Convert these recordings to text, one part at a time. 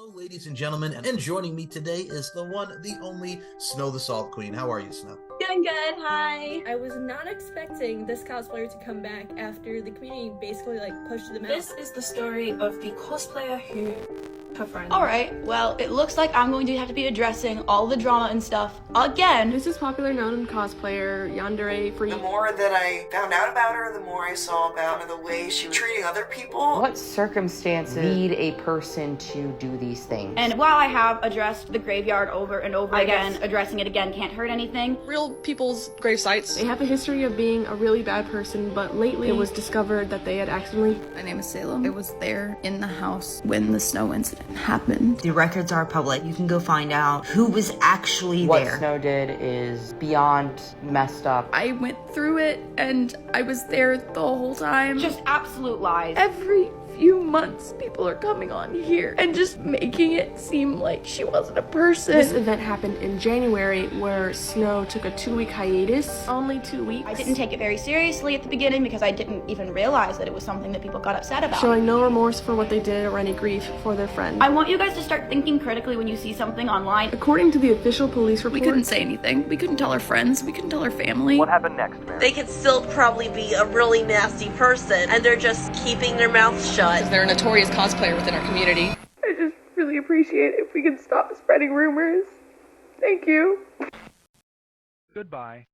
Hello, ladies and gentlemen, and joining me today is the one, the only SnowTheSaltQueen. How are you, Snow? Doing good, hi. I was not expecting this cosplayer to come back after the community basically pushed them out. This is the story of the cosplayer who her friend. Alright, well, it looks like I'm going to have to be addressing all the drama and stuff again. This is popular known cosplayer Yandere for The more that I found out about her, the more I saw about the way she was treating other people. What circumstances lead a person to do these things? And while I have addressed the graveyard over and over again, addressing it again can't hurt anything. Real people's grave sites. They have a history of being a really bad person, but lately it was discovered that they had accidentally... My name is Salem. I was there in the house when the snow incident happened. The records are public. You can go find out who was actually What there. Snow did is beyond messed up. I went through it and I was there the whole time. Just absolute lies. Every few months, people are coming on here and just making it seem like she wasn't a person. This event happened in January where Snow took a 2-week hiatus. Only 2 weeks. I didn't take it very seriously at the beginning because I didn't even realize that it was something that people got upset about. Showing no remorse for what they did or any grief for their friend. I want you guys to start thinking critically when you see something online. According to the official police report... We couldn't say anything. We couldn't tell our friends. We couldn't tell our family. What happened next, man? They could still probably be a really nasty person, and they're just keeping their mouths shut. Because they're a notorious cosplayer within our community. I just really appreciate if we can stop spreading rumors. Thank you. Goodbye.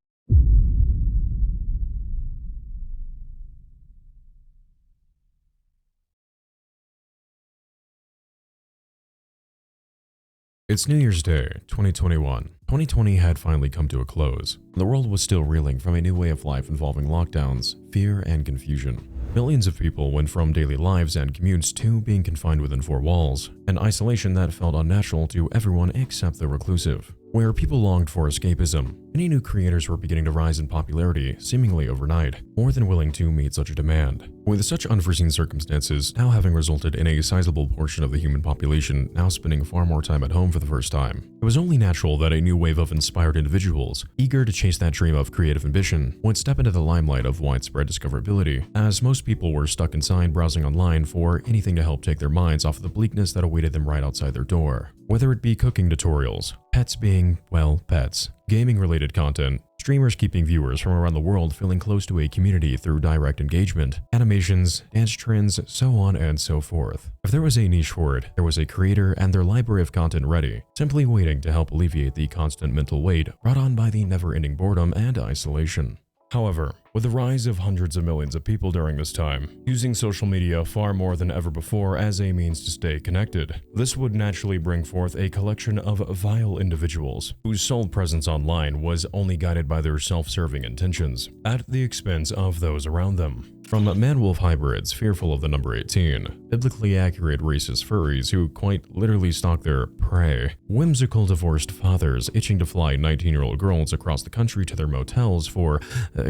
It's New Year's Day, 2021. 2020 had finally come to a close. The world was still reeling from a new way of life involving lockdowns, fear, and confusion. Millions of people went from daily lives and commutes to being confined within four walls, an isolation that felt unnatural to everyone except the reclusive. Where people longed for escapism, many new creators were beginning to rise in popularity, seemingly overnight, more than willing to meet such a demand. With such unforeseen circumstances now having resulted in a sizable portion of the human population now spending far more time at home for the first time, it was only natural that a new wave of inspired individuals, eager to chase that dream of creative ambition, would step into the limelight of widespread discoverability, as most people were stuck inside browsing online for anything to help take their minds off the bleakness that awaited them right outside their door. Whether it be cooking tutorials, pets being, well, pets, gaming-related content, streamers keeping viewers from around the world feeling close to a community through direct engagement, animations, dance trends, so on and so forth. If there was a niche for it, there was a creator and their library of content ready, simply waiting to help alleviate the constant mental weight brought on by the never-ending boredom and isolation. However, with the rise of hundreds of millions of people during this time, using social media far more than ever before as a means to stay connected, this would naturally bring forth a collection of vile individuals whose sole presence online was only guided by their self-serving intentions, at the expense of those around them. From man-wolf hybrids fearful of the number 18, biblically accurate racist furries who quite literally stalk their prey, whimsical divorced fathers itching to fly 19-year-old girls across the country to their motels for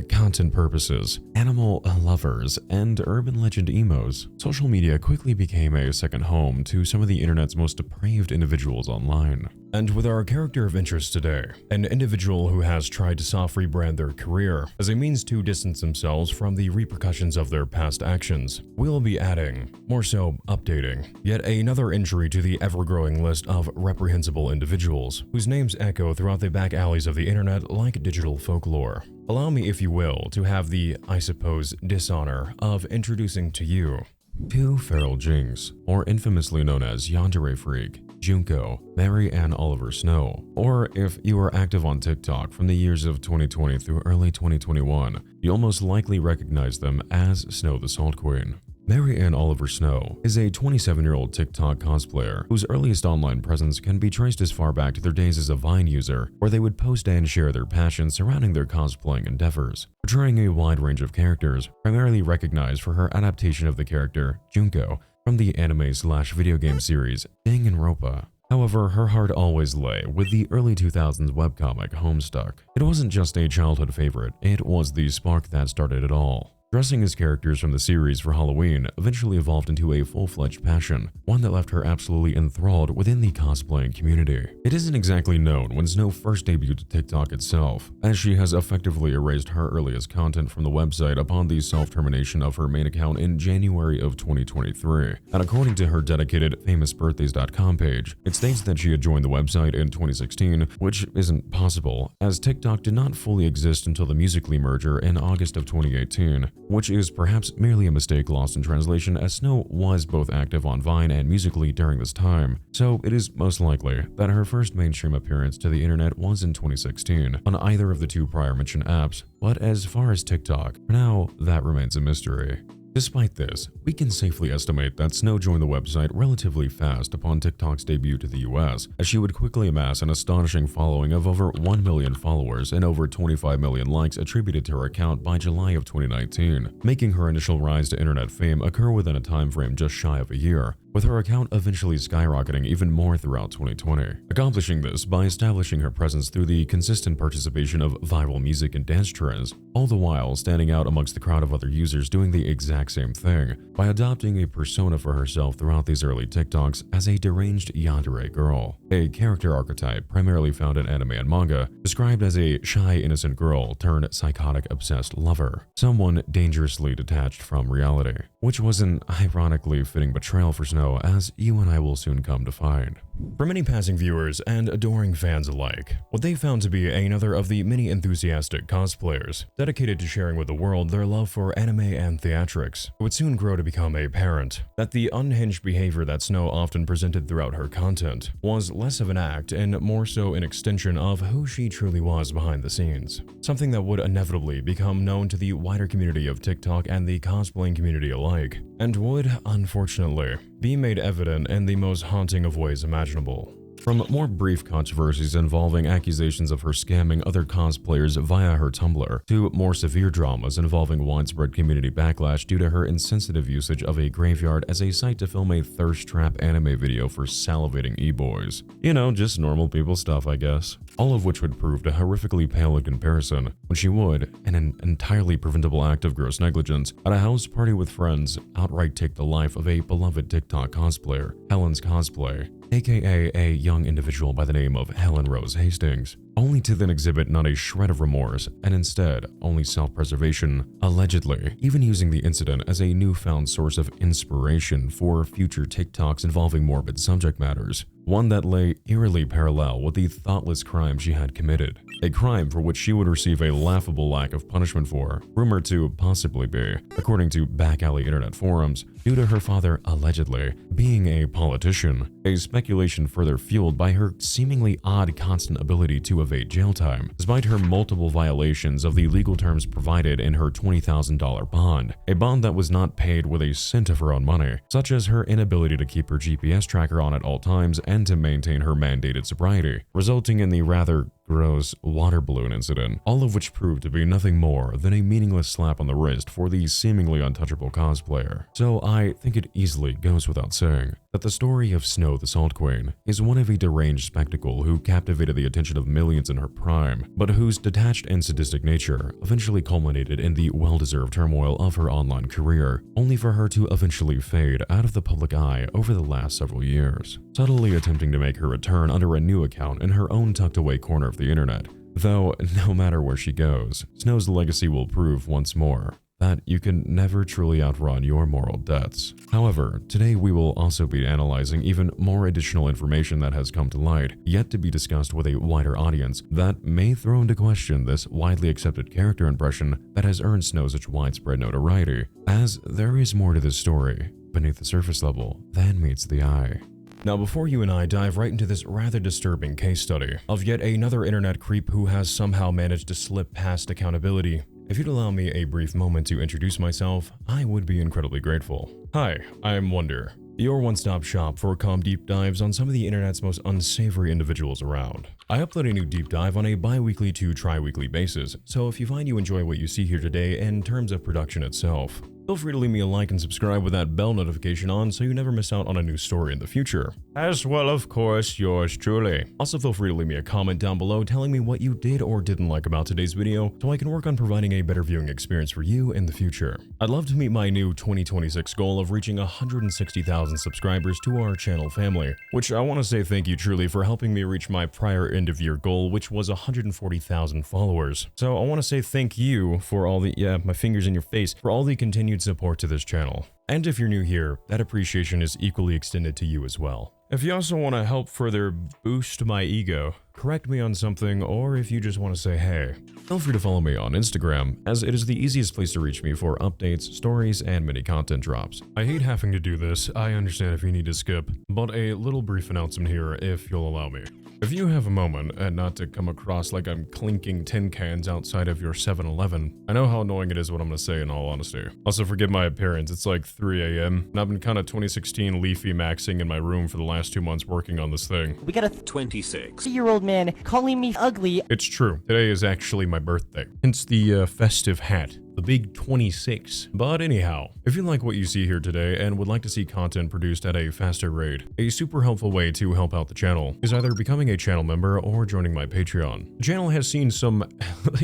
content purposes, animal lovers, and urban legend emos, social media quickly became a second home to some of the internet's most depraved individuals online. And with our character of interest today, an individual who has tried to soft rebrand their career as a means to distance themselves from the repercussions of their past actions, we'll be adding, more so updating, yet another entry to the ever-growing list of reprehensible individuals whose names echo throughout the back alleys of the internet like digital folklore. Allow me, if you will, to have the, I suppose, dishonor of introducing to you two feral.jinx, or infamously known as Yandere Freak, Junko, Mary Ann Oliver Snow, or if you are active on TikTok from the years of 2020 through early 2021, you'll most likely recognize them as SnowTheSaltQueen. Mary Ann Oliver Snow is a 27-year-old TikTok cosplayer whose earliest online presence can be traced as far back to their days as a Vine user, where they would post and share their passion surrounding their cosplaying endeavors, portraying a wide range of characters, primarily recognized for her adaptation of the character Junko from the anime/video game series Danganronpa. However, her heart always lay with the early 2000s webcomic Homestuck. It wasn't just a childhood favorite, it was the spark that started it all. Dressing as characters from the series for Halloween eventually evolved into a full-fledged passion, one that left her absolutely enthralled within the cosplaying community. It isn't exactly known when Snow first debuted to TikTok itself, as she has effectively erased her earliest content from the website upon the self-termination of her main account in January of 2023. And according to her dedicated famousbirthdays.com page, it states that she had joined the website in 2016, which isn't possible, as TikTok did not fully exist until the Musical.ly merger in August of 2018, which is perhaps merely a mistake lost in translation, as Snow was both active on Vine and Musical.ly during this time, so it is most likely that her first mainstream appearance to the internet was in 2016 on either of the two prior mentioned apps, but as far as TikTok, for now, that remains a mystery. Despite this, we can safely estimate that Snow joined the website relatively fast upon TikTok's debut to the US, as she would quickly amass an astonishing following of over 1 million followers and over 25 million likes attributed to her account by July of 2019, making her initial rise to internet fame occur within a time frame just shy of a year, with her account eventually skyrocketing even more throughout 2020, accomplishing this by establishing her presence through the consistent participation of viral music and dance trends, all the while standing out amongst the crowd of other users doing the exact same thing by adopting a persona for herself throughout these early TikToks as a deranged yandere girl, a character archetype primarily found in anime and manga, described as a shy innocent girl turned psychotic obsessed lover, someone dangerously detached from reality, which was an ironically fitting betrayal for Snow, as you and I will soon come to find. For many passing viewers and adoring fans alike, what they found to be another of the many enthusiastic cosplayers dedicated to sharing with the world their love for anime and theatrics, would soon grow to become apparent that the unhinged behavior that Snow often presented throughout her content was less of an act and more so an extension of who she truly was behind the scenes, something that would inevitably become known to the wider community of TikTok and the cosplaying community alike, and would, unfortunately, be made evident in the most haunting of ways imaginable. From more brief controversies involving accusations of her scamming other cosplayers via her Tumblr, to more severe dramas involving widespread community backlash due to her insensitive usage of a graveyard as a site to film a thirst trap anime video for salivating e-boys. You know, just normal people stuff, I guess. All of which would prove to horrifically pale in comparison when she would, in an entirely preventable act of gross negligence, at a house party with friends, outright take the life of a beloved TikTok cosplayer, Helen's Cosplay, aka a young individual by the name of Helen Rose Hastings, only to then exhibit not a shred of remorse and instead only self-preservation, allegedly, even using the incident as a newfound source of inspiration for future TikToks involving morbid subject matters, one that lay eerily parallel with the thoughtless crime she had committed, a crime for which she would receive a laughable lack of punishment for, rumored to possibly be, according to back-alley internet forums, due to her father allegedly being a politician, a speculation further fueled by her seemingly odd constant ability to evade jail time, despite her multiple violations of the legal terms provided in her $20,000 bond, a bond that was not paid with a cent of her own money, such as her inability to keep her GPS tracker on at all times and to maintain her mandated sobriety, resulting in the rather gross water balloon incident, all of which proved to be nothing more than a meaningless slap on the wrist for the seemingly untouchable cosplayer. So I think it easily goes without saying that the story of SnowTheSaltQueen is one of a deranged spectacle who captivated the attention of millions in her prime, but whose detached and sadistic nature eventually culminated in the well-deserved turmoil of her online career, only for her to eventually fade out of the public eye over the last several years, subtly attempting to make her return under a new account in her own tucked-away corner of the internet. Though, no matter where she goes, Snow's legacy will prove once more that you can never truly outrun your moral debts. However, today we will also be analyzing even more additional information that has come to light, yet to be discussed with a wider audience, that may throw into question this widely accepted character impression that has earned Snow such widespread notoriety, as there is more to this story beneath the surface level than meets the eye. Now, before you and I dive right into this rather disturbing case study of yet another internet creep who has somehow managed to slip past accountability, if you'd allow me a brief moment to introduce myself, I would be incredibly grateful. Hi, HiI'mWonder, your one-stop shop for calm deep dives on some of the internet's most unsavory individuals around. I upload a new deep dive on a bi-weekly to tri-weekly basis, so if you find you enjoy what you see here today in terms of production itself, Feel free to leave me a like and subscribe with that bell notification on so you never miss out on a new story in the future. As well, of course, yours truly. Also, feel free to leave me a comment down below telling me what you did or didn't like about today's video so I can work on providing a better viewing experience for you in the future. I'd love to meet my new 2026 goal of reaching 160,000 subscribers to our channel family, which I want to say thank you truly for helping me reach my prior end of year goal, which was 140,000 followers. So I want to say thank you for all the, my fingers in your face, for all the continued support to this channel. And if you're new here, that appreciation is equally extended to you as well. If you also want to help further boost my ego, correct me on something, or if you just want to say hey, feel free to follow me on Instagram, as it is the easiest place to reach me for updates, stories, and mini content drops. I hate having to do this, I understand if you need to skip, but a little brief announcement here if you'll allow me. If you have a moment, and not to come across like I'm clinking tin cans outside of your 7-Eleven, I know how annoying it is what I'm gonna say in all honesty. Also forgive my appearance, it's like 3 AM, and I've been kinda 2016 leafy maxing in my room for the last 2 months working on this thing. We got a 26-year-old man calling me ugly. It's true, today is actually my birthday, hence the festive hat. The big 26. But anyhow, if you like what you see here today and would like to see content produced at a faster rate, a super helpful way to help out the channel is either becoming a channel member or joining my Patreon. The channel has seen some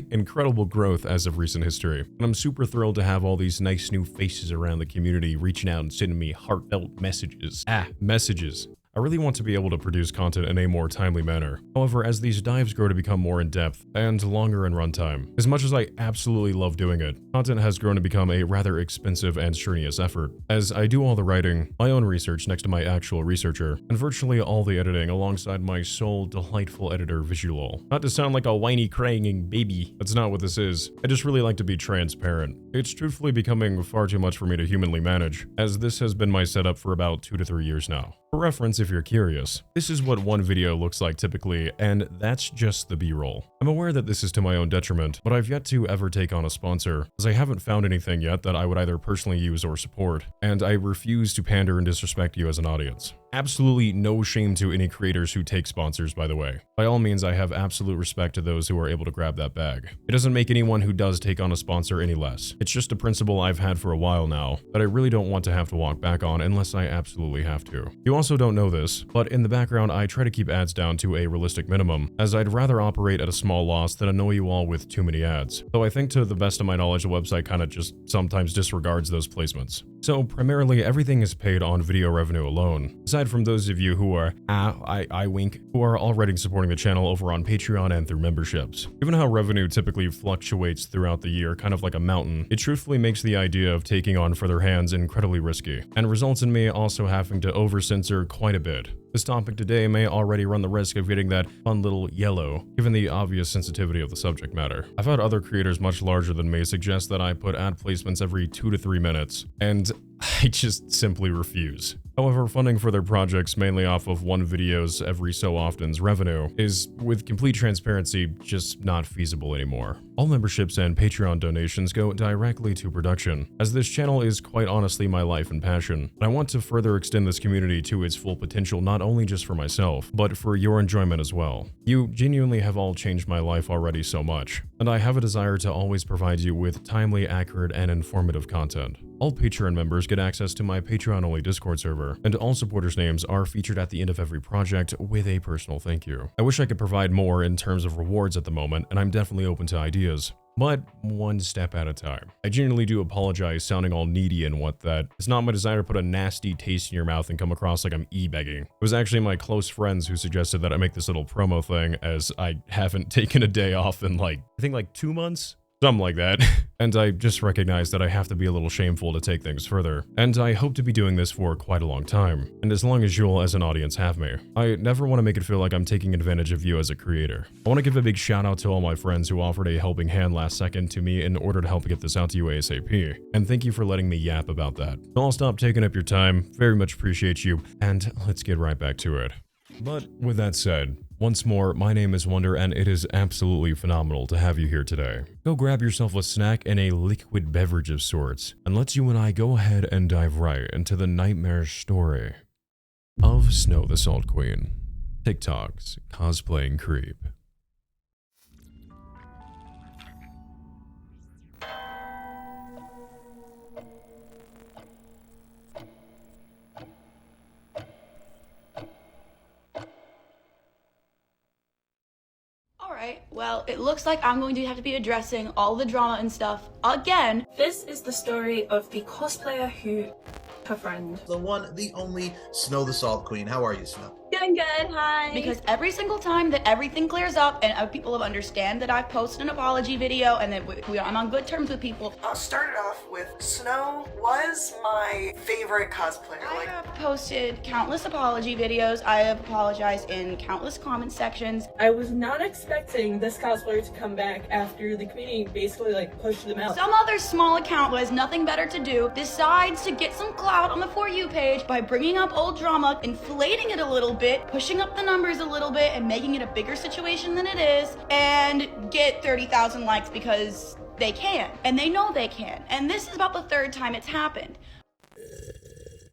incredible growth as of recent history, and I'm super thrilled to have all these nice new faces around the community reaching out and sending me heartfelt messages. Messages. I really want to be able to produce content in a more timely manner. However, as these dives grow to become more in-depth and longer in runtime, as much as I absolutely love doing it, content has grown to become a rather expensive and strenuous effort, as I do all the writing, my own research next to my actual researcher, and virtually all the editing alongside my sole delightful editor Visual. Not to sound like a whiny crying baby, that's not what this is. I just really like to be transparent. It's truthfully becoming far too much for me to humanly manage, as this has been my setup for about 2 to 3 years now. For reference, if you're curious, this is what one video looks like typically, and that's just the B-roll. I'm aware that this is to my own detriment, but I've yet to ever take on a sponsor, as I haven't found anything yet that I would either personally use or support, and I refuse to pander and disrespect you as an audience. Absolutely no shame to any creators who take sponsors, by the way. By all means, I have absolute respect to those who are able to grab that bag. It doesn't make anyone who does take on a sponsor any less. It's just a principle I've had for a while now that I really don't want to have to walk back on unless I absolutely have to. You also don't know this, but in the background, I try to keep ads down to a realistic minimum, as I'd rather operate at a small loss than annoy you all with too many ads. Though I think to the best of my knowledge, the website kinda just sometimes disregards those placements. So primarily, everything is paid on video revenue alone. Aside from those of you who are, I wink, who are already supporting the channel over on Patreon and through memberships. Given how revenue typically fluctuates throughout the year, kind of like a mountain, it truthfully makes the idea of taking on further hands incredibly risky, and results in me also having to over-censor quite a bit. This topic today may already run the risk of getting that fun little yellow, given the obvious sensitivity of the subject matter. I've had other creators much larger than me suggest that I put ad placements every 2 to 3 minutes, and I just simply refuse. However, funding for their projects mainly off of one video's every so often's revenue is, with complete transparency, just not feasible anymore. All memberships and Patreon donations go directly to production, as this channel is quite honestly my life and passion, and I want to further extend this community to its full potential not only just for myself, but for your enjoyment as well. You genuinely have all changed my life already so much, and I have a desire to always provide you with timely, accurate, and informative content. All Patreon members get access to my Patreon-only Discord server, and all supporters' names are featured at the end of every project with a personal thank you. I wish I could provide more in terms of rewards at the moment, and I'm definitely open to ideas, but one step at a time. I genuinely do apologize sounding all needy and what that. It's not my desire to put a nasty taste in your mouth and come across like I'm e-begging. It was actually my close friends who suggested that I make this little promo thing, as I haven't taken a day off in I think 2 months? Something like that. And I just recognize that I have to be a little shameful to take things further. And I hope to be doing this for quite a long time, and as long as you'll as an audience have me. I never want to make it feel like I'm taking advantage of you as a creator. I want to give a big shout out to all my friends who offered a helping hand last second to me in order to help get this out to you ASAP. And thank you for letting me yap about that. So I'll stop taking up your time, very much appreciate you, and let's get right back to it. But with that said, once more, my name is Wonder, and it is absolutely phenomenal to have you here today. Go grab yourself a snack and a liquid beverage of sorts, and let's you and I go ahead and dive right into the nightmarish story of SnowTheSaltQueen, TikTok's cosplaying creep. right, well, it looks like I'm going to have to be addressing all the drama and stuff again. This is the story of the cosplayer who her friend. The one, the only SnowTheSaltQueen. How are you, Snow? Doing good, hi. Because every single time that everything clears up and people have understand that I've posted an apology video and that I'm on good terms with people. I'll start it off with Snow was my favorite cosplayer. I have posted countless apology videos. I have apologized in countless comment sections. I was not expecting this cosplayer to come back after the community basically like pushed them out. Some other small account who has nothing better to do decides to get some clout on the For You page by bringing up old drama, inflating it a little bit, pushing up the numbers a little bit, and making it a bigger situation than it is, and get 30,000 likes because they can, and they know they can. And this is about the third time it's happened.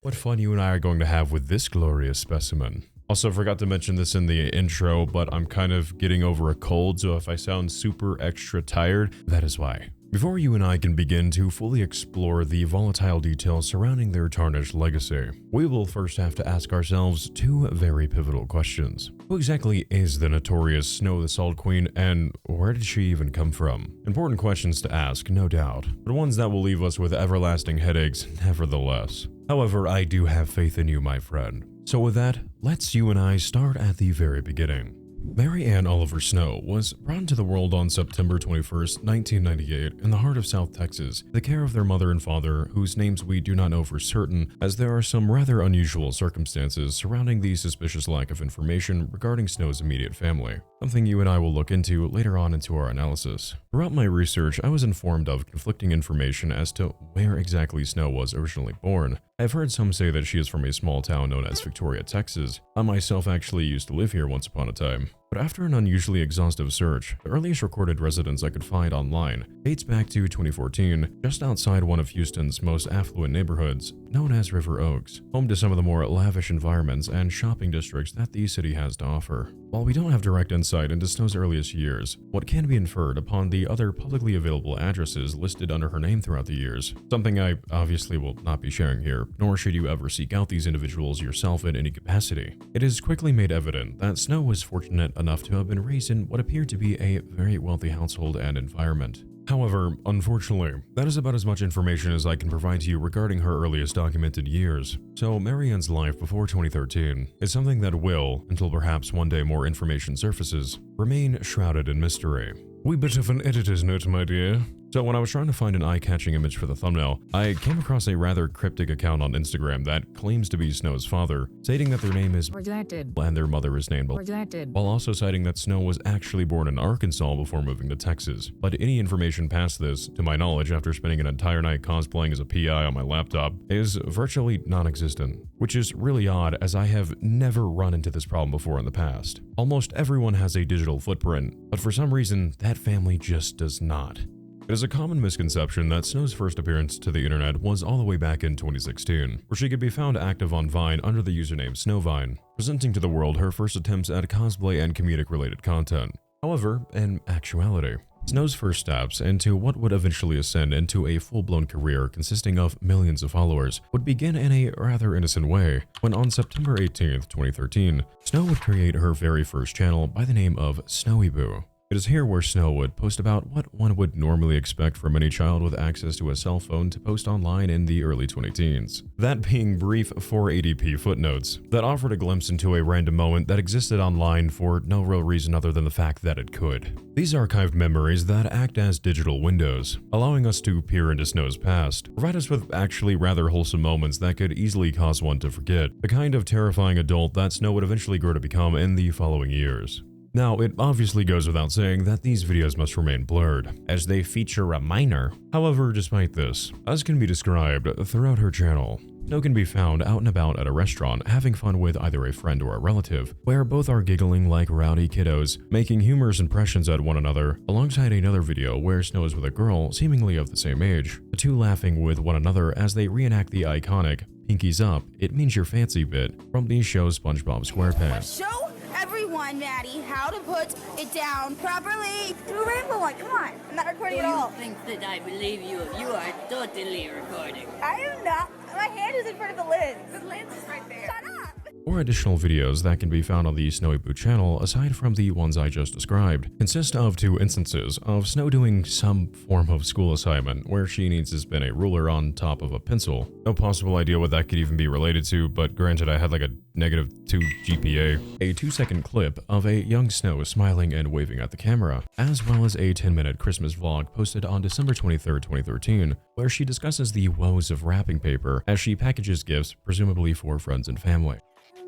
What fun you and I are going to have with this glorious specimen. Also, forgot to mention this in the intro, but I'm kind of getting over a cold, so if I sound super extra tired, that is why. Before you and I can begin to fully explore the volatile details surrounding their tarnished legacy, we will first have to ask ourselves two very pivotal questions. Who exactly is the notorious SnowTheSaltQueen, and where did she even come from? Important questions to ask, no doubt, but ones that will leave us with everlasting headaches nevertheless. However, I do have faith in you, my friend. So with that, let's you and I start at the very beginning. Mary Ann Oliver Snow was brought into the world on September 21st, 1998, in the heart of South Texas, the care of their mother and father, whose names we do not know for certain, as there are some rather unusual circumstances surrounding the suspicious lack of information regarding Snow's immediate family, something you and I will look into later on into our analysis. Throughout my research, I was informed of conflicting information as to where exactly Snow was originally born. I've heard some say that she is from a small town known as Victoria, Texas. I myself actually used to live here once upon a time. But after an unusually exhaustive search, the earliest recorded residence I could find online dates back to 2014, just outside one of Houston's most affluent neighborhoods, known as River Oaks, home to some of the more lavish environments and shopping districts that the city has to offer. While we don't have direct insight into Snow's earliest years, what can be inferred upon the other publicly available addresses listed under her name throughout the years, something I obviously will not be sharing here, nor should you ever seek out these individuals yourself in any capacity. It is quickly made evident that Snow was fortunate enough to have been raised in what appeared to be a very wealthy household and environment. However, unfortunately, that is about as much information as I can provide to you regarding her earliest documented years. So Mary Ann's life before 2013 is something that will, until perhaps one day more information surfaces, remain shrouded in mystery. Wee bit of an editor's note, my dear. So when I was trying to find an eye-catching image for the thumbnail, I came across a rather cryptic account on Instagram that claims to be Snow's father, stating that their name is redacted and their mother is named redacted, while also citing that Snow was actually born in Arkansas before moving to Texas. But any information past this, to my knowledge after spending an entire night cosplaying as a PI on my laptop, is virtually non-existent, which is really odd as I have never run into this problem before in the past. Almost everyone has a digital footprint, but for some reason, that family just does not. It is a common misconception that Snow's first appearance to the internet was all the way back in 2016, where she could be found active on Vine under the username Snowvine, presenting to the world her first attempts at cosplay and comedic-related content. However, in actuality, Snow's first steps into what would eventually ascend into a full-blown career consisting of millions of followers would begin in a rather innocent way, when on September 18th, 2013, Snow would create her very first channel by the name of Snowy-Boo. It is here where Snow would post about what one would normally expect from any child with access to a cell phone to post online in the early 20-teens. That being brief 480p footnotes that offered a glimpse into a random moment that existed online for no real reason other than the fact that it could. These archived memories that act as digital windows, allowing us to peer into Snow's past, provide us with actually rather wholesome moments that could easily cause one to forget the kind of terrifying adult that Snow would eventually grow to become in the following years. Now, it obviously goes without saying that these videos must remain blurred, as they feature a minor. However, despite this, as can be described throughout her channel, Snow can be found out and about at a restaurant having fun with either a friend or a relative, where both are giggling like rowdy kiddos, making humorous impressions at one another, alongside another video where Snow is with a girl seemingly of the same age, the two laughing with one another as they reenact the iconic "Pinkies Up, It Means You're Fancy" bit from the show SpongeBob SquarePants. Show everyone, Maddie, how to put it down properly. Do a rainbow one, come on. I'm not recording at all. Do you think that I believe you if you are totally recording? I am not. My hand is in front of the lens. The lens is right there. Shut up! 4 additional videos that can be found on the Snowy Boo channel, aside from the ones I just described, consist of 2 instances of Snow doing some form of school assignment where she needs to spin a ruler on top of a pencil. No possible idea what that could even be related to, but granted I had like a -2 GPA. A 2-second clip of a young Snow smiling and waving at the camera, as well as a 10-minute Christmas vlog posted on December 23rd, 2013, where she discusses the woes of wrapping paper as she packages gifts, presumably for friends and family.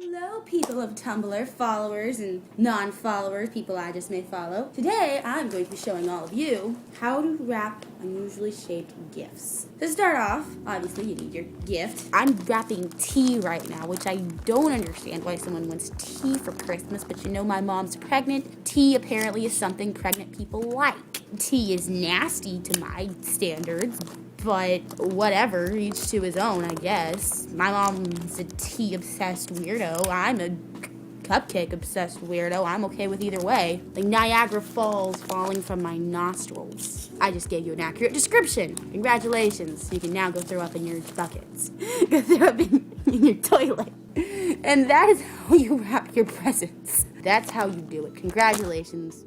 Hello, people of Tumblr, followers and non-followers, people I just may follow. Today, I'm going to be showing all of you how to wrap unusually shaped gifts. To start off, obviously you need your gift. I'm wrapping tea right now, which I don't understand why someone wants tea for Christmas, but you know my mom's pregnant. Tea apparently is something pregnant people like. Tea is nasty to my standards, but whatever, each to his own, I guess. My mom's a tea-obsessed weirdo. I'm a cupcake-obsessed weirdo. I'm okay with either way. Like Niagara Falls falling from my nostrils. I just gave you an accurate description. Congratulations. You can now go throw up in your buckets. Go throw up in your toilet. And that is how you wrap your presents. That's how you do it. Congratulations.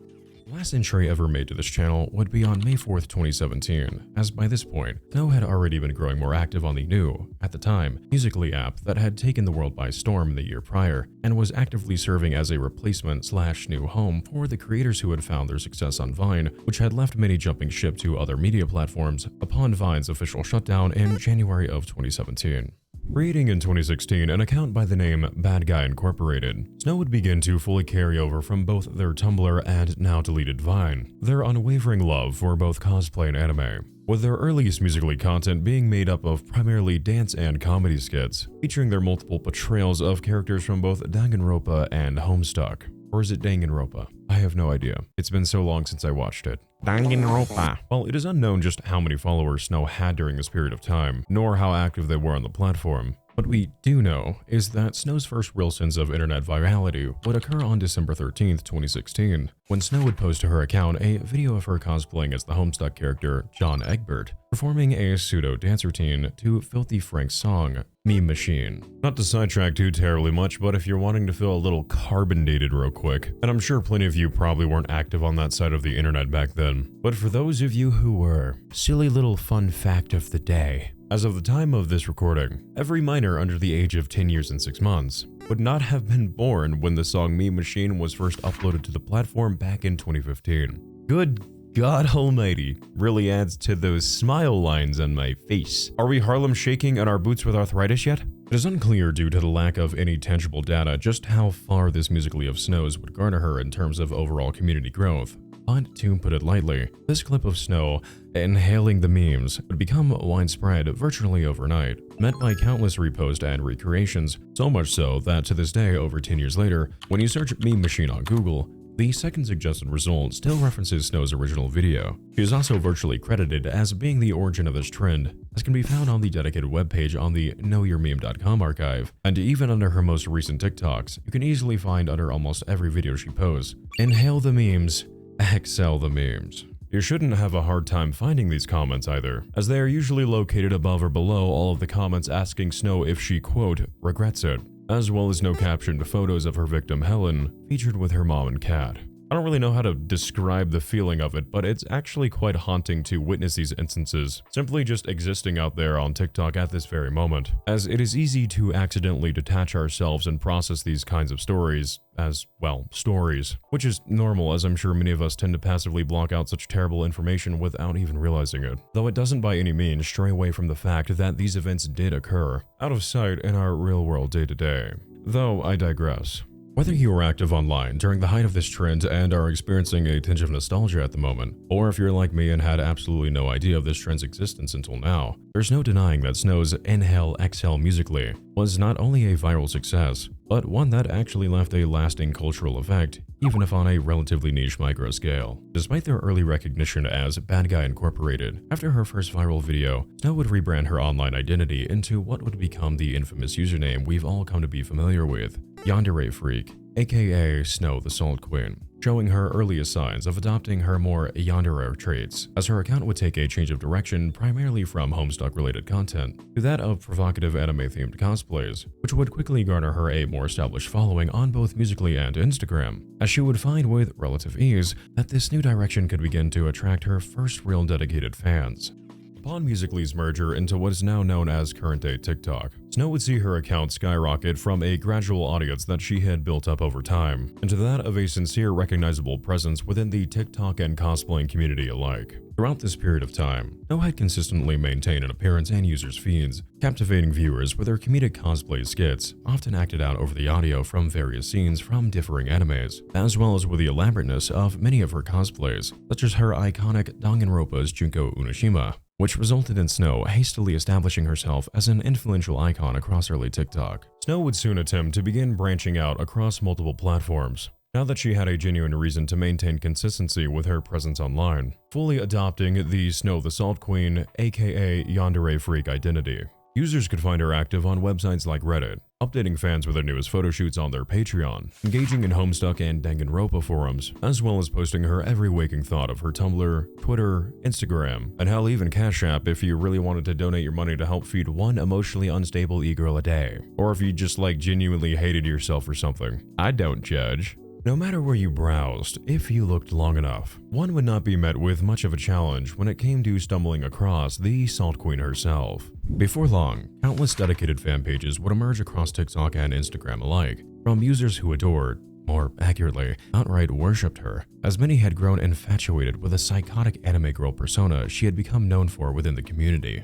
The last entry ever made to this channel would be on May 4th, 2017, as by this point, Snow had already been growing more active on the new, at the time, Musical.ly app that had taken the world by storm the year prior, and was actively serving as a replacement/new home for the creators who had found their success on Vine, which had left many jumping ship to other media platforms upon Vine's official shutdown in January of 2017. Creating in 2016 an account by the name Bad Guy Incorporated, Snow would begin to fully carry over from both their Tumblr and now deleted Vine, their unwavering love for both cosplay and anime, with their earliest Musical.ly content being made up of primarily dance and comedy skits, featuring their multiple portrayals of characters from both Danganronpa and Homestuck. Or is it Danganronpa? I have no idea. It's been so long since I watched it. Danganronpa. Well, it is unknown just how many followers Snow had during this period of time, nor how active they were on the platform. What we do know is that Snow's first real sense of internet virality would occur on December 13th, 2016, when Snow would post to her account a video of her cosplaying as the Homestuck character John Egbert, performing a pseudo-dance routine to Filthy Frank's song, Meme Machine. Not to sidetrack too terribly much, but if you're wanting to feel a little carbon dated real quick, and I'm sure plenty of you probably weren't active on that side of the internet back then, but for those of you who were, silly little fun fact of the day. As of the time of this recording, every minor under the age of 10 years and 6 months would not have been born when the song Meme Machine was first uploaded to the platform back in 2015. Good God almighty, really adds to those smile lines on my face. Are we Harlem shaking in our boots with arthritis yet? It is unclear due to the lack of any tangible data just how far this Musical.ly of Snow's would garner her in terms of overall community growth. But to put it lightly, this clip of Snow inhaling the memes would become widespread virtually overnight, met by countless reposts and recreations, so much so that to this day, over 10 years later, when you search Meme Machine on Google, the second suggested result still references Snow's original video. She is also virtually credited as being the origin of this trend, as can be found on the dedicated webpage on the knowyourmeme.com archive, and even under her most recent TikToks, you can easily find under almost every video she posts, inhale the memes, exhale the memes. You shouldn't have a hard time finding these comments either, as they are usually located above or below all of the comments asking Snow if she, quote, regrets it, as well as no captioned photos of her victim Helen, featured with her mom and cat. I don't really know how to describe the feeling of it, but it's actually quite haunting to witness these instances, simply just existing out there on TikTok at this very moment, as it is easy to accidentally detach ourselves and process these kinds of stories as, well, stories, which is normal, as I'm sure many of us tend to passively block out such terrible information without even realizing it, though it doesn't by any means stray away from the fact that these events did occur, out of sight in our real-world day-to-day. Though I digress. Whether you are active online during the height of this trend and are experiencing a tinge of nostalgia at the moment, or if you're like me and had absolutely no idea of this trend's existence until now, there's no denying that Snow's Inhale Exhale Musical.ly was not only a viral success, but one that actually left a lasting cultural effect, even if on a relatively niche micro scale. Despite their early recognition as Bad Guy Incorporated, after her first viral video, Snow would rebrand her online identity into what would become the infamous username we've all come to be familiar with, Yandere Freak, aka SnowTheSaltQueen. showing her earliest signs of adopting her more yandere traits, as her account would take a change of direction primarily from Homestuck-related content to that of provocative anime-themed cosplays, which would quickly garner her a more established following on both Musical.ly and Instagram, as she would find with relative ease that this new direction could begin to attract her first real dedicated fans. Upon Musical.ly's merger into what is now known as current-day TikTok, Snow would see her account skyrocket from a gradual audience that she had built up over time, into that of a sincere, recognizable presence within the TikTok and cosplaying community alike. Throughout this period of time, Snow had consistently maintained an appearance and users' feeds, captivating viewers with her comedic cosplay skits, often acted out over the audio from various scenes from differing animes, as well as with the elaborateness of many of her cosplays, such as her iconic Danganronpa's Junko Unashima, which resulted in Snow hastily establishing herself as an influential icon across early TikTok. Snow would soon attempt to begin branching out across multiple platforms, now that she had a genuine reason to maintain consistency with her presence online, fully adopting the SnowTheSaltQueen, aka Yandere Freak identity. Users could find her active on websites like Reddit, updating fans with her newest photo shoots on their Patreon, engaging in Homestuck and Danganronpa forums, as well as posting her every waking thought of her Tumblr, Twitter, Instagram, and hell, even Cash App if you really wanted to donate your money to help feed one emotionally unstable e-girl a day, or if you just genuinely hated yourself or something. I don't judge. No matter where you browsed, if you looked long enough, one would not be met with much of a challenge when it came to stumbling across the Salt Queen herself. Before long, countless dedicated fan pages would emerge across TikTok and Instagram alike, from users who adored, more accurately, outright worshipped her, as many had grown infatuated with the psychotic anime girl persona she had become known for within the community.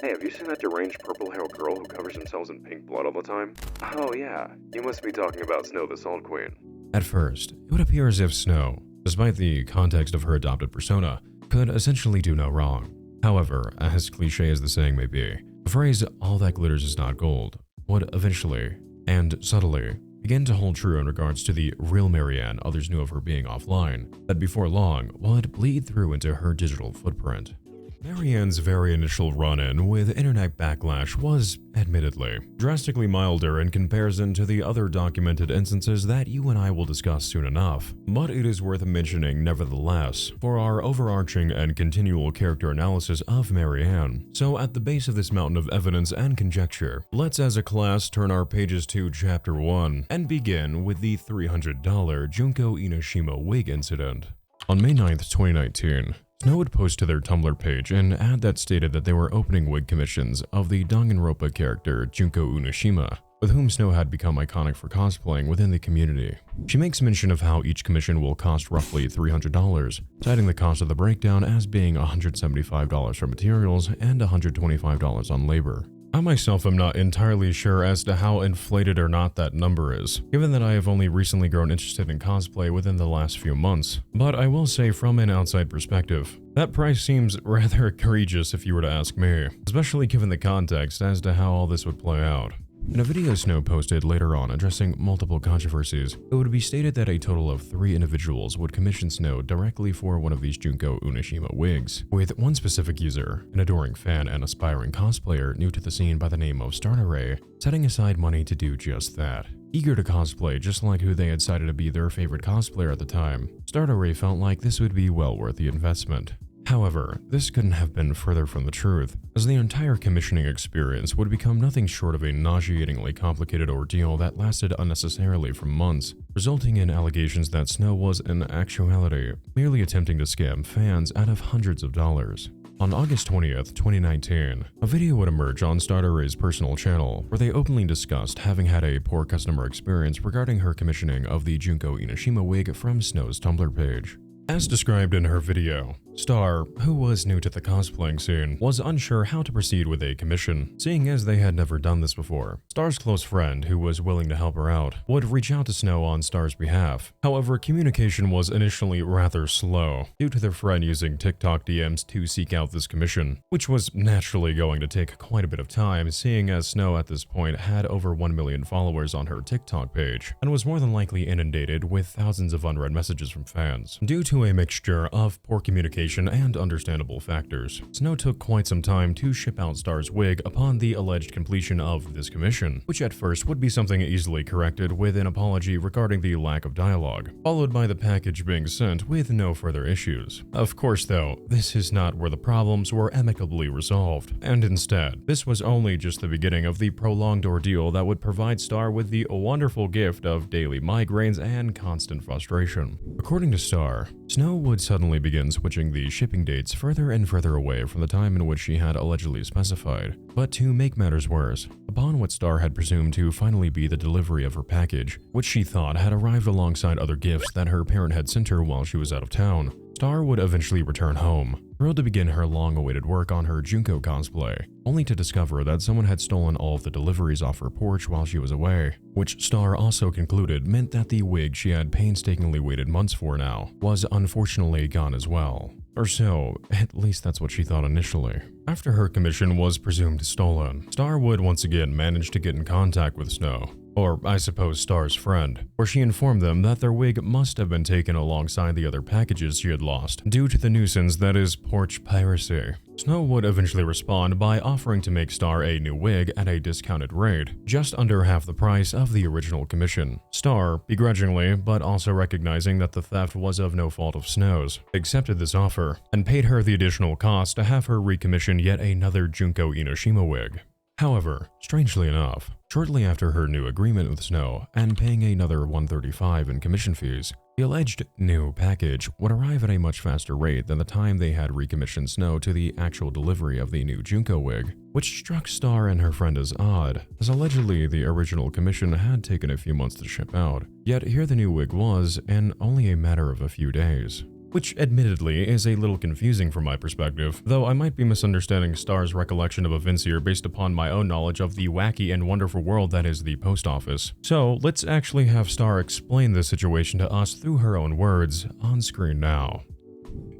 Hey, have you seen that deranged purple-haired girl who covers themselves in pink blood all the time? Oh yeah, you must be talking about Snow the Salt Queen. At first, it would appear as if Snow, despite the context of her adopted persona, could essentially do no wrong. However, as cliche as the saying may be, the phrase "all that glitters is not gold" would eventually, and subtly, begin to hold true in regards to the real Marianne others knew of her being offline, that before long would bleed through into her digital footprint. Marianne's very initial run-in with internet backlash was, admittedly, drastically milder in comparison to the other documented instances that you and I will discuss soon enough, but it is worth mentioning nevertheless for our overarching and continual character analysis of Marianne. So at the base of this mountain of evidence and conjecture, let's as a class turn our pages to Chapter 1 and begin with the $300 Junko Inoshima wig incident. On May 9th, 2019, Snow would post to their Tumblr page an ad that stated that they were opening wig commissions of the Danganronpa character Junko Unashima, with whom Snow had become iconic for cosplaying within the community. She makes mention of how each commission will cost roughly $300, citing the cost of the breakdown as being $175 for materials and $125 on labor. I myself am not entirely sure as to how inflated or not that number is, given that I have only recently grown interested in cosplay within the last few months, but I will say from an outside perspective, that price seems rather egregious if you were to ask me, especially given the context as to how all this would play out. In a video Snow posted later on addressing multiple controversies, it would be stated that a total of 3 individuals would commission Snow directly for one of these Junko Unashima wigs, with one specific user, an adoring fan and aspiring cosplayer new to the scene by the name of Stardere, setting aside money to do just that. Eager to cosplay just like who they had cited to be their favorite cosplayer at the time, Stardere felt like this would be well worth the investment. However, this couldn't have been further from the truth, as the entire commissioning experience would become nothing short of a nauseatingly complicated ordeal that lasted unnecessarily for months, resulting in allegations that Snow was in actuality merely attempting to scam fans out of hundreds of dollars. On August 20th, 2019, a video would emerge on Stardere's personal channel where they openly discussed having had a poor customer experience regarding her commissioning of the Junko Inoshima wig from Snow's Tumblr page. As described in her video, Star, who was new to the cosplaying scene, was unsure how to proceed with a commission, seeing as they had never done this before. Star's close friend, who was willing to help her out, would reach out to Snow on Star's behalf. However, communication was initially rather slow, due to their friend using TikTok DMs to seek out this commission, which was naturally going to take quite a bit of time, seeing as Snow at this point had over 1 million followers on her TikTok page, and was more than likely inundated with thousands of unread messages from fans. Due to to a mixture of poor communication and understandable factors, Snow took quite some time to ship out Star's wig upon the alleged completion of this commission, which at first would be something easily corrected with an apology regarding the lack of dialogue, followed by the package being sent with no further issues. Of course though, this is not where the problems were amicably resolved, and instead, this was only just the beginning of the prolonged ordeal that would provide Star with the wonderful gift of daily migraines and constant frustration. According to Star, Snow would suddenly begin switching the shipping dates further and further away from the time in which she had allegedly specified. But to make matters worse, upon what Star had presumed to finally be the delivery of her package, which she thought had arrived alongside other gifts that her parent had sent her while she was out of town, Star would eventually return home, thrilled to begin her long-awaited work on her Junko cosplay, only to discover that someone had stolen all of the deliveries off her porch while she was away, which Star also concluded meant that the wig she had painstakingly waited months for now was unfortunately gone as well. Or so, at least that's what she thought initially. After her commission was presumed stolen, Star would once again manage to get in contact with Snow, or I suppose Star's friend, where she informed them that their wig must have been taken alongside the other packages she had lost due to the nuisance that is porch piracy. Snow would eventually respond by offering to make Star a new wig at a discounted rate, just under half the price of the original commission. Star, begrudgingly, but also recognizing that the theft was of no fault of Snow's, accepted this offer and paid her the additional cost to have her recommission yet another Junko Inoshima wig. However, strangely enough, shortly after her new agreement with Snow and paying another $135 in commission fees, the alleged new package would arrive at a much faster rate than the time they had recommissioned Snow to the actual delivery of the new Junko wig, which struck Star and her friend as odd, as allegedly the original commission had taken a few months to ship out. Yet here the new wig was in only a matter of a few days. Which admittedly is a little confusing from my perspective, though I might be misunderstanding Star's recollection of events here based upon my own knowledge of the wacky and wonderful world that is the post office. So let's actually have Star explain this situation to us through her own words on screen now.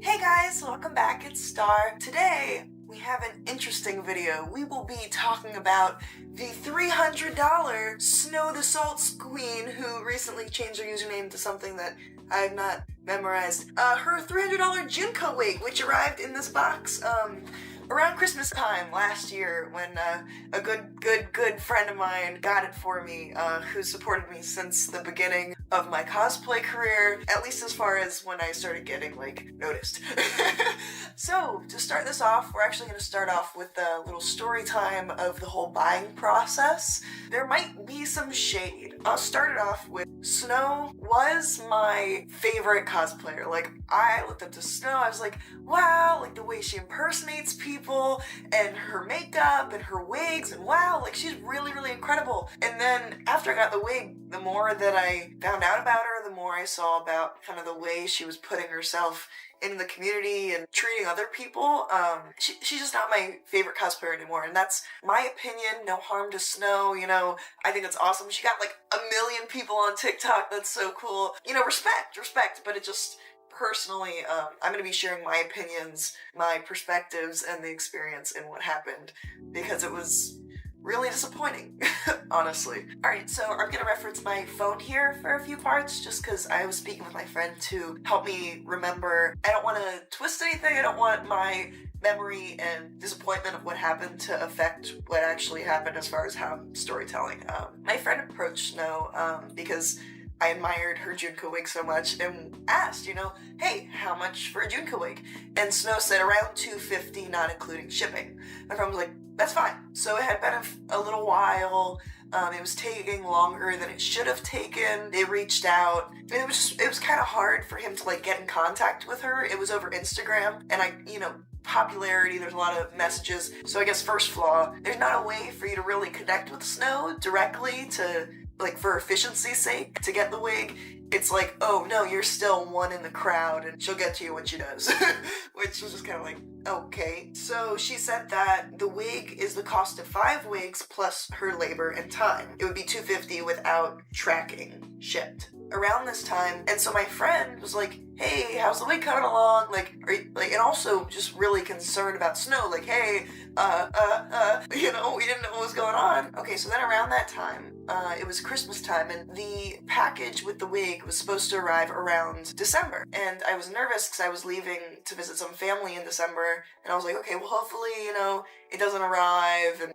Hey guys, welcome back, it's Star. Today, we have an interesting video. We will be talking about the $300 SnowTheSaltQueen, who recently changed her username to something that I have not memorized. Her $300 Junko wig, which arrived in this box around Christmas time last year when a good friend of mine got it for me, who supported me since the beginning of my cosplay career, at least as far as when I started getting, noticed. So, to start this off, we're actually going to start off with a little story time of the whole buying process. There might be some shade. I'll start it off with Snow was my favorite cosplayer. I looked up to Snow, I was like, wow, the way she impersonates people, and her makeup, and her wigs, and wow, she's really, really incredible. And then, after I got the wig, the more that I found out about her, the more I saw about kind of the way she was putting herself in the community and treating other people. She's just not my favorite cosplayer anymore, and that's my opinion. No harm to Snow, I think it's awesome. She got 1 million people on TikTok. That's so cool. Respect, but it just personally, I'm going to be sharing my opinions, my perspectives, and the experience in what happened, because it was really disappointing, honestly. Alright, so I'm gonna reference my phone here for a few parts, just because I was speaking with my friend to help me remember. I don't want to twist anything, I don't want my memory and disappointment of what happened to affect what actually happened as far as how I'm storytelling. My friend approached Snow, because I admired her Junko wig so much and asked, hey, how much for a Junko wig? And Snow said around $250, not including shipping. My friend was like, that's fine. So it had been a little while. It was taking longer than it should have taken. They reached out. And it was kind of hard for him to get in contact with her. It was over Instagram, and popularity, there's a lot of messages. So I guess first flaw, there's not a way for you to really connect with Snow directly to, for efficiency's sake, to get the wig. It's oh no, you're still one in the crowd and she'll get to you when she does. Which was just kind of okay. So she said that the wig is the cost of 5 wigs plus her labor and time. It would be $250 without tracking shipped. Around this time, and so my friend was like, hey, how's the wig coming along? Are you, and also just really concerned about Snow, hey, we didn't know what was going on. Okay, so then around that time, it was Christmas time, and the package with the wig was supposed to arrive around December. And I was nervous because I was leaving to visit some family in December, and I was like, okay, well, hopefully, it doesn't arrive and,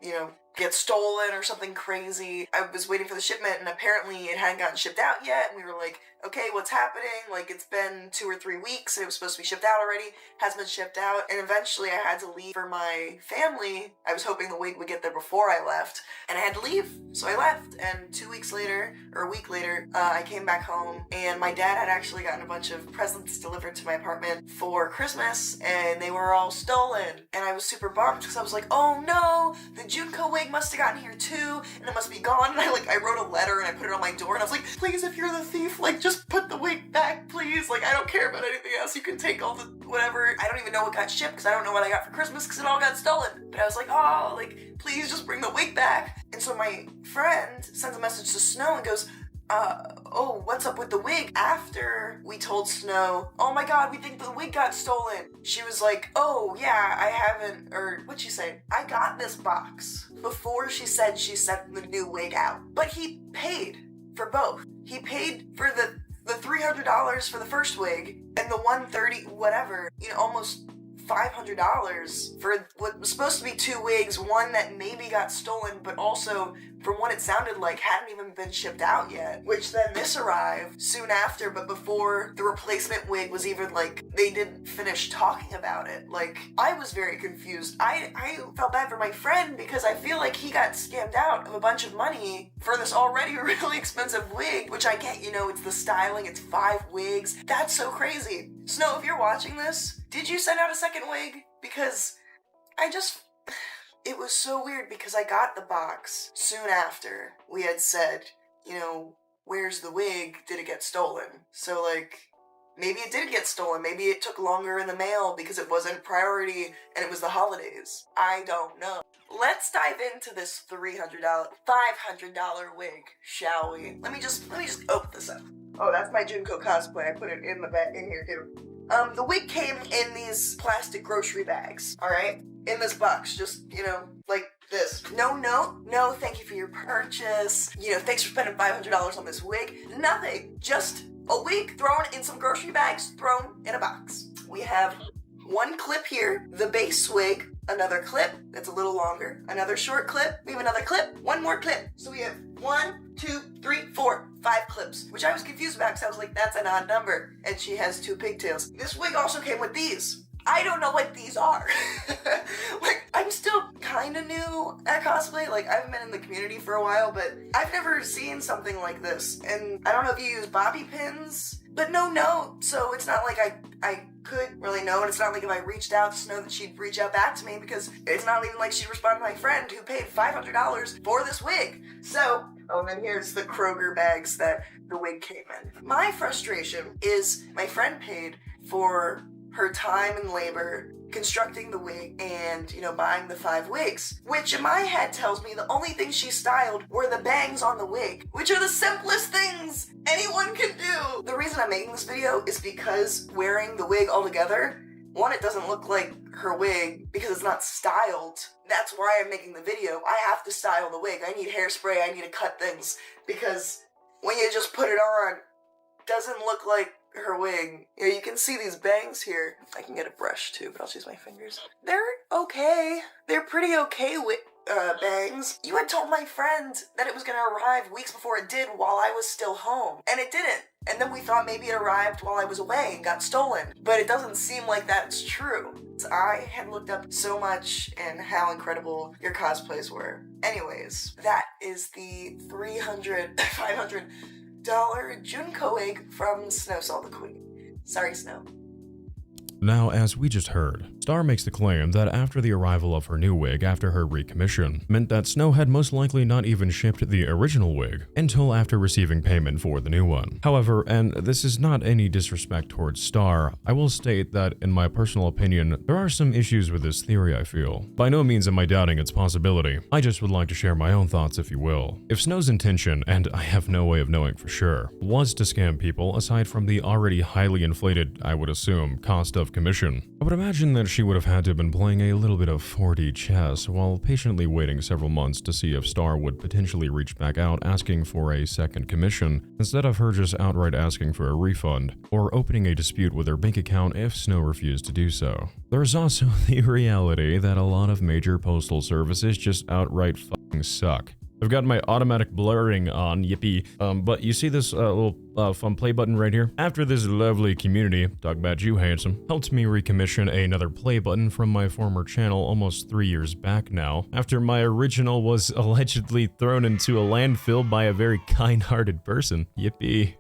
get stolen or something crazy. I was waiting for the shipment, and apparently it hadn't gotten shipped out yet, and we were like, okay, what's happening? Like, it's been 2 or 3 weeks, and it was supposed to be shipped out already, hasn't been shipped out, and eventually I had to leave for my family. I was hoping the wig would get there before I left, and I had to leave, so I left, and 2 weeks later, or a week later, I came back home, and my dad had actually gotten a bunch of presents delivered to my apartment for Christmas, and they were all stolen, and I was super bummed, because I was like, oh no, the Junko wig must have gotten here too, and it must be gone, and I wrote a letter, and I put it on my door, and I was like, please, if you're the thief, just put the wig back, please, I don't care about anything else, you can take all the whatever. I don't even know what got shipped, because I don't know what I got for Christmas, because it all got stolen, but I was like, oh, please just bring the wig back. And so my friend sends a message to Snow and goes, oh, what's up with the wig? After we told Snow, oh my god, we think the wig got stolen, she was like, oh yeah, I haven't, or what'd she say? I got this box. Before she said she sent the new wig out. But he paid for both. He paid for the $300 for the first wig and the $130 whatever, almost $500 for what was supposed to be 2 wigs, one that maybe got stolen, but also, from what it sounded like, hadn't even been shipped out yet. Which then this arrived soon after, but before the replacement wig was even, they didn't finish talking about it. I was very confused. I felt bad for my friend because I feel like he got scammed out of a bunch of money for this already really expensive wig, which I get, it's the styling, it's 5 wigs. That's so crazy. Snow, if you're watching this, did you send out a second wig? Because it was so weird because I got the box soon after we had said, where's the wig? Did it get stolen? So maybe it did get stolen. Maybe it took longer in the mail because it wasn't priority and it was the holidays. I don't know. Let's dive into this $500 wig, shall we? Let me just open this up. Oh, that's my Junko cosplay. I put it in here too. The wig came in these plastic grocery bags, alright? In this box, just, like this. No, thank you for your purchase. Thanks for spending $500 on this wig. Nothing. Just a wig thrown in some grocery bags, thrown in a box. We have one clip here, the base wig, another clip that's a little longer, another short clip, we have another clip, one more clip. So we have 1, 2, 3, 4, 5 clips, which I was confused about because I was like, that's an odd number. And she has 2 pigtails. This wig also came with these. I don't know what these are. I'm still kind of new at cosplay. I haven't been in the community for a while, but I've never seen something like this. And I don't know if you use bobby pins, but no. So it's not like I could really know, and it's not like if I reached out to Snow that she'd reach out back to me, because it's not even like she'd respond to my friend who paid $500 for this wig. So, and then here's the Kroger bags that the wig came in. My frustration is my friend paid for her time and labor constructing the wig and, buying the 5 wigs, which in my head tells me the only thing she styled were the bangs on the wig, which are the simplest things anyone can do. The reason I'm making this video is because wearing the wig all together, one, it doesn't look like her wig because it's not styled. That's why I'm making the video. I have to style the wig. I need hairspray, I need to cut things, because when you just put it on, it doesn't look like her wig. You can see these bangs here. I can get a brush too, but I'll just use my fingers. They're okay. They're pretty okay with bangs. You had told my friend that it was gonna arrive weeks before it did while I was still home, and it didn't. And then we thought maybe it arrived while I was away and got stolen, but it doesn't seem like that's true. I had looked up so much and how incredible your cosplays were. Anyways, that is the $500 Junko wig from SnowTheSaltQueen. Sorry, Snow. Now, as we just heard, Star makes the claim that after the arrival of her new wig after her recommission meant that Snow had most likely not even shipped the original wig until after receiving payment for the new one. However, and this is not any disrespect towards Star, I will state that in my personal opinion, there are some issues with this theory, I feel. By no means am I doubting its possibility, I just would like to share my own thoughts if you will. If Snow's intention, and I have no way of knowing for sure, was to scam people aside from the already highly inflated, I would assume, cost of commission. I would imagine that she would have had to have been playing a little bit of 4D chess while patiently waiting several months to see if Star would potentially reach back out asking for a second commission, instead of her just outright asking for a refund, or opening a dispute with her bank account if Snow refused to do so. There's also the reality that a lot of major postal services just outright fucking suck. I've got my automatic blurring on, yippee. But you see this little fun play button right here? After this lovely community, talk about you handsome, helped me recommission another play button from my former channel almost 3 years back now, after my original was allegedly thrown into a landfill by a very kind-hearted person. Yippee.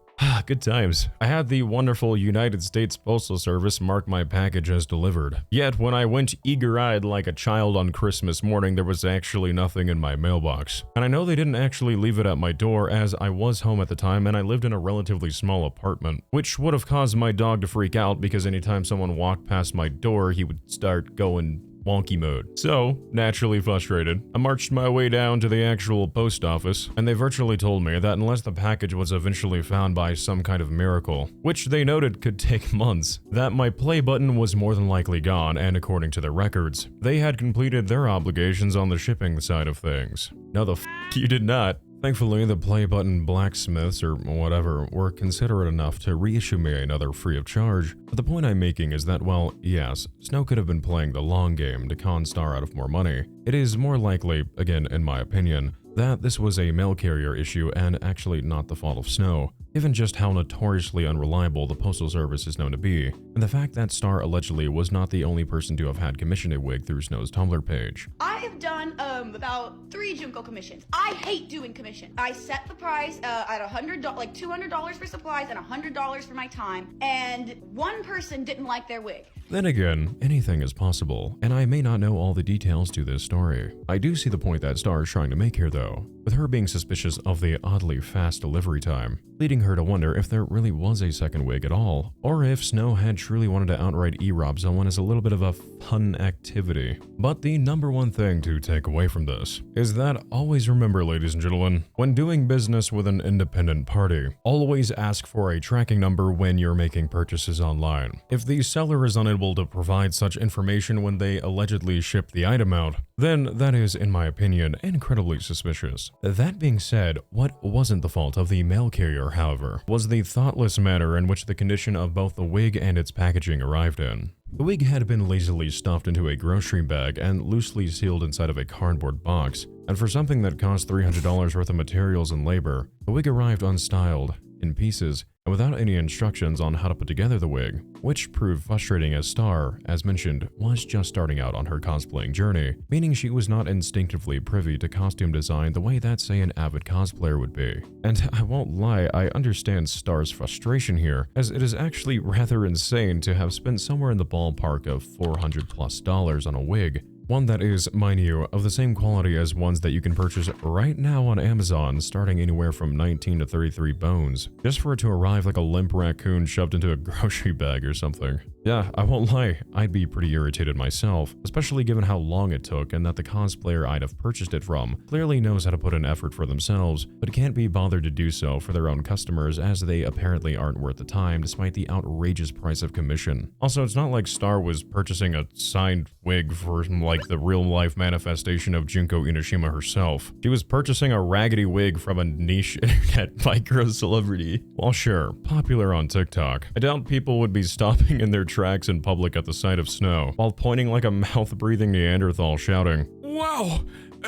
Good times. I had the wonderful United States Postal Service mark my package as delivered. Yet, when I went eager-eyed like a child on Christmas morning, there was actually nothing in my mailbox. And I know they didn't actually leave it at my door, as I was home at the time and I lived in a relatively small apartment, which would have caused my dog to freak out because anytime someone walked past my door, he would start going wonky mode. So, naturally frustrated, I marched my way down to the actual post office, and they virtually told me that unless the package was eventually found by some kind of miracle, which they noted could take months, that my play button was more than likely gone, and according to their records, they had completed their obligations on the shipping side of things. No, the f*** you did not. Thankfully, the play button blacksmiths, or whatever, were considerate enough to reissue me another free of charge, but the point I'm making is that, well, yes, Snow could have been playing the long game to con Star out of more money. It is more likely, again in my opinion, that this was a mail carrier issue and actually not the fault of Snow, given just how notoriously unreliable the Postal Service is known to be, and the fact that Star allegedly was not the only person to have had commissioned a wig through Snow's Tumblr page. I have done about 3 Junko commissions. I hate doing commission. I set the price at $100, like $200 for supplies and $100 for my time, and one person didn't like their wig. Then again, anything is possible, and I may not know all the details to this story. I do see the point that Star is trying to make here though, with her being suspicious of the oddly fast delivery time, leading her to wonder if there really was a second wig at all, or if Snow had truly wanted to outright e-rob someone as a little bit of a fun activity. But the number one thing to take away from this is that always remember, ladies and gentlemen, when doing business with an independent party, always ask for a tracking number when you're making purchases online. If the seller is unable to provide such information when they allegedly ship the item out, then that is, in my opinion, incredibly suspicious. That being said, what wasn't the fault of the mail carrier, however, was the thoughtless manner in which the condition of both the wig and its packaging arrived in. The wig had been lazily stuffed into a grocery bag and loosely sealed inside of a cardboard box, and for something that cost $300 worth of materials and labor, the wig arrived unstyled, in pieces, and without any instructions on how to put together the wig, which proved frustrating as Star, as mentioned, was just starting out on her cosplaying journey, meaning she was not instinctively privy to costume design the way that, say, an avid cosplayer would be. And I won't lie, I understand Star's frustration here, as it is actually rather insane to have spent somewhere in the ballpark of $400+ on a wig, one that is, mind you, of the same quality as ones that you can purchase right now on Amazon, starting anywhere from 19 to 33 bones, just for it to arrive like a limp raccoon shoved into a grocery bag or something. Yeah, I won't lie, I'd be pretty irritated myself, especially given how long it took and that the cosplayer I'd have purchased it from clearly knows how to put in effort for themselves, but can't be bothered to do so for their own customers as they apparently aren't worth the time despite the outrageous price of commission. Also, it's not like Star was purchasing a signed wig for like the real-life manifestation of Junko Inoshima herself. She was purchasing a raggedy wig from a niche internet micro celebrity. While sure, popular on TikTok, I doubt people would be stopping in their tracks in public at the sight of Snow, while pointing like a mouth-breathing Neanderthal shouting, "Wow,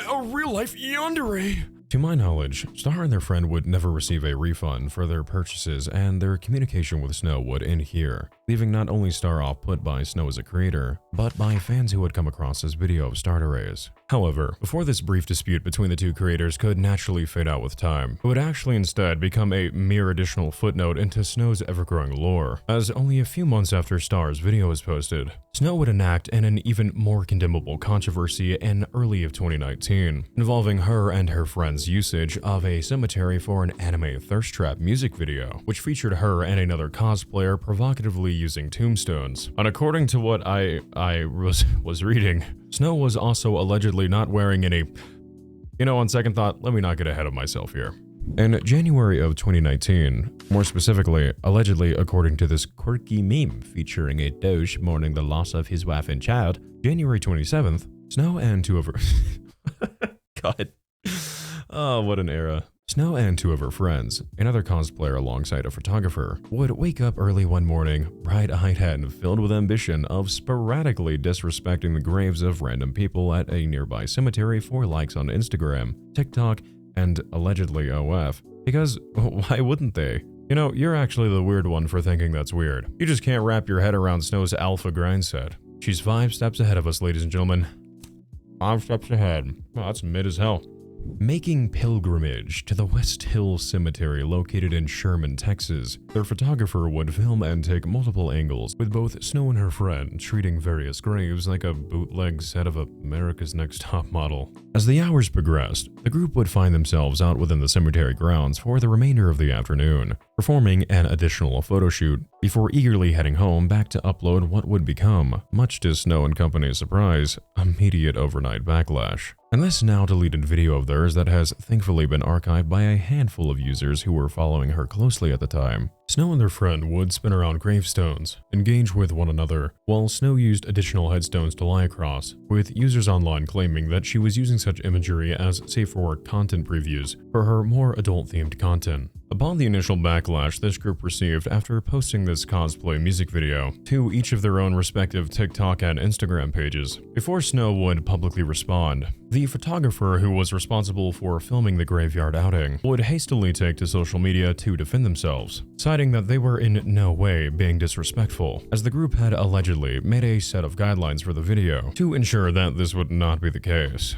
a real-life yandere!" To my knowledge, Star and their friend would never receive a refund for their purchases, and their communication with Snow would end here, leaving not only Star off-put by Snow as a creator, but by fans who had come across this video of Stardere's. However, before this brief dispute between the two creators could naturally fade out with time, it would actually instead become a mere additional footnote into Snow's ever-growing lore, as only a few months after Star's video was posted, Snow would enact an even more condemnable controversy in early of 2019, involving her and her friend's usage of a cemetery for an anime thirst trap music video, which featured her and another cosplayer provocatively using tombstones. And according to what I was reading, Snow was also allegedly not wearing any... You know, on second thought, let me not get ahead of myself here. In January of 2019, more specifically, allegedly according to this quirky meme featuring a douche mourning the loss of his wife and child, January 27th, Snow and two of her... God. Oh, what an era. Snow and two of her friends, another cosplayer alongside a photographer, would wake up early one morning, bright-eyed and filled with ambition of sporadically disrespecting the graves of random people at a nearby cemetery for likes on Instagram, TikTok, and allegedly OF. Because why wouldn't they? You know, you're actually the weird one for thinking that's weird. You just can't wrap your head around Snow's alpha grind set. She's 5 steps ahead of us, ladies and gentlemen. 5 steps ahead. Well, that's mid as hell. Making pilgrimage to the West Hill Cemetery located in Sherman, Texas, their photographer would film and take multiple angles, with both Snow and her friend treating various graves like a bootleg set of America's Next Top Model. As the hours progressed, the group would find themselves out within the cemetery grounds for the remainder of the afternoon, performing an additional photo shoot, before eagerly heading home back to upload what would become, much to Snow and company's surprise, immediate overnight backlash. And this now deleted video of theirs that has thankfully been archived by a handful of users who were following her closely at the time. Snow and their friend would spin around gravestones, engage with one another, while Snow used additional headstones to lie across, with users online claiming that she was using such imagery as safe for work content previews for her more adult-themed content. Upon the initial backlash this group received after posting this cosplay music video to each of their own respective TikTok and Instagram pages, before Snow would publicly respond, the photographer who was responsible for filming the graveyard outing would hastily take to social media to defend themselves, citing that they were in no way being disrespectful, as the group had allegedly made a set of guidelines for the video to ensure that this would not be the case.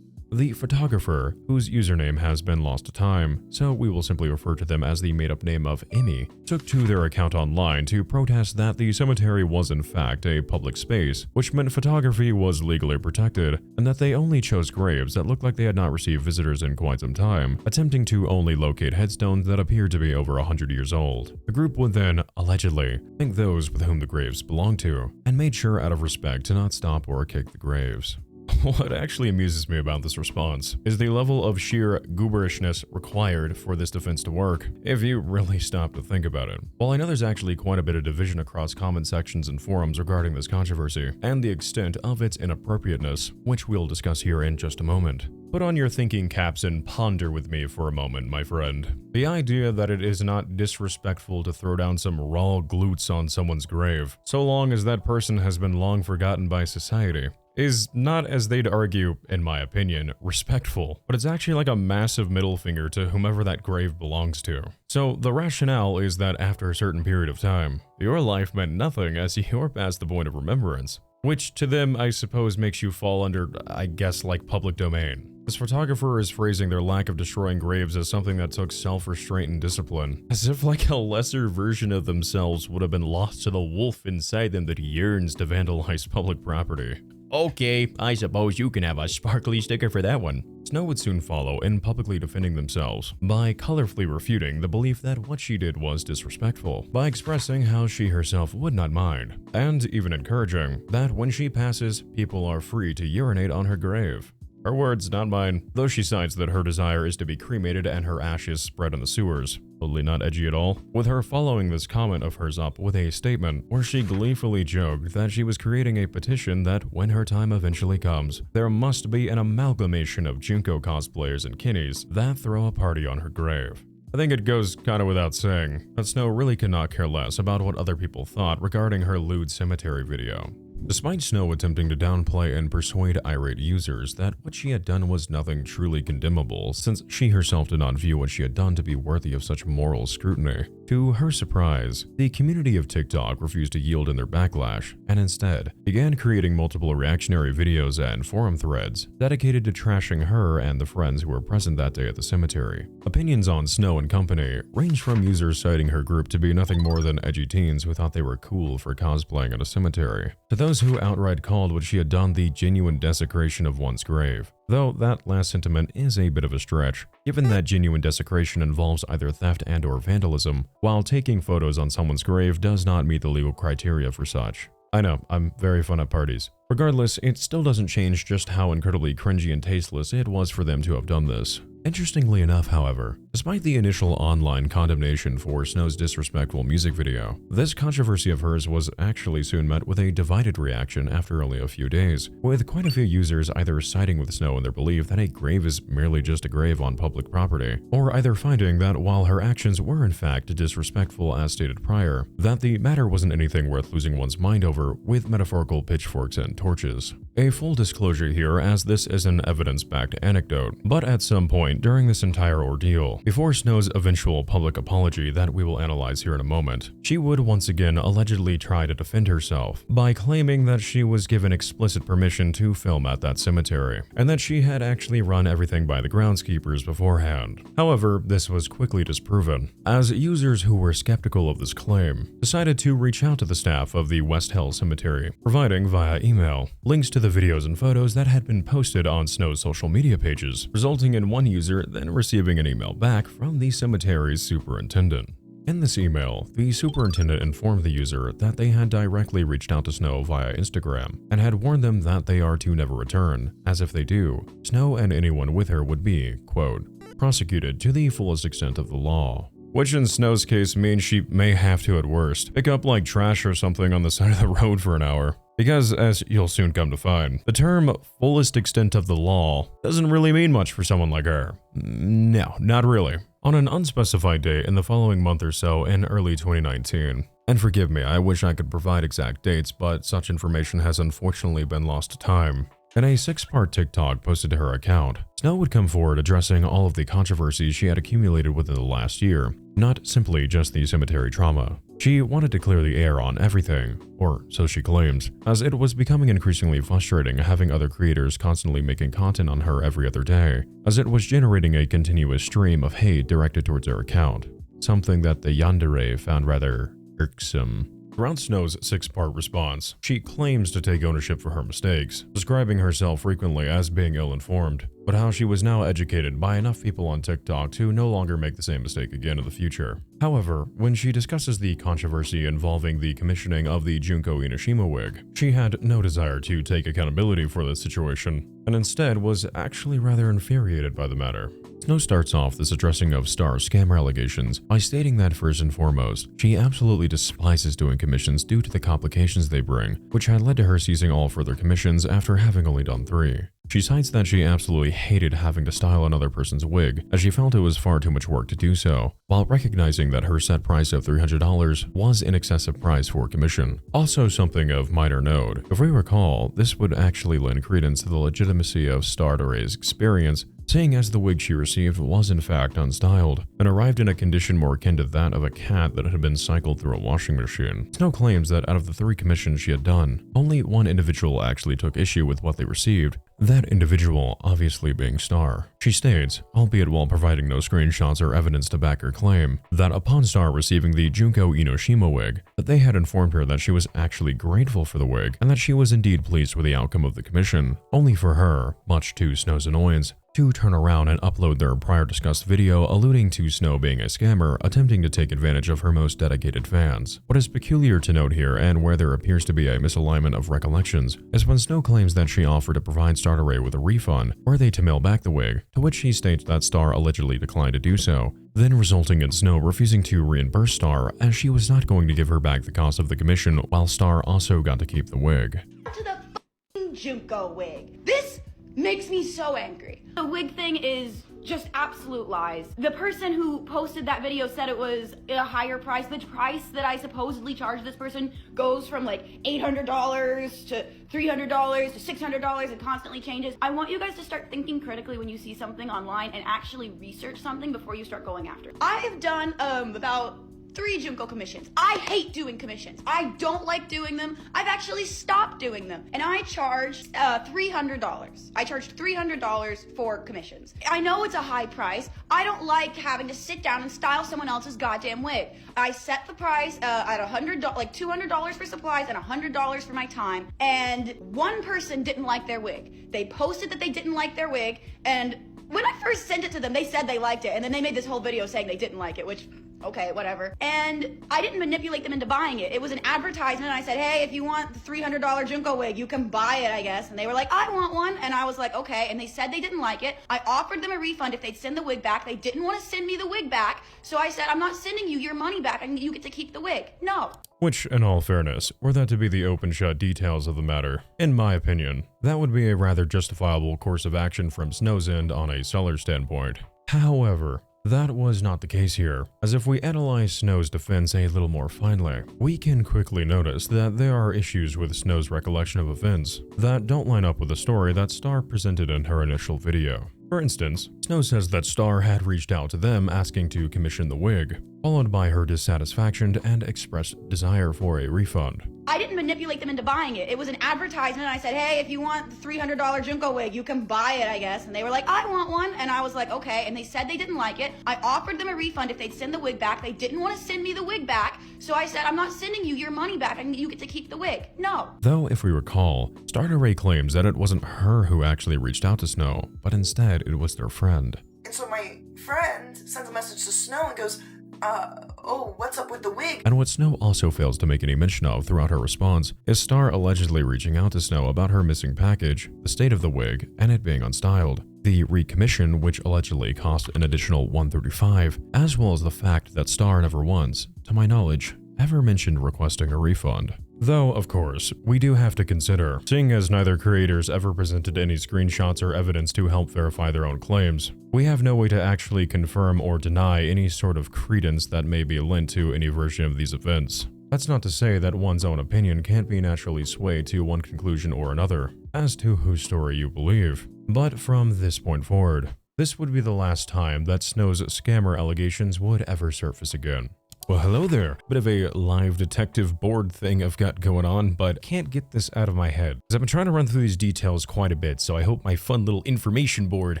The photographer, whose username has been lost to time, so we will simply refer to them as the made-up name of Emmy, took to their account online to protest that the cemetery was in fact a public space, which meant photography was legally protected, and that they only chose graves that looked like they had not received visitors in quite some time, attempting to only locate headstones that appeared to be over 100 years old. The group would then, allegedly, thank those with whom the graves belonged to, and made sure out of respect to not stop or kick the graves. What actually amuses me about this response is the level of sheer gooberishness required for this defense to work, if you really stop to think about it. While I know there's actually quite a bit of division across comment sections and forums regarding this controversy, and the extent of its inappropriateness, which we'll discuss here in just a moment. Put on your thinking caps and ponder with me for a moment, my friend. The idea that it is not disrespectful to throw down some raw glutes on someone's grave, so long as that person has been long forgotten by society, is not, as they'd argue, in my opinion, respectful, but it's actually like a massive middle finger to whomever that grave belongs to. So the rationale is that after a certain period of time, your life meant nothing as you're past the point of remembrance, which to them I suppose makes you fall under, I guess, like public domain. This photographer is phrasing their lack of destroying graves as something that took self-restraint and discipline, as if like a lesser version of themselves would have been lost to the wolf inside them that yearns to vandalize public property. Okay, I suppose you can have a sparkly sticker for that one. Snow would soon follow in publicly defending themselves by colorfully refuting the belief that what she did was disrespectful, by expressing how she herself would not mind, and even encouraging that when she passes, people are free to urinate on her grave. Her words, not mine, though she cites that her desire is to be cremated and her ashes spread in the sewers. Totally not edgy at all, with her following this comment of hers up with a statement where she gleefully joked that she was creating a petition that when her time eventually comes, there must be an amalgamation of Junko cosplayers and kinnies that throw a party on her grave. I think it goes kinda without saying that Snow really could not care less about what other people thought regarding her lewd cemetery video. Despite Snow attempting to downplay and persuade irate users that what she had done was nothing truly condemnable, since she herself did not view what she had done to be worthy of such moral scrutiny, to her surprise, the community of TikTok refused to yield in their backlash, and instead began creating multiple reactionary videos and forum threads dedicated to trashing her and the friends who were present that day at the cemetery. Opinions on Snow and company ranged from users citing her group to be nothing more than edgy teens who thought they were cool for cosplaying at a cemetery, to those who outright called what she had done the genuine desecration of one's grave. Though that last sentiment is a bit of a stretch, given that genuine desecration involves either theft and or vandalism, while taking photos on someone's grave does not meet the legal criteria for such. I know, I'm very fun at parties. Regardless, it still doesn't change just how incredibly cringy and tasteless it was for them to have done this. Interestingly enough, however, despite the initial online condemnation for Snow's disrespectful music video, this controversy of hers was actually soon met with a divided reaction after only a few days, with quite a few users either siding with Snow in their belief that a grave is merely just a grave on public property, or either finding that while her actions were in fact disrespectful as stated prior, that the matter wasn't anything worth losing one's mind over with metaphorical pitchforks and torches. A full disclosure here, as this is an evidence-backed anecdote, but at some point during this entire ordeal, before Snow's eventual public apology that we will analyze here in a moment, she would once again allegedly try to defend herself by claiming that she was given explicit permission to film at that cemetery, and that she had actually run everything by the groundskeepers beforehand. However, this was quickly disproven, as users who were skeptical of this claim decided to reach out to the staff of the West Hill Cemetery, providing via email links to the videos and photos that had been posted on Snow's social media pages, resulting in one user then receiving an email back from the cemetery's superintendent. In this email, the superintendent informed the user that they had directly reached out to Snow via Instagram and had warned them that they are to never return, as if they do, Snow and anyone with her would be, quote, prosecuted to the fullest extent of the law. Which in Snow's case means she may have to, at worst, pick up like trash or something on the side of the road for an hour. Because, as you'll soon come to find, the term fullest extent of the law doesn't really mean much for someone like her. No, not really. On an unspecified date in the following month or so in early 2019, and forgive me, I wish I could provide exact dates, but such information has unfortunately been lost to time. In a 6-part TikTok posted to her account, Snow would come forward addressing all of the controversies she had accumulated within the last year, not simply just the cemetery trauma. She wanted to clear the air on everything, or so she claims, as it was becoming increasingly frustrating having other creators constantly making content on her every other day, as it was generating a continuous stream of hate directed towards her account, something that the yandere found rather irksome. Throughout Snow's 6-part response, she claims to take ownership for her mistakes, describing herself frequently as being ill-informed, but how she was now educated by enough people on TikTok to no longer make the same mistake again in the future. However, when she discusses the controversy involving the commissioning of the Junko Inoshima wig, she had no desire to take accountability for the situation, and instead was actually rather infuriated by the matter. Snow starts off this addressing of Star scammer allegations by stating that first and foremost, she absolutely despises doing commissions due to the complications they bring, which had led to her ceasing all further commissions after having only done 3. She cites that she absolutely hated having to style another person's wig, as she felt it was far too much work to do so, while recognizing that her set price of $300 was an excessive price for commission. Also something of minor note, if we recall, this would actually lend credence to the legitimacy of Stardere's experience, seeing as the wig she received was in fact unstyled, and arrived in a condition more akin to that of a cat that had been cycled through a washing machine. Snow claims that out of the 3 commissions she had done, only one individual actually took issue with what they received, that individual obviously being Star. She states, albeit while providing no screenshots or evidence to back her claim, that upon Star receiving the Junko Inoshima wig, that they had informed her that she was actually grateful for the wig, and that she was indeed pleased with the outcome of the commission, only for her, much to Snow's annoyance, to turn around and upload their prior discussed video alluding to Snow being a scammer attempting to take advantage of her most dedicated fans. What is peculiar to note here, and where there appears to be a misalignment of recollections, is when Snow claims that she offered to provide Stardere with a refund were they to mail back the wig, to which she states that Star allegedly declined to do so, then resulting in Snow refusing to reimburse Star as she was not going to give her back the cost of the commission while Star also got to keep the wig. To the f***ing Junko wig. This makes me so angry. The wig thing is just absolute lies. The person who posted that video said it was a higher price. The price that I supposedly charged this person goes from like $800 to $300 to $600 and constantly changes. I want you guys to start thinking critically when you see something online and actually research something before you start going after it. I have done about 3 Junko commissions. I hate doing commissions. I don't like doing them. I've actually stopped doing them. And I charged $300. I charged $300 for commissions. I know it's a high price. I don't like having to sit down and style someone else's goddamn wig. I set the price at $100, like $200 for supplies and $100 for my time. And one person didn't like their wig. They posted that they didn't like their wig, and when I first sent it to them, they said they liked it, and then they made this whole video saying they didn't like it, which okay, whatever. And I didn't manipulate them into buying it. It was an advertisement, and I said, hey, if you want the $300 Junko wig, you can buy it, I guess. And they were like, I want one. And I was like, okay. And they said they didn't like it. I offered them a refund if they'd send the wig back. They didn't want to send me the wig back. So I said, I'm not sending you your money back, and you get to keep the wig. No. Which, in all fairness, were that to be the open-shut details of the matter, in my opinion, that would be a rather justifiable course of action from Snow's end on a seller's standpoint. However, that was not the case here, as if we analyze Snow's defense a little more finely, we can quickly notice that there are issues with Snow's recollection of events that don't line up with the story that Star presented in her initial video. For instance, Snow says that Star had reached out to them asking to commission the wig, followed by her dissatisfaction and expressed desire for a refund. I didn't manipulate them into buying it. It was an advertisement. I said, hey, if you want the $300 Junko wig, you can buy it, I guess. And they were like, I want one. And I was like, okay. And they said they didn't like it. I offered them a refund if they'd send the wig back. They didn't want to send me the wig back. So I said, I'm not sending you your money back, and you get to keep the wig. No. Though, if we recall, Stardere claims that it wasn't her who actually reached out to Snow, but instead it was their friend. And so my friend sends a message to Snow and goes, oh, what's up with the wig? And what Snow also fails to make any mention of throughout her response is Star allegedly reaching out to Snow about her missing package, the state of the wig, and it being unstyled. The recommission, which allegedly cost an additional $135, as well as the fact that Star never once, to my knowledge, ever mentioned requesting a refund. Though, of course, we do have to consider, seeing as neither creators ever presented any screenshots or evidence to help verify their own claims, we have no way to actually confirm or deny any sort of credence that may be lent to any version of these events. That's not to say that one's own opinion can't be naturally swayed to one conclusion or another, as to whose story you believe. But from this point forward, this would be the last time that Snow's scammer allegations would ever surface again. Well, hello there. Bit of a live detective board thing I've got going on, but can't get this out of my head, because I've been trying to run through these details quite a bit, so I hope my fun little information board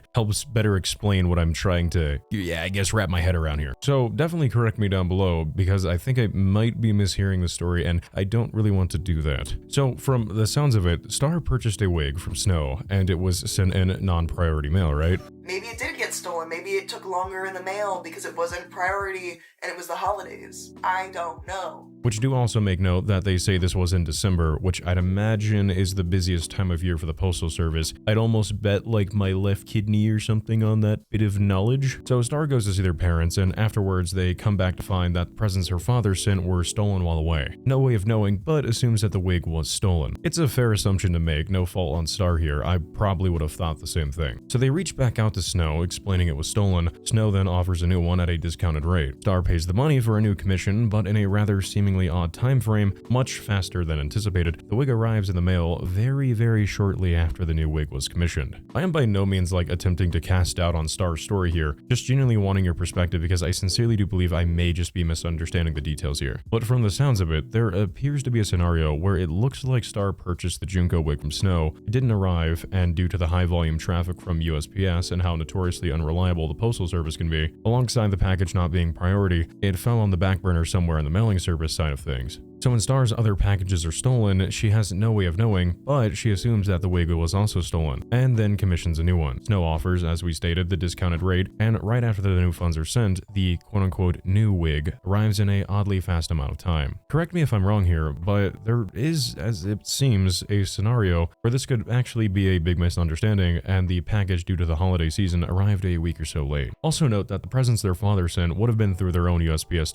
helps better explain what I'm trying to, I guess, wrap my head around here. So definitely correct me down below, because I think I might be mishearing the story, and I don't really want to do that. So from the sounds of it, Star purchased a wig from Snow, and it was sent in non-priority mail, right? Maybe it did get stolen. Maybe it took longer in the mail because it wasn't priority and it was the holidays. I don't know. Which do also make note that they say this was in December, which I'd imagine is the busiest time of year for the Postal Service. I'd almost bet like my left kidney or something on that bit of knowledge. So Star goes to see their parents, and afterwards they come back to find that the presents her father sent were stolen while away. No way of knowing, but assumes that the wig was stolen. It's a fair assumption to make, no fault on Star here. I probably would have thought the same thing. So they reach back out to Snow, explaining it was stolen. Snow then offers a new one at a discounted rate. Star pays the money for a new commission, but in a rather seemingly odd time frame, much faster than anticipated. The wig arrives in the mail very shortly after the new wig was commissioned. I am by no means like attempting to cast doubt on Star's story here, just genuinely wanting your perspective because I sincerely do believe I may just be misunderstanding the details here. But from the sounds of it, there appears to be a scenario where it looks like Star purchased the Junko wig from Snow, it didn't arrive, and due to the high volume traffic from USPS and how notoriously unreliable the Postal Service can be, alongside the package not being priority, it fell on the back burner somewhere in the mailing service side of things. So when Star's other packages are stolen, she has no way of knowing, but she assumes that the wig was also stolen, and then commissions a new one. Snow offers, as we stated, the discounted rate, and right after the new funds are sent, the quote-unquote new wig arrives in a oddly fast amount of time. Correct me if I'm wrong here, but there is, as it seems, a scenario where this could actually be a big misunderstanding, and the package due to the holiday season arrived a week or so late. Also note that the presents their father sent would have been through their own USPS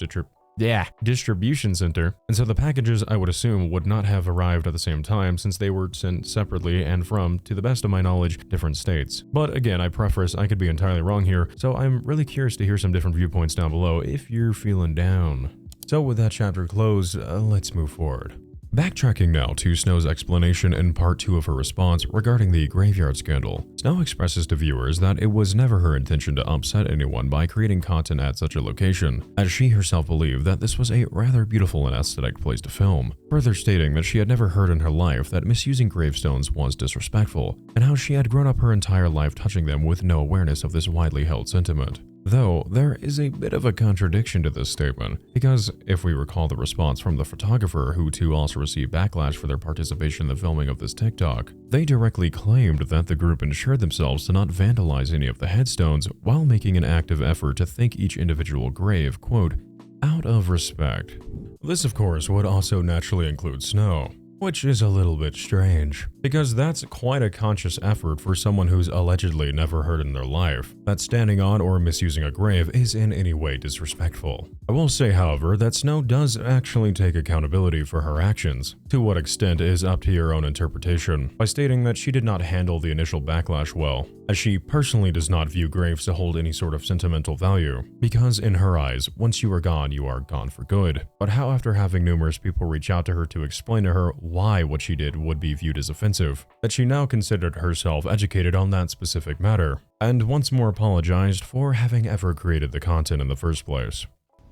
distribution center, and so the packages, I would assume, would not have arrived at the same time since they were sent separately and from, to the best of my knowledge, different states. But again, I preface I could be entirely wrong here, so I'm really curious to hear some different viewpoints down below if you're feeling down. So with that chapter closed, let's move forward. Backtracking now to Snow's explanation in part 2 of her response regarding the graveyard scandal, Snow expresses to viewers that it was never her intention to upset anyone by creating content at such a location, as she herself believed that this was a rather beautiful and aesthetic place to film, further stating that she had never heard in her life that misusing gravestones was disrespectful, and how she had grown up her entire life touching them with no awareness of this widely held sentiment. Though, there is a bit of a contradiction to this statement, because if we recall the response from the photographer, who too also received backlash for their participation in the filming of this TikTok, they directly claimed that the group ensured themselves to not vandalize any of the headstones while making an active effort to thank each individual grave, quote, out of respect. This, of course, would also naturally include Snow, which is a little bit strange, because that's quite a conscious effort for someone who's allegedly never heard in their life that standing on or misusing a grave is in any way disrespectful. I will say, however, that Snow does actually take accountability for her actions. To what extent is up to your own interpretation, by stating that she did not handle the initial backlash well, as she personally does not view graves to hold any sort of sentimental value, because in her eyes, once you are gone for good. But how, after having numerous people reach out to her to explain to her why what she did would be viewed as offensive, that she now considered herself educated on that specific matter, and once more apologized for having ever created the content in the first place.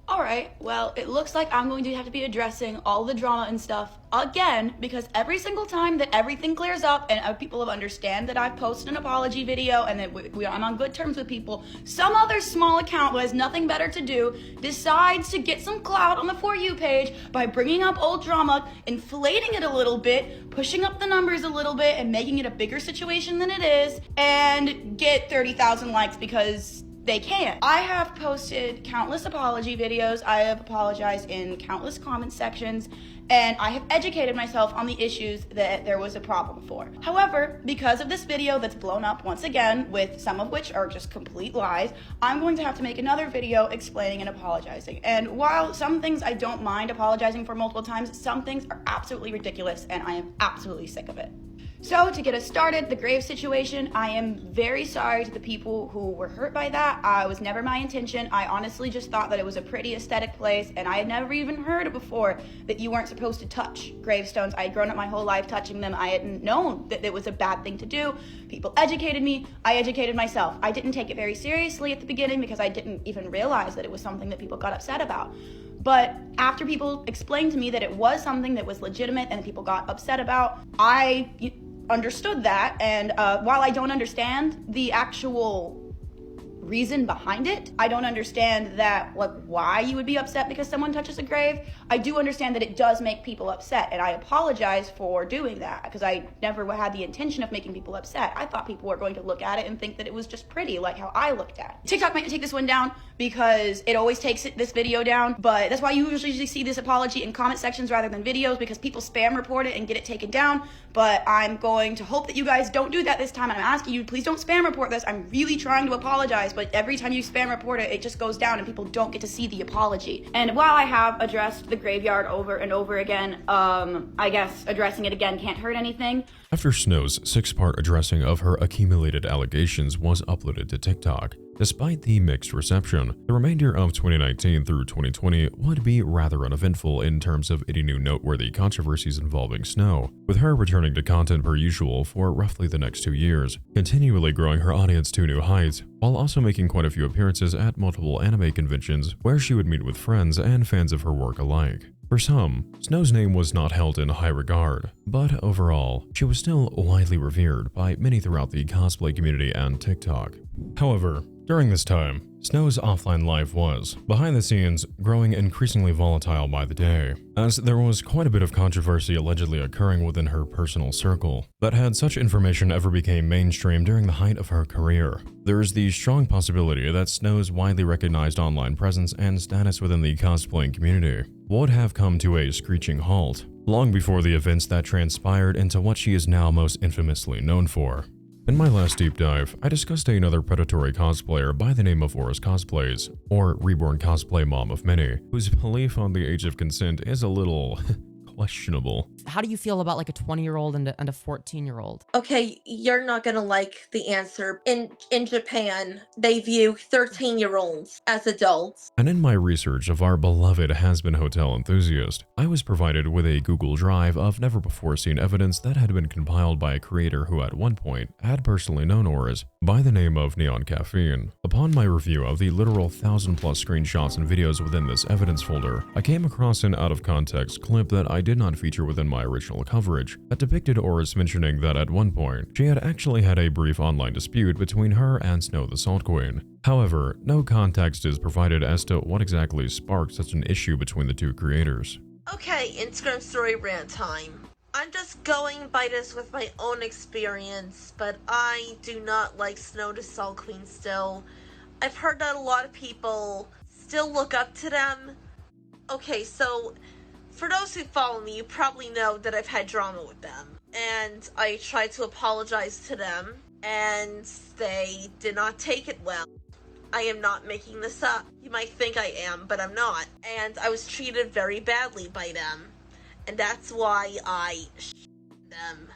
Alright, well, it looks like I'm going to have to be addressing all the drama and stuff again, because every single time that everything clears up and people have understand that I've posted an apology video and that I'm on good terms with people, some other small account who has nothing better to do decides to get some clout on the For You page by bringing up old drama, inflating it a little bit, pushing up the numbers a little bit, and making it a bigger situation than it is, and get 30,000 likes because they can. I have posted countless apology videos, I have apologized in countless comment sections, and I have educated myself on the issues that there was a problem for. However, because of this video that's blown up once again, with some of which are just complete lies, I'm going to have to make another video explaining and apologizing. And while some things I don't mind apologizing for multiple times, some things are absolutely ridiculous and I am absolutely sick of it. So, to get us started, the grave situation, I am very sorry to the people who were hurt by that. It was never my intention. I honestly just thought that it was a pretty aesthetic place, and I had never even heard it before that you weren't supposed to touch gravestones. I had grown up my whole life touching them. I hadn't known that it was a bad thing to do. People educated me. I educated myself. I didn't take it very seriously at the beginning because I didn't even realize that it was something that people got upset about. But after people explained to me that it was something that was legitimate and people got upset about, I understood that, and while I don't understand the actual reason behind it, I don't understand that, like, why you would be upset because someone touches a grave. I do understand that it does make people upset, and I apologize for doing that because I never had the intention of making people upset. I thought people were going to look at it and think that it was just pretty, like how I looked at it. TikTok might take this one down because it always takes this video down, but that's why you usually see this apology in comment sections rather than videos, because people spam report it and get it taken down. But I'm going to hope that you guys don't do that this time, and I'm asking you, please don't spam report this. I'm really trying to apologize, but every time you spam report it, it just goes down and people don't get to see the apology. And while I have addressed the graveyard over and over again, I guess addressing it again can't hurt anything. After Snow's 6-part addressing of her accumulated allegations was uploaded to TikTok, despite the mixed reception, the remainder of 2019 through 2020 would be rather uneventful in terms of any new noteworthy controversies involving Snow, with her returning to content per usual for roughly the next 2 years, continually growing her audience to new heights, while also making quite a few appearances at multiple anime conventions where she would meet with friends and fans of her work alike. For some, Snow's name was not held in high regard, but overall, she was still widely revered by many throughout the cosplay community and TikTok. However, during this time, Snow's offline life was, behind the scenes, growing increasingly volatile by the day, as there was quite a bit of controversy allegedly occurring within her personal circle that had such information ever became mainstream during the height of her career. There is the strong possibility that Snow's widely recognized online presence and status within the cosplaying community would have come to a screeching halt long before the events that transpired into what she is now most infamously known for. In my last deep dive, I discussed another predatory cosplayer by the name of AuressCosplays, or Reborn Cosplay Mom of Many, whose belief on the age of consent is a little questionable. How do you feel about like a 20-year-old and a 14-year-old? Okay, you're not gonna like the answer. In Japan, they view 13-year-olds as adults. And in my research of our beloved has-been hotel enthusiast, I was provided with a Google Drive of never-before-seen evidence that had been compiled by a creator who at one point had personally known Auras by the name of NeonCaffeine. Upon my review of the literal 1,000+ screenshots and videos within this evidence folder, I came across an out-of-context clip that I did not feature within my original coverage that depicted Auras mentioning that at one point, she had actually had a brief online dispute between her and SnowTheSaltQueen. However, no context is provided as to what exactly sparked such an issue between the two creators. Okay, Instagram story rant time. I'm just going by this with my own experience, but I do not like SnowTheSaltQueen still. I've heard that a lot of people still look up to them, Okay, so for those who follow me, you probably know that I've had drama with them. And I tried to apologize to them, and they did not take it well. I am not making this up. You might think I am, but I'm not. And I was treated very badly by them. And that's why I them.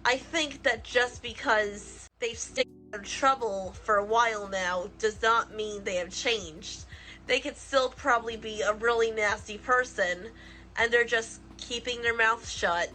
I think that just because they've stayed out of trouble for a while now does not mean they have changed. They could still probably be a really nasty person, and they're just keeping their mouth shut.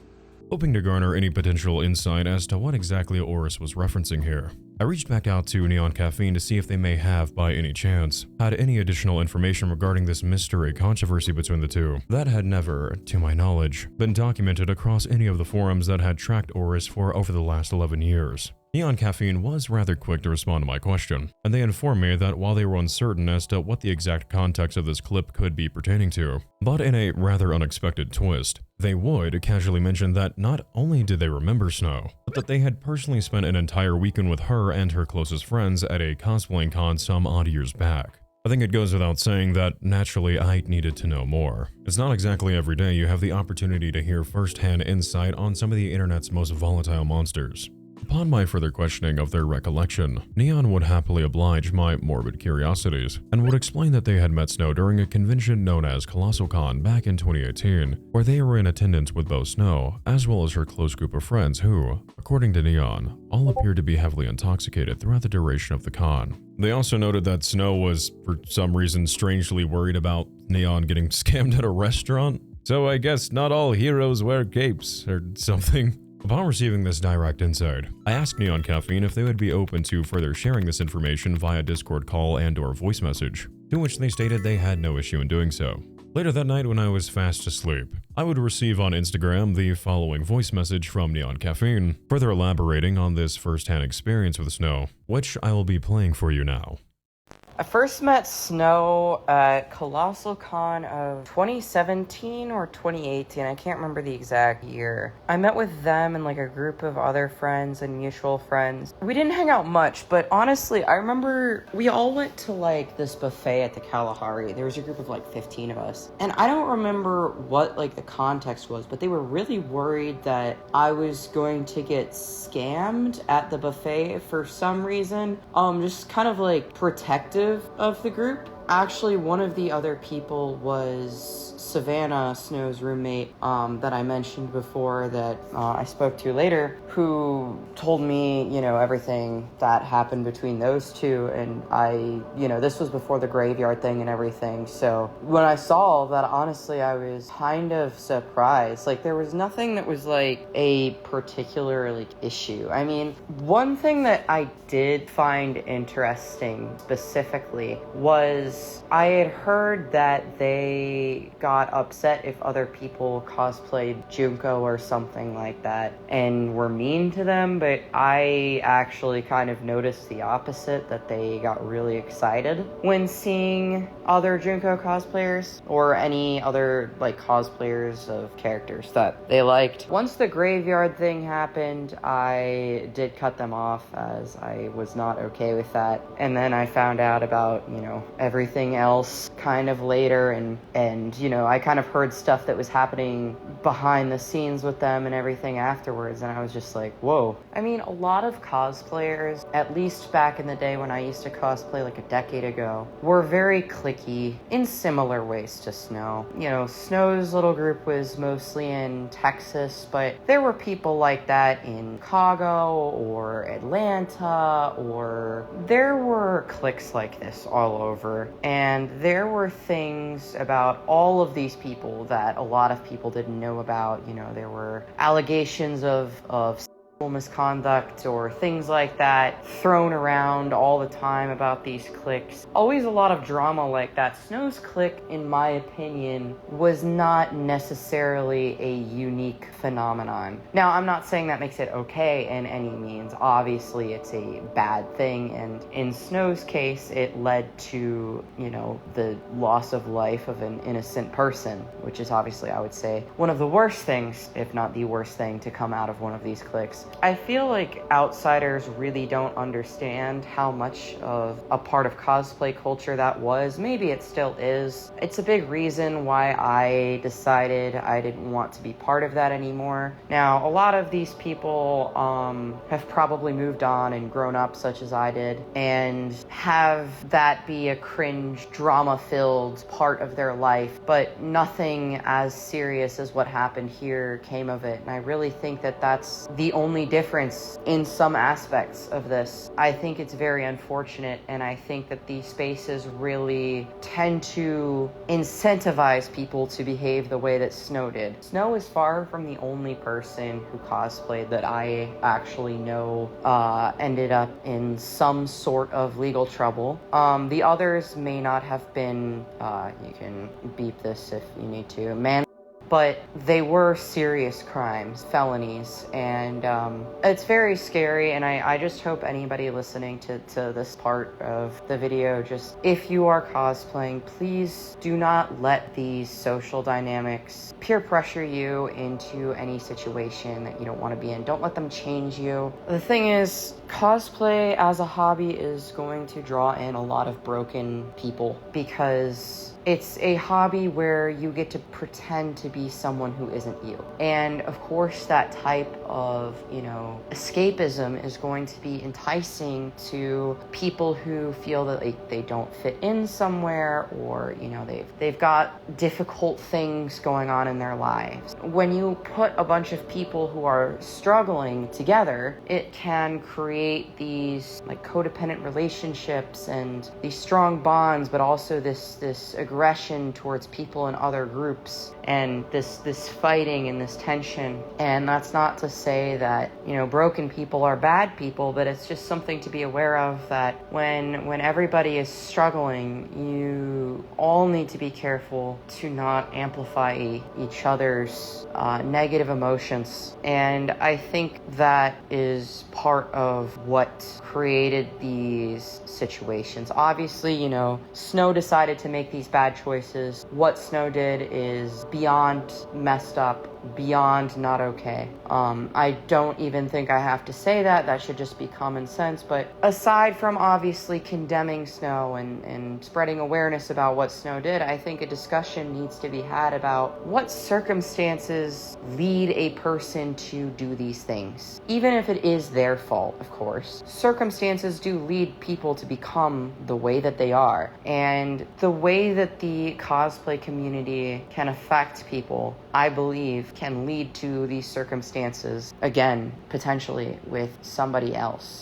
Hoping to garner any potential insight as to what exactly Auress was referencing here, I reached back out to NeonCaffeine to see if they may have, by any chance, had any additional information regarding this mystery controversy between the two that had never, to my knowledge, been documented across any of the forums that had tracked Auress for over the last 11 years. NeonCaffeine was rather quick to respond to my question, and they informed me that while they were uncertain as to what the exact context of this clip could be pertaining to, but in a rather unexpected twist, they would casually mention that not only did they remember Snow, but that they had personally spent an entire weekend with her and her closest friends at a cosplaying con some odd years back. I think it goes without saying that, naturally, I needed to know more. It's not exactly every day you have the opportunity to hear first-hand insight on some of the internet's most volatile monsters. Upon my further questioning of their recollection, Neon would happily oblige my morbid curiosities, and would explain that they had met Snow during a convention known as ColossalCon back in 2018, where they were in attendance with both Snow, as well as her close group of friends who, according to Neon, all appeared to be heavily intoxicated throughout the duration of the con. They also noted that Snow was, for some reason, strangely worried about Neon getting scammed at a restaurant. So I guess not all heroes wear capes, or something. Upon receiving this direct insight, I asked NeonCaffeine if they would be open to further sharing this information via Discord call and/or voice message, to which they stated they had no issue in doing so. Later that night when I was fast asleep, I would receive on Instagram the following voice message from NeonCaffeine, further elaborating on this first-hand experience with Snow, which I will be playing for you now. I first met Snow at ColossalCon of 2017 or 2018, I can't remember the exact year. I met with them and like a group of other friends and mutual friends. We didn't hang out much, but honestly, I remember we all went to like this buffet at the Kalahari. There was a group of like 15 of us. And I don't remember what like the context was, but they were really worried that I was going to get scammed at the buffet for some reason. Just kind of like protective of the group. Actually, one of the other people was Savannah, Snow's roommate, that I mentioned before that I spoke to later, who told me, you know, everything that happened between those two, and this was before the graveyard thing and everything, so when I saw that, honestly, I was kind of surprised. Like, there was nothing that was, like, a particular, like, issue. I mean, one thing that I did find interesting specifically was I had heard that they got upset if other people cosplayed Junko or something like that and were mean to them, but I actually kind of noticed the opposite, that they got really excited when seeing other Junko cosplayers or any other like cosplayers of characters that they liked. Once the graveyard thing happened, I did cut them off as I was not okay with that, and then I found out about, you know, everything else kind of later, and you know, I kind of heard stuff that was happening behind the scenes with them and everything afterwards, and I was just like, whoa. I mean, a lot of cosplayers, at least back in the day when I used to cosplay like a decade ago, were very cliquey in similar ways to Snow. You know, Snow's little group was mostly in Texas, but there were people like that in Chicago or Atlanta, or there were cliques like this all over, and there were things about all of these people that a lot of people didn't know about. You know, there were allegations of sexual misconduct or things like that thrown around all the time about these cliques. Always a lot of drama like that. Snow's clique, in my opinion, was not necessarily a unique phenomenon. Now, I'm not saying that makes it okay in any means. Obviously, it's a bad thing, and in Snow's case, it led to, you know, the loss of life of an innocent person, which is obviously, I would say, one of the worst things, if not the worst thing, to come out of one of these cliques. I feel like outsiders really don't understand how much of a part of cosplay culture that was. Maybe it still is. It's a big reason why I decided I didn't want to be part of that anymore. Now, a lot of these people have probably moved on and grown up, such as I did, and have that be a cringe, drama-filled part of their life, but nothing as serious as what happened here came of it. And I really think that that's the only difference in some aspects of this. I think it's very unfortunate, and I think that these spaces really tend to incentivize people to behave the way that Snow did. Snow is far from the only person who cosplayed that I actually know ended up in some sort of legal trouble. The others may not have been, you can beep this if you need to, but they were serious crimes, felonies, and it's very scary, and I just hope anybody listening to this part of the video, just if you are cosplaying, please do not let these social dynamics peer pressure you into any situation that you don't want to be in. Don't let them change you. The thing is, cosplay as a hobby is going to draw in a lot of broken people because it's a hobby where you get to pretend to be someone who isn't you. And of course, that type of, escapism is going to be enticing to people who feel that they don't fit in somewhere, or, they've got difficult things going on in their lives. When you put a bunch of people who are struggling together, it can create these codependent relationships and these strong bonds, but also this aggression towards people in other groups, and this fighting and this tension. And that's not to say that broken people are bad people, but it's just something to be aware of, that when everybody is struggling, you all need to be careful to not amplify each other's negative emotions. And I think that is part of what created these situations. Obviously, Snow decided to make these bad choices. What Snow did is beyond messed up, beyond not okay. I don't even think I have to say that. That should just be common sense. But aside from obviously condemning Snow and spreading awareness about what Snow did, I think a discussion needs to be had about what circumstances lead a person to do these things. Even if it is their fault, of course. Circumstances do lead people to become the way that they are. And the way that the cosplay community can affect people, I believe, can lead to these circumstances, again, potentially with somebody else.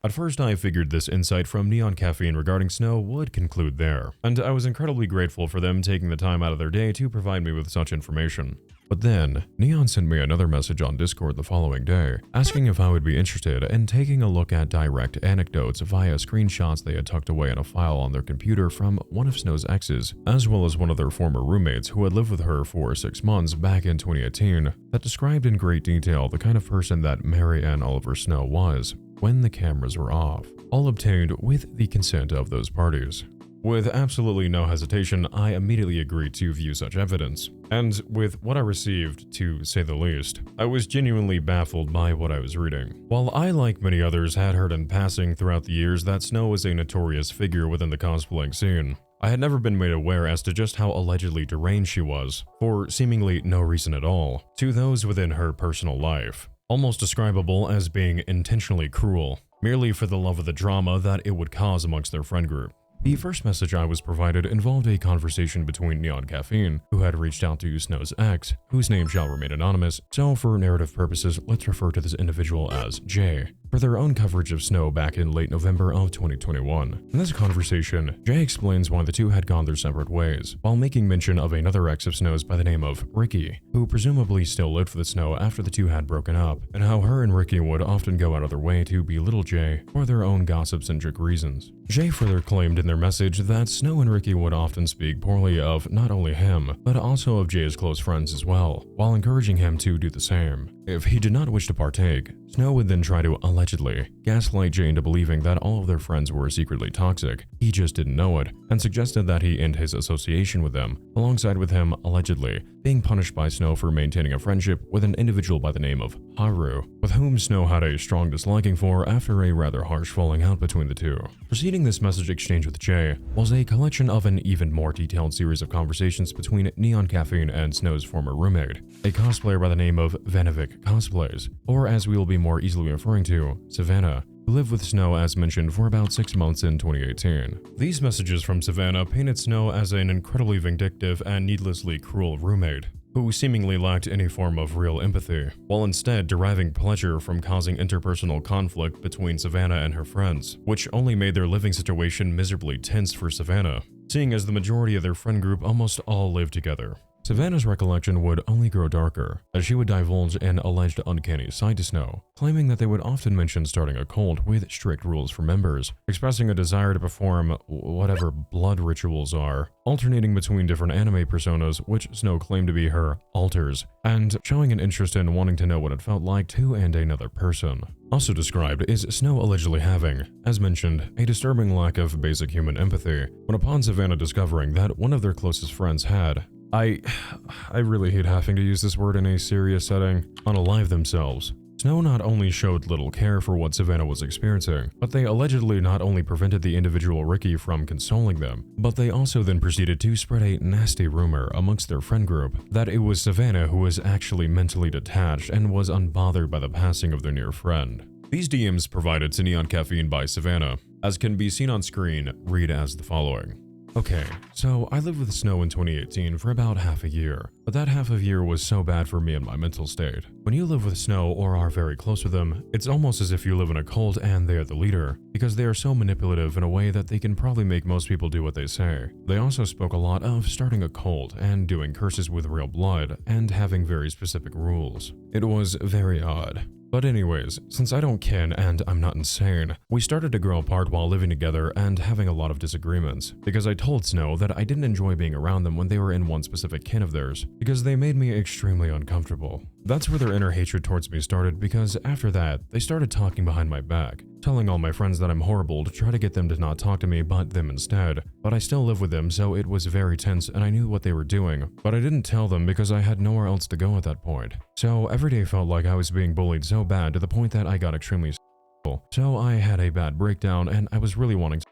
At first, I figured this insight from NeonCaffeine regarding Snow would conclude there, and I was incredibly grateful for them taking the time out of their day to provide me with such information. But then, Neon sent me another message on Discord the following day, asking if I would be interested in taking a look at direct anecdotes via screenshots they had tucked away in a file on their computer from one of Snow's exes, as well as one of their former roommates who had lived with her for 6 months back in 2018, that described in great detail the kind of person that Mary Ann Oliver Snow was when the cameras were off, all obtained with the consent of those parties. With absolutely no hesitation, I immediately agreed to view such evidence, and with what I received, to say the least, I was genuinely baffled by what I was reading. While I, like many others, had heard in passing throughout the years that Snow was a notorious figure within the cosplaying scene, I had never been made aware as to just how allegedly deranged she was, for seemingly no reason at all, to those within her personal life, almost describable as being intentionally cruel, merely for the love of the drama that it would cause amongst their friend group. The first message I was provided involved a conversation between NeonCaffeine, who had reached out to Snow's ex, whose name shall remain anonymous, so for narrative purposes, let's refer to this individual as Jay, for their own coverage of Snow back in late November of 2021. In this conversation, Jay explains why the two had gone their separate ways, while making mention of another ex of Snow's by the name of Ricky, who presumably still lived with Snow after the two had broken up, and how her and Ricky would often go out of their way to belittle Jay for their own gossip-centric reasons. Jay further claimed in their message that Snow and Ricky would often speak poorly of not only him, but also of Jay's close friends as well, while encouraging him to do the same. If he did not wish to partake, Snow would then try to allegedly gaslight Jay into believing that all of their friends were secretly toxic, he just didn't know it, and suggested that he end his association with them, alongside with him, allegedly, being punished by Snow for maintaining a friendship with an individual by the name of Haru, with whom Snow had a strong disliking for after a rather harsh falling out between the two. Preceding this message exchange with Jay was a collection of an even more detailed series of conversations between NeonCaffeine and Snow's former roommate, a cosplayer by the name of AuressCosplays, or as we will be more easily referring to, Savannah, who lived with Snow as mentioned for about 6 months in 2018. These messages from Savannah painted Snow as an incredibly vindictive and needlessly cruel roommate, who seemingly lacked any form of real empathy, while instead deriving pleasure from causing interpersonal conflict between Savannah and her friends, which only made their living situation miserably tense for Savannah, seeing as the majority of their friend group almost all lived together. Savannah's recollection would only grow darker, as she would divulge an alleged uncanny side to Snow, claiming that they would often mention starting a cult with strict rules for members, expressing a desire to perform whatever blood rituals are, alternating between different anime personas, which Snow claimed to be her alters, and showing an interest in wanting to know what it felt like to end another person. Also described is Snow allegedly having, as mentioned, a disturbing lack of basic human empathy, when upon Savannah discovering that one of their closest friends had, I really hate having to use this word in a serious setting, unalive themselves. Snow not only showed little care for what Savannah was experiencing, but they allegedly not only prevented the individual Ricky from consoling them, but they also then proceeded to spread a nasty rumor amongst their friend group that it was Savannah who was actually mentally detached and was unbothered by the passing of their near friend. These DMs provided to NeonCaffeine by Savannah, as can be seen on screen, read as the following. Okay, so I lived with Snow in 2018 for about half a year, but that half a year was so bad for me and my mental state. When you live with Snow or are very close with them, it's almost as if you live in a cult and they are the leader, because they are so manipulative in a way that they can probably make most people do what they say. They also spoke a lot of starting a cult and doing curses with real blood and having very specific rules. It was very odd. But anyways, since I don't kin and I'm not insane, we started to grow apart while living together and having a lot of disagreements, because I told Snow that I didn't enjoy being around them when they were in one specific kin of theirs, because they made me extremely uncomfortable. That's where their inner hatred towards me started, because after that, they started talking behind my back, telling all my friends that I'm horrible to try to get them to not talk to me but them instead. But I still live with them, so it was very tense and I knew what they were doing, but I didn't tell them because I had nowhere else to go at that point. So every day felt like I was being bullied so bad to the point that I got extremely so I had a bad breakdown and I was really wanting to.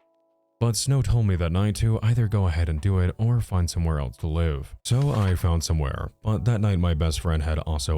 But Snow told me that night to either go ahead and do it or find somewhere else to live. So I found somewhere, but that night my best friend had also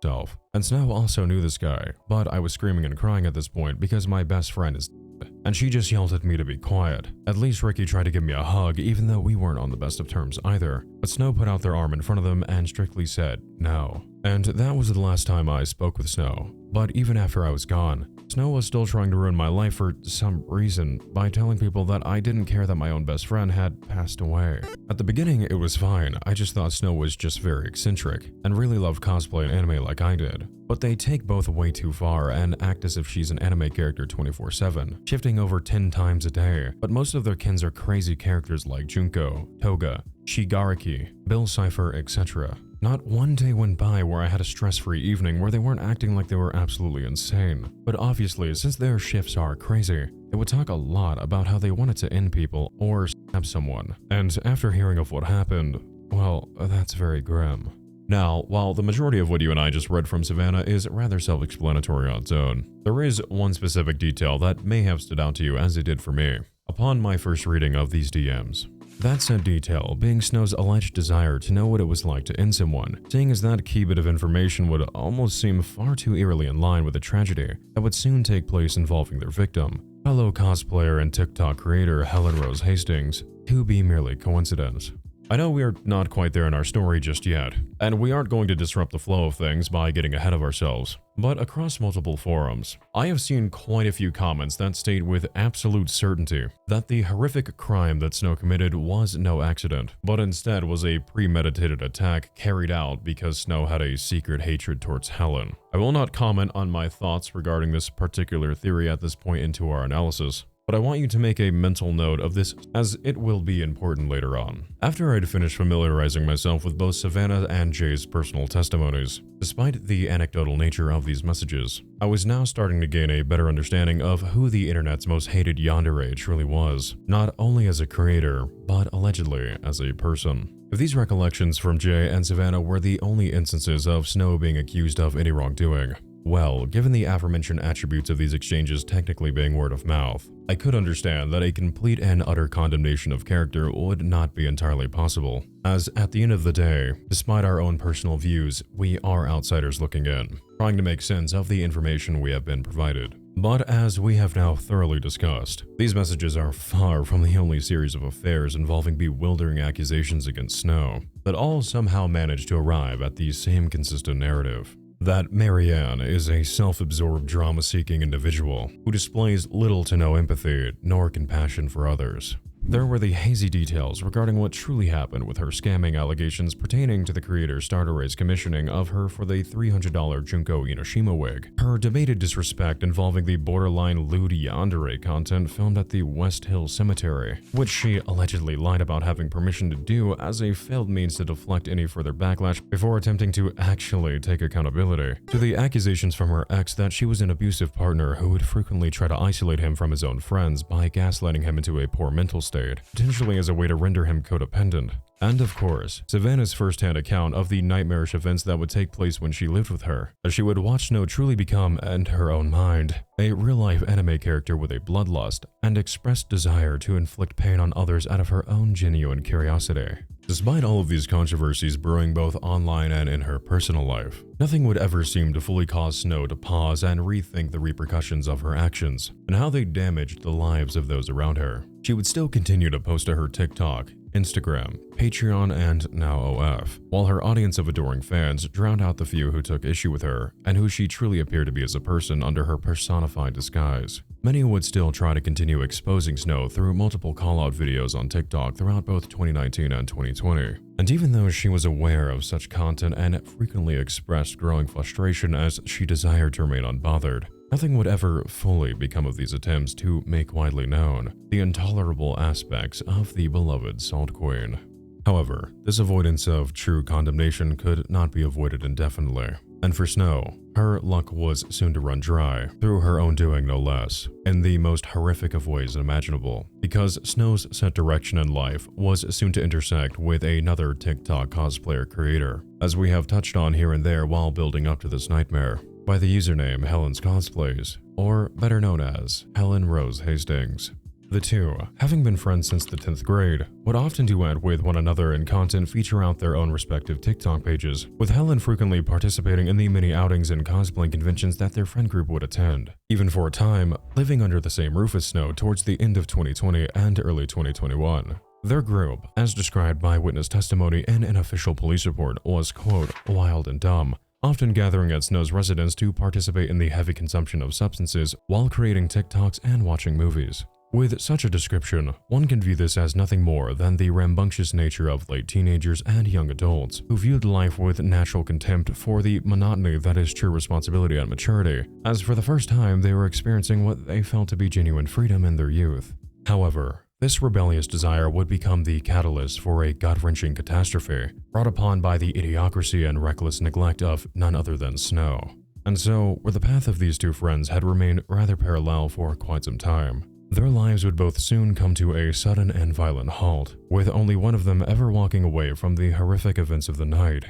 self. And Snow also knew this guy, but I was screaming and crying at this point because my best friend is dead, and she just yelled at me to be quiet. At least Ricky tried to give me a hug even though we weren't on the best of terms either, but Snow put out their arm in front of them and strictly said no. And that was the last time I spoke with Snow. But even after I was gone, Snow was still trying to ruin my life for some reason by telling people that I didn't care that my own best friend had passed away. At the beginning, it was fine. I just thought Snow was just very eccentric and really loved cosplay and anime like I did. But they take both way too far and act as if she's an anime character 24/7, shifting over 10 times a day. But most of their kins are crazy characters like Junko, Toga, Shigaraki, Bill Cipher, etc. Not one day went by where I had a stress-free evening where they weren't acting like they were absolutely insane. But obviously, since their shifts are crazy, they would talk a lot about how they wanted to end people or stab someone. And after hearing of what happened, well, that's very grim. Now, while the majority of what you and I just read from Savannah is rather self-explanatory on its own, there is one specific detail that may have stood out to you as it did for me upon my first reading of these DMs. That said detail being Snow's alleged desire to know what it was like to end someone, seeing as that key bit of information would almost seem far too eerily in line with the tragedy that would soon take place involving their victim, fellow cosplayer and TikTok creator Helen Rose Hastings, to be merely coincidence. I know we are not quite there in our story just yet, and we aren't going to disrupt the flow of things by getting ahead of ourselves, but across multiple forums, I have seen quite a few comments that state with absolute certainty that the horrific crime that Snow committed was no accident, but instead was a premeditated attack carried out because Snow had a secret hatred towards Helen. I will not comment on my thoughts regarding this particular theory at this point into our analysis, but I want you to make a mental note of this as it will be important later on. After I'd finished familiarizing myself with both Savannah and Jay's personal testimonies, despite the anecdotal nature of these messages, I was now starting to gain a better understanding of who the internet's most hated yandere truly was, not only as a creator, but allegedly as a person. If these recollections from Jay and Savannah were the only instances of Snow being accused of any wrongdoing, well, given the aforementioned attributes of these exchanges technically being word of mouth, I could understand that a complete and utter condemnation of character would not be entirely possible, as at the end of the day, despite our own personal views, we are outsiders looking in, trying to make sense of the information we have been provided. But as we have now thoroughly discussed, these messages are far from the only series of affairs involving bewildering accusations against Snow, that all somehow manage to arrive at the same consistent narrative. That Marianne is a self-absorbed drama-seeking individual who displays little to no empathy nor compassion for others. There were the hazy details regarding what truly happened with her scamming allegations pertaining to the creator Stardere's commissioning of her for the $300 Junko Inoshima wig, her debated disrespect involving the borderline lewd yandere content filmed at the West Hill Cemetery, which she allegedly lied about having permission to do as a failed means to deflect any further backlash before attempting to actually take accountability, to the accusations from her ex that she was an abusive partner who would frequently try to isolate him from his own friends by gaslighting him into a poor mental state, potentially as a way to render him codependent. And of course, Savannah's first-hand account of the nightmarish events that would take place when she lived with her, as she would watch Snow truly become, in her own mind, a real-life anime character with a bloodlust and expressed desire to inflict pain on others out of her own genuine curiosity. Despite all of these controversies brewing both online and in her personal life, nothing would ever seem to fully cause Snow to pause and rethink the repercussions of her actions and how they damaged the lives of those around her. She would still continue to post to her TikTok, Instagram, Patreon, and now OF, while her audience of adoring fans drowned out the few who took issue with her and who she truly appeared to be as a person under her personified disguise. Many would still try to continue exposing Snow through multiple call-out videos on TikTok throughout both 2019 and 2020. And even though she was aware of such content and frequently expressed growing frustration as she desired to remain unbothered, nothing would ever fully become of these attempts to make widely known the intolerable aspects of the beloved Salt Queen. However, this avoidance of true condemnation could not be avoided indefinitely. And for Snow, her luck was soon to run dry, through her own doing no less, in the most horrific of ways imaginable, because Snow's set direction in life was soon to intersect with another TikTok cosplayer creator, as we have touched on here and there while building up to this nightmare, by the username Helen's Cosplays, or better known as Helen Rose Hastings. The two, having been friends since the 10th grade, would often duet with one another in content feature out their own respective TikTok pages, with Helen frequently participating in the many outings and cosplaying conventions that their friend group would attend, even for a time living under the same roof as Snow towards the end of 2020 and early 2021. Their group, as described by witness testimony in an official police report, was, quote, wild and dumb, often gathering at Snow's residence to participate in the heavy consumption of substances while creating TikToks and watching movies. With such a description, one can view this as nothing more than the rambunctious nature of late teenagers and young adults who viewed life with natural contempt for the monotony that is true responsibility and maturity, as for the first time they were experiencing what they felt to be genuine freedom in their youth. However, this rebellious desire would become the catalyst for a gut-wrenching catastrophe brought upon by the idiocracy and reckless neglect of none other than Snow. And so, where the path of these two friends had remained rather parallel for quite some time, their lives would both soon come to a sudden and violent halt, with only one of them ever walking away from the horrific events of the night.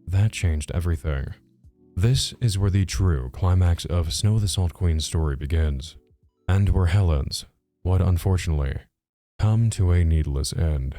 That changed everything. This is where the true climax of SnowTheSaltQueen's story begins, and where Helen's would unfortunately come to a needless end.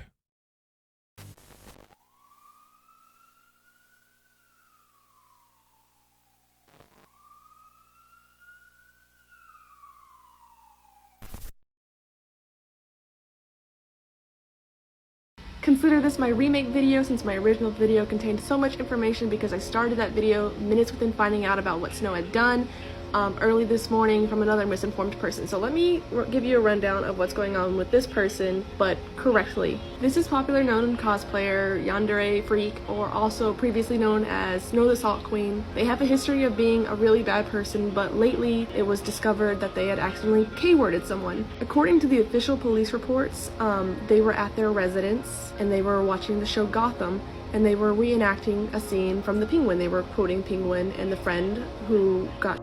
Consider this my remake video since my original video contained so much information because I started that video minutes within finding out about what Snow had done. early this morning from another misinformed person. So let me give you a rundown of what's going on with this person, but correctly. This is popular known cosplayer Yandere Freak, or also previously known as SnowTheSaltQueen. They have a history of being a really bad person, but lately it was discovered that they had accidentally K-worded someone. According to the official police reports, they were at their residence and they were watching the show Gotham, and they were reenacting a scene from The Penguin. They were quoting Penguin, and the friend who got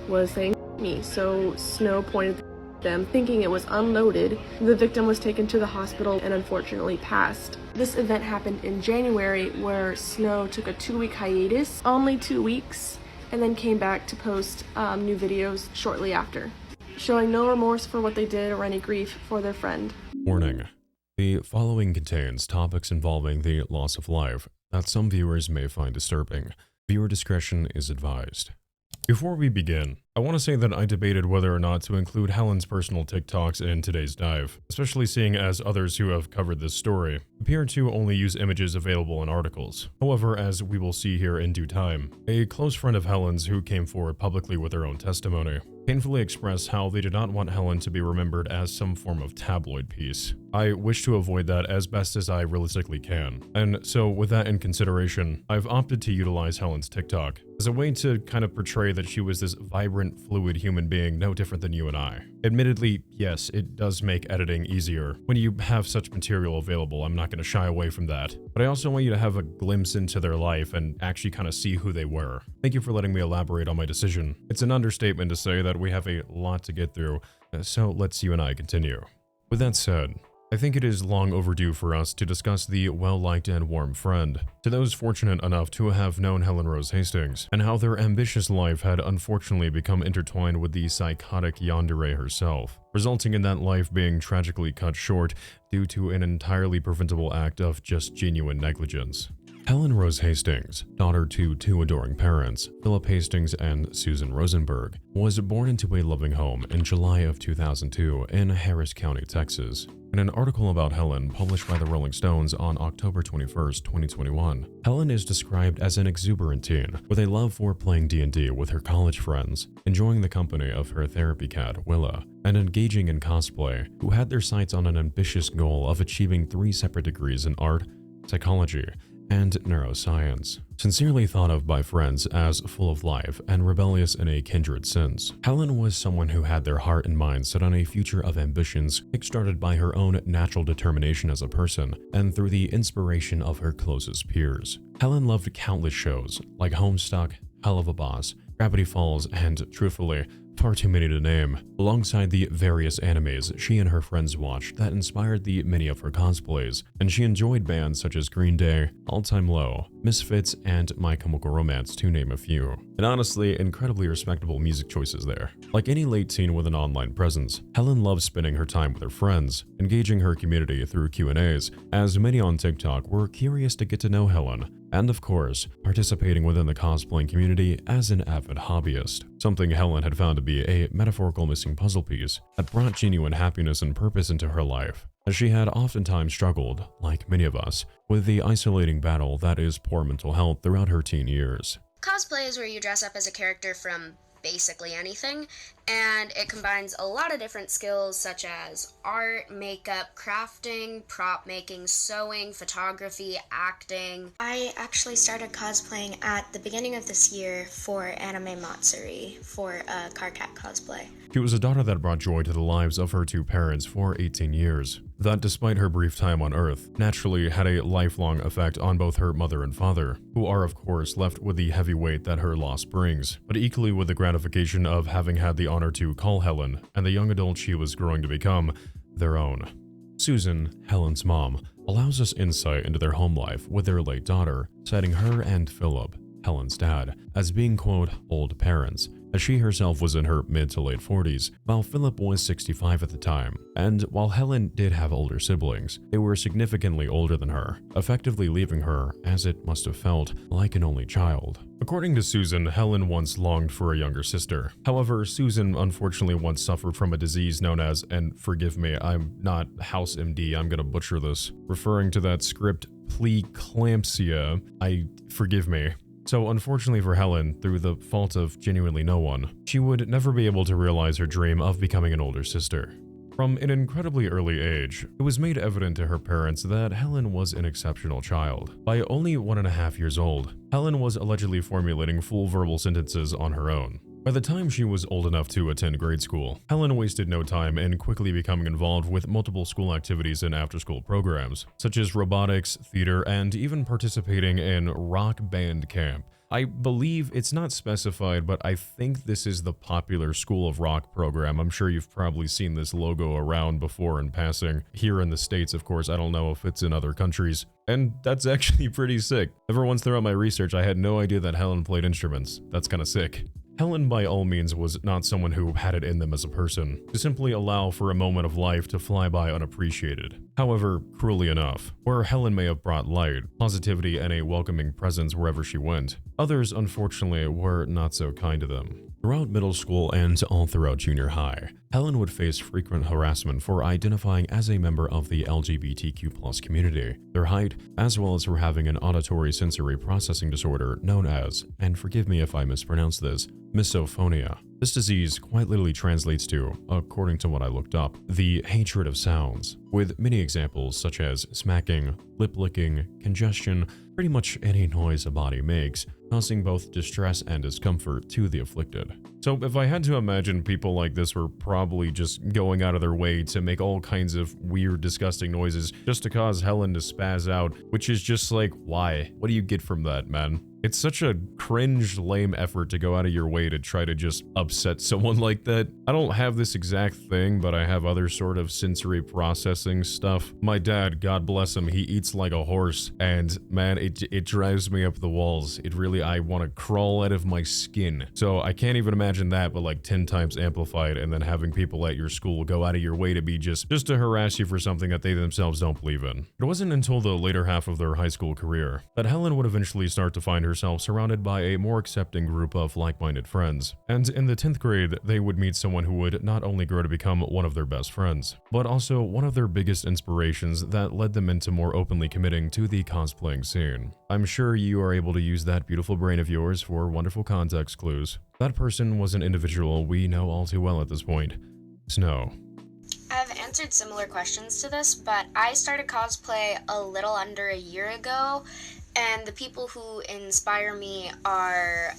was saying me. So Snow pointed at them, thinking it was unloaded. The victim was taken to the hospital and unfortunately passed. This event happened in January, where Snow took a 2-week hiatus, only 2 weeks, and then came back to post new videos shortly after, showing no remorse for what they did or any grief for their friend. Warning. The following contains topics involving the loss of life that some viewers may find disturbing. Viewer discretion is advised. Before we begin, I want to say that I debated whether or not to include Helen's personal TikToks in today's dive, especially seeing as others who have covered this story appear to only use images available in articles. However, as we will see here in due time, a close friend of Helen's who came forward publicly with her own testimony painfully expressed how they did not want Helen to be remembered as some form of tabloid piece. I wish to avoid that as best as I realistically can, and so with that in consideration, I've opted to utilize Helen's TikTok as a way to kind of portray that she was this vibrant, fluid human being no different than you and I. Admittedly, yes, it does make editing easier when you have such material available. I'm not going to shy away from that, but I also want you to have a glimpse into their life and actually kind of see who they were. Thank you for letting me elaborate on my decision. It's an understatement to say that we have a lot to get through, so let's you and I continue. With that said, I think it is long overdue for us to discuss the well-liked and warm friend, to those fortunate enough to have known Helen Rose Hastings, and how their ambitious life had unfortunately become intertwined with the psychotic Yandere herself, resulting in that life being tragically cut short due to an entirely preventable act of just genuine negligence. Helen Rose Hastings, daughter to two adoring parents, Philip Hastings and Susan Rosenberg, was born into a loving home in July of 2002 in Harris County, Texas. In an article about Helen published by the Rolling Stones on October 21, 2021, Helen is described as an exuberant teen with a love for playing D&D with her college friends, enjoying the company of her therapy cat, Willa, and engaging in cosplay, who had their sights on an ambitious goal of achieving 3 separate degrees in art, psychology, and neuroscience. Sincerely thought of by friends as full of life and rebellious in a kindred sense, Helen was someone who had their heart and mind set on a future of ambitions kickstarted by her own natural determination as a person and through the inspiration of her closest peers. Helen loved countless shows like Homestuck, Hell of a Boss, Gravity Falls, and, truthfully, far too many to name, alongside the various animes she and her friends watched that inspired the many of her cosplays, and she enjoyed bands such as Green Day, All Time Low, Misfits, and My Chemical Romance, to name a few. And honestly, incredibly respectable music choices there. Like any late teen with an online presence, Helen loved spending her time with her friends, engaging her community through Q&As, as many on TikTok were curious to get to know Helen, and of course, participating within the cosplaying community as an avid hobbyist, something Helen had found to be a metaphorical missing puzzle piece that brought genuine happiness and purpose into her life, as she had oftentimes struggled, like many of us, with the isolating battle that is poor mental health throughout her teen years. Cosplay is where you dress up as a character from basically anything, and it combines a lot of different skills such as art, makeup, crafting, prop making, sewing, photography, acting. I actually started cosplaying at the beginning of this year for Anime Matsuri for a Carcat cosplay. She was a daughter that brought joy to the lives of her two parents for 18 years. That, despite her brief time on Earth, naturally had a lifelong effect on both her mother and father, who are of course left with the heavy weight that her loss brings, but equally with the gratification of having had the honor to call Helen, and the young adult she was growing to become, their own. Susan, Helen's mom, allows us insight into their home life with their late daughter, citing her and Philip, Helen's dad, as being, quote, old parents, as she herself was in her mid to late 40s, while Philip was 65 at the time. And while Helen did have older siblings, they were significantly older than her, effectively leaving her, as it must have felt, like an only child. According to Susan, Helen once longed for a younger sister. However, Susan unfortunately once suffered from a disease known as, and forgive me, I'm not House MD, I'm gonna butcher this, referring to that script preeclampsia. Forgive me. So unfortunately for Helen, through the fault of genuinely no one, she would never be able to realize her dream of becoming an older sister. From an incredibly early age, it was made evident to her parents that Helen was an exceptional child. By only 1.5 years old, Helen was allegedly formulating full verbal sentences on her own. By the time she was old enough to attend grade school, Helen wasted no time in quickly becoming involved with multiple school activities and after-school programs, such as robotics, theater, and even participating in rock band camp. I believe it's not specified, but I think this is the popular School of Rock program. I'm sure you've probably seen this logo around before in passing. Here in the States, of course, I don't know if it's in other countries. And that's actually pretty sick. Ever once throughout my research, I had no idea that Helen played instruments. That's kinda sick. Helen, by all means, was not someone who had it in them as a person, to simply allow for a moment of life to fly by unappreciated. However, cruelly enough, where Helen may have brought light, positivity, and a welcoming presence wherever she went, others, unfortunately, were not so kind to them. Throughout middle school and all throughout junior high, Helen would face frequent harassment for identifying as a member of the LGBTQ+ community, their height, as well as for having an auditory sensory processing disorder known as, and forgive me if I mispronounce this, misophonia. This disease quite literally translates to, according to what I looked up, the hatred of sounds, with many examples such as smacking, lip licking, congestion, pretty much any noise a body makes, causing both distress and discomfort to the afflicted. So if I had to imagine, people like this were probably just going out of their way to make all kinds of weird, disgusting noises just to cause Helen to spaz out, which is just like, why? What do you get from that, man? It's such a cringe, lame effort to go out of your way to try to just upset someone like that. I don't have this exact thing, but I have other sort of sensory processing stuff. My dad, God bless him, he eats like a horse, and man, it drives me up the walls. It really, I want to crawl out of my skin. So I can't even imagine that, but like 10 times amplified, and then having people at your school go out of your way to be just to harass you for something that they themselves don't believe in. It wasn't until the later half of their high school career that Helen would eventually start to find herself surrounded by a more accepting group of like-minded friends. And in the 10th grade, they would meet someone who would not only grow to become one of their best friends, but also one of their biggest inspirations that led them into more openly committing to the cosplaying scene. I'm sure you are able to use that beautiful brain of yours for wonderful context clues. That person was an individual we know all too well at this point, Snow. I've answered similar questions to this, but I started cosplay a little under a year ago, and the people who inspire me are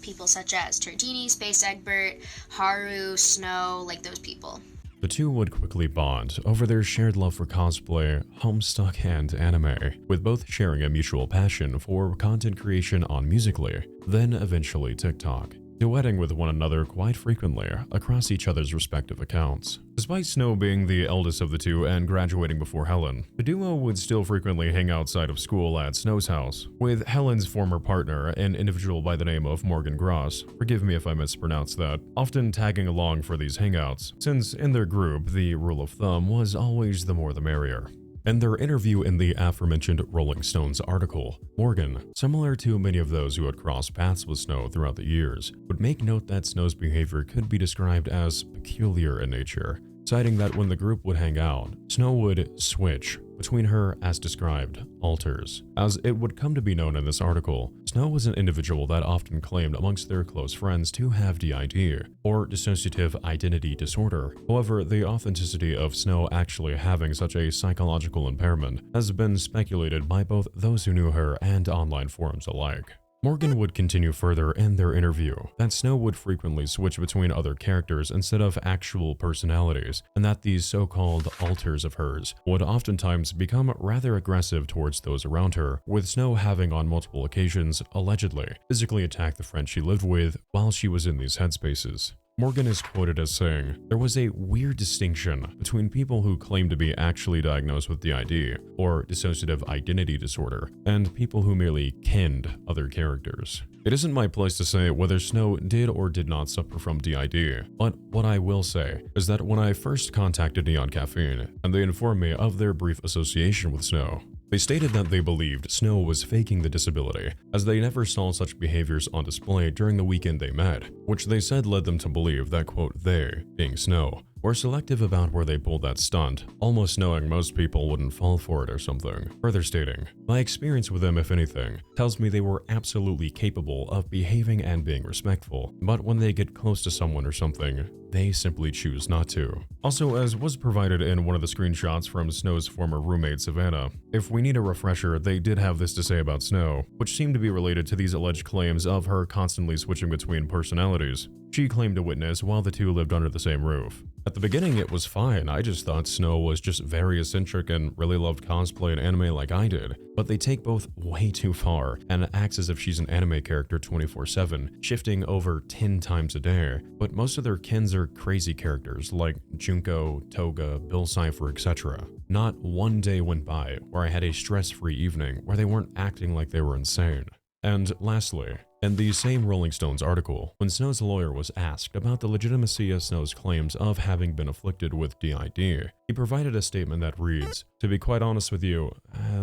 people such as Tardini, Space Egbert, Haru, Snow, like those people. The two would quickly bond over their shared love for cosplay, Homestuck, and anime, with both sharing a mutual passion for content creation on Musical.ly, then eventually TikTok, duetting with one another quite frequently across each other's respective accounts. Despite Snow being the eldest of the two and graduating before Helen, the duo would still frequently hang outside of school at Snow's house, with Helen's former partner, an individual by the name of Morgan Gross, forgive me if I mispronounce that, often tagging along for these hangouts, since in their group, the rule of thumb was always the more the merrier. In their interview in the aforementioned Rolling Stones article, Morgan, similar to many of those who had crossed paths with Snow throughout the years, would make note that Snow's behavior could be described as peculiar in nature, citing that when the group would hang out, Snow would switch between her, as described, alters. As it would come to be known in this article, Snow was an individual that often claimed amongst their close friends to have DID, or dissociative identity disorder. However, the authenticity of Snow actually having such a psychological impairment has been speculated by both those who knew her and online forums alike. Morgan would continue further in their interview that Snow would frequently switch between other characters instead of actual personalities, and that these so-called alters of hers would oftentimes become rather aggressive towards those around her, with Snow having on multiple occasions, allegedly, physically attacked the friend she lived with while she was in these headspaces. Morgan is quoted as saying, "There was a weird distinction between people who claim to be actually diagnosed with DID, or dissociative identity disorder, and people who merely kenned other characters. It isn't my place to say whether Snow did or did not suffer from DID, but what I will say is that when I first contacted NeonCaffeine, and they informed me of their brief association with Snow, they stated that they believed Snow was faking the disability, as they never saw such behaviors on display during the weekend they met, which they said led them to believe that, quote, they, being Snow, were selective about where they pulled that stunt, almost knowing most people wouldn't fall for it or something. Further stating, my experience with them, if anything, tells me they were absolutely capable of behaving and being respectful, but when they get close to someone or something, they simply choose not to. Also, as was provided in one of the screenshots from Snow's former roommate, Savannah, if we need a refresher, they did have this to say about Snow, which seemed to be related to these alleged claims of her constantly switching between personalities. She claimed to witness while the two lived under the same roof. At the beginning, it was fine. I just thought Snow was just very eccentric and really loved cosplay and anime like I did. But they take both way too far and acts as if she's an anime character 24/7, shifting over 10 times a day. But most of their kins are crazy characters like Junko, Toga, Bill Cipher, etc. Not one day went by where I had a stress-free evening where they weren't acting like they were insane. And lastly, in the same Rolling Stones article, when Snow's lawyer was asked about the legitimacy of Snow's claims of having been afflicted with DID, he provided a statement that reads, "To be quite honest with you,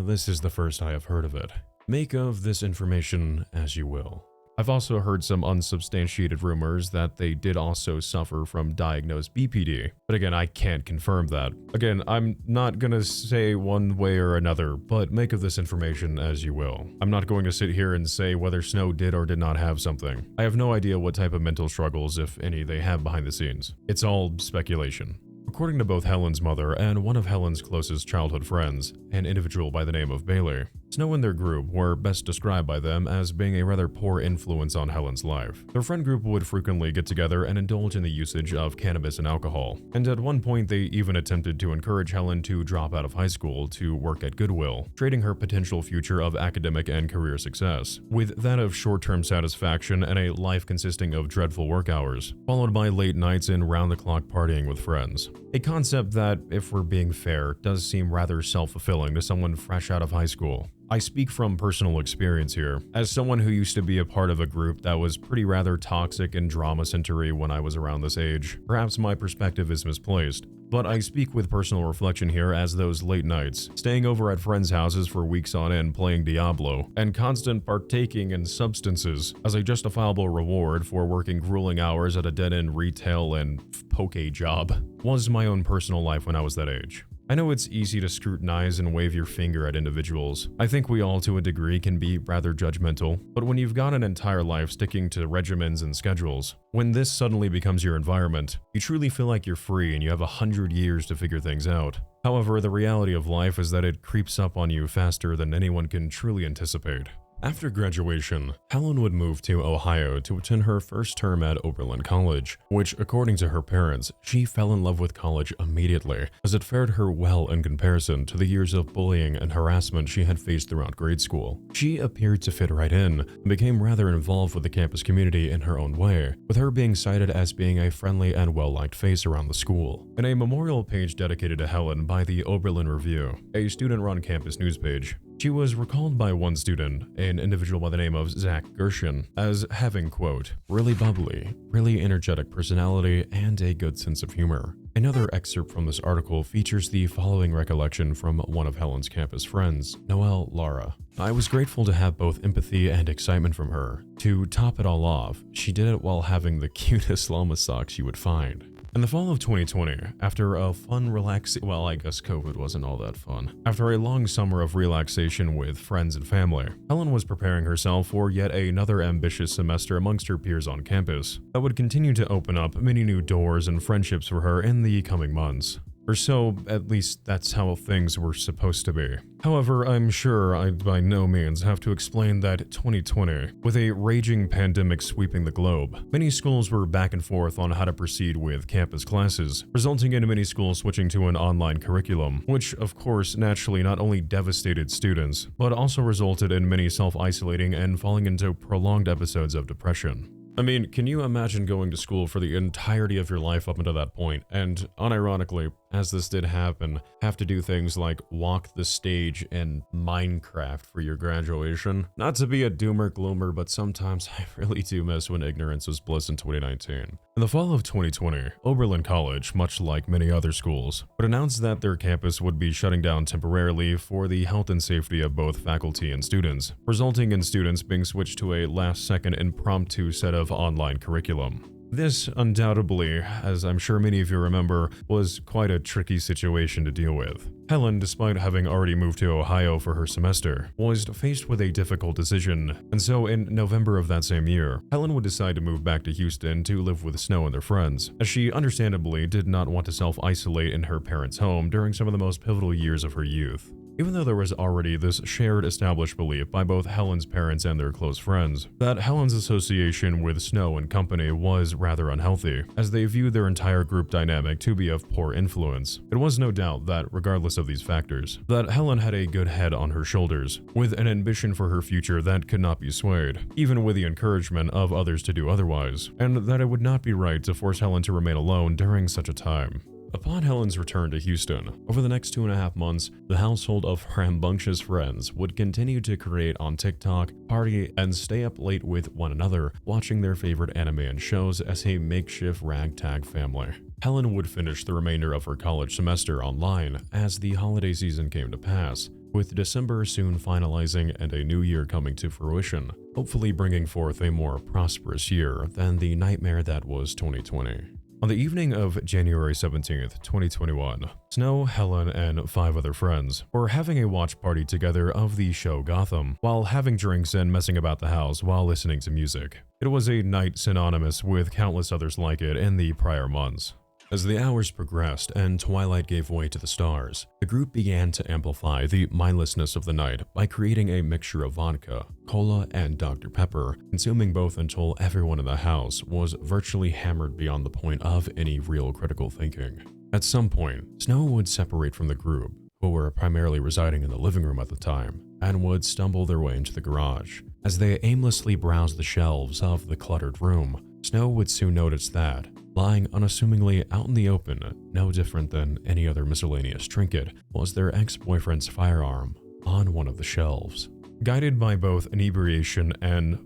this is the first I have heard of it. Make of this information as you will." I've also heard some unsubstantiated rumors that they did also suffer from diagnosed BPD, but again, I can't confirm that. Again, I'm not gonna say one way or another, but make of this information as you will. I'm not going to sit here and say whether Snow did or did not have something. I have no idea what type of mental struggles, if any, they have behind the scenes. It's all speculation. According to both Helen's mother and one of Helen's closest childhood friends, an individual by the name of Bailey, Snow and their group were best described by them as being a rather poor influence on Helen's life. Their friend group would frequently get together and indulge in the usage of cannabis and alcohol, and at one point they even attempted to encourage Helen to drop out of high school to work at Goodwill, trading her potential future of academic and career success, with that of short-term satisfaction and a life consisting of dreadful work hours, followed by late nights and round-the-clock partying with friends. A concept that, if we're being fair, does seem rather self-fulfilling to someone fresh out of high school. I speak from personal experience here, as someone who used to be a part of a group that was pretty rather toxic and drama-centery when I was around this age. Perhaps my perspective is misplaced, but I speak with personal reflection here as those late nights, staying over at friends' houses for weeks on end playing Diablo, and constant partaking in substances as a justifiable reward for working grueling hours at a dead-end retail and poke job, was my own personal life when I was that age. I know it's easy to scrutinize and wave your finger at individuals. I think we all to a degree can be rather judgmental, but when you've got an entire life sticking to regimens and schedules, when this suddenly becomes your environment, you truly feel like you're free and you have 100 years to figure things out. However, the reality of life is that it creeps up on you faster than anyone can truly anticipate. After graduation, Helen would move to Ohio to attend her first term at Oberlin College, which, according to her parents, she fell in love with college immediately, as it fared her well in comparison to the years of bullying and harassment she had faced throughout grade school. She appeared to fit right in, and became rather involved with the campus community in her own way, with her being cited as being a friendly and well-liked face around the school. In a memorial page dedicated to Helen by the Oberlin Review, a student-run campus news page, she was recalled by one student, an individual by the name of Zach Gershon, as having, quote, really bubbly, really energetic personality, and a good sense of humor. Another excerpt from this article features the following recollection from one of Helen's campus friends, Noelle Lara. I was grateful to have both empathy and excitement from her. To top it all off, she did it while having the cutest llama socks you would find. In the fall of 2020, after a fun well, I guess COVID wasn't all that fun. After a long summer of relaxation with friends and family, Helen was preparing herself for yet another ambitious semester amongst her peers on campus that would continue to open up many new doors and friendships for her in the coming months. Or so, at least that's how things were supposed to be. However, I'm sure I by no means have to explain that 2020, with a raging pandemic sweeping the globe, many schools were back and forth on how to proceed with campus classes, resulting in many schools switching to an online curriculum, which of course naturally not only devastated students, but also resulted in many self-isolating and falling into prolonged episodes of depression. I mean, can you imagine going to school for the entirety of your life up until that point, and unironically, as this did happen, have to do things like walk the stage in Minecraft for your graduation? Not to be a doomer gloomer, but sometimes I really do miss when ignorance was bliss in 2019. In the fall of 2020, Oberlin College, much like many other schools, would announce that their campus would be shutting down temporarily for the health and safety of both faculty and students, resulting in students being switched to a last-second impromptu set of online curriculum. This, undoubtedly, as I'm sure many of you remember, was quite a tricky situation to deal with. Helen, despite having already moved to Ohio for her semester, was faced with a difficult decision, and so in November of that same year, Helen would decide to move back to Houston to live with Snow and their friends, as she understandably did not want to self-isolate in her parents' home during some of the most pivotal years of her youth. Even though there was already this shared established belief by both Helen's parents and their close friends that Helen's association with Snow and company was rather unhealthy, as they viewed their entire group dynamic to be of poor influence, it was no doubt that, regardless of these factors, that Helen had a good head on her shoulders, with an ambition for her future that could not be swayed, even with the encouragement of others to do otherwise, and that it would not be right to force Helen to remain alone during such a time. Upon Helen's return to Houston, over the next 2.5 months, the household of rambunctious friends would continue to create on TikTok, party, and stay up late with one another, watching their favorite anime and shows as a makeshift ragtag family. Helen would finish the remainder of her college semester online as the holiday season came to pass, with December soon finalizing and a new year coming to fruition, hopefully bringing forth a more prosperous year than the nightmare that was 2020. On the evening of January 17th, 2021, Snow, Helen, and 5 other friends were having a watch party together of the show Gotham, while having drinks and messing about the house while listening to music. It was a night synonymous with countless others like it in the prior months. As the hours progressed and twilight gave way to the stars, the group began to amplify the mindlessness of the night by creating a mixture of vodka, cola, and Dr. Pepper, consuming both until everyone in the house was virtually hammered beyond the point of any real critical thinking. At some point, Snow would separate from the group, who were primarily residing in the living room at the time, and would stumble their way into the garage. As they aimlessly browsed the shelves of the cluttered room, Snow would soon notice that, lying unassumingly out in the open, no different than any other miscellaneous trinket, was their ex-boyfriend's firearm on one of the shelves. Guided by both inebriation and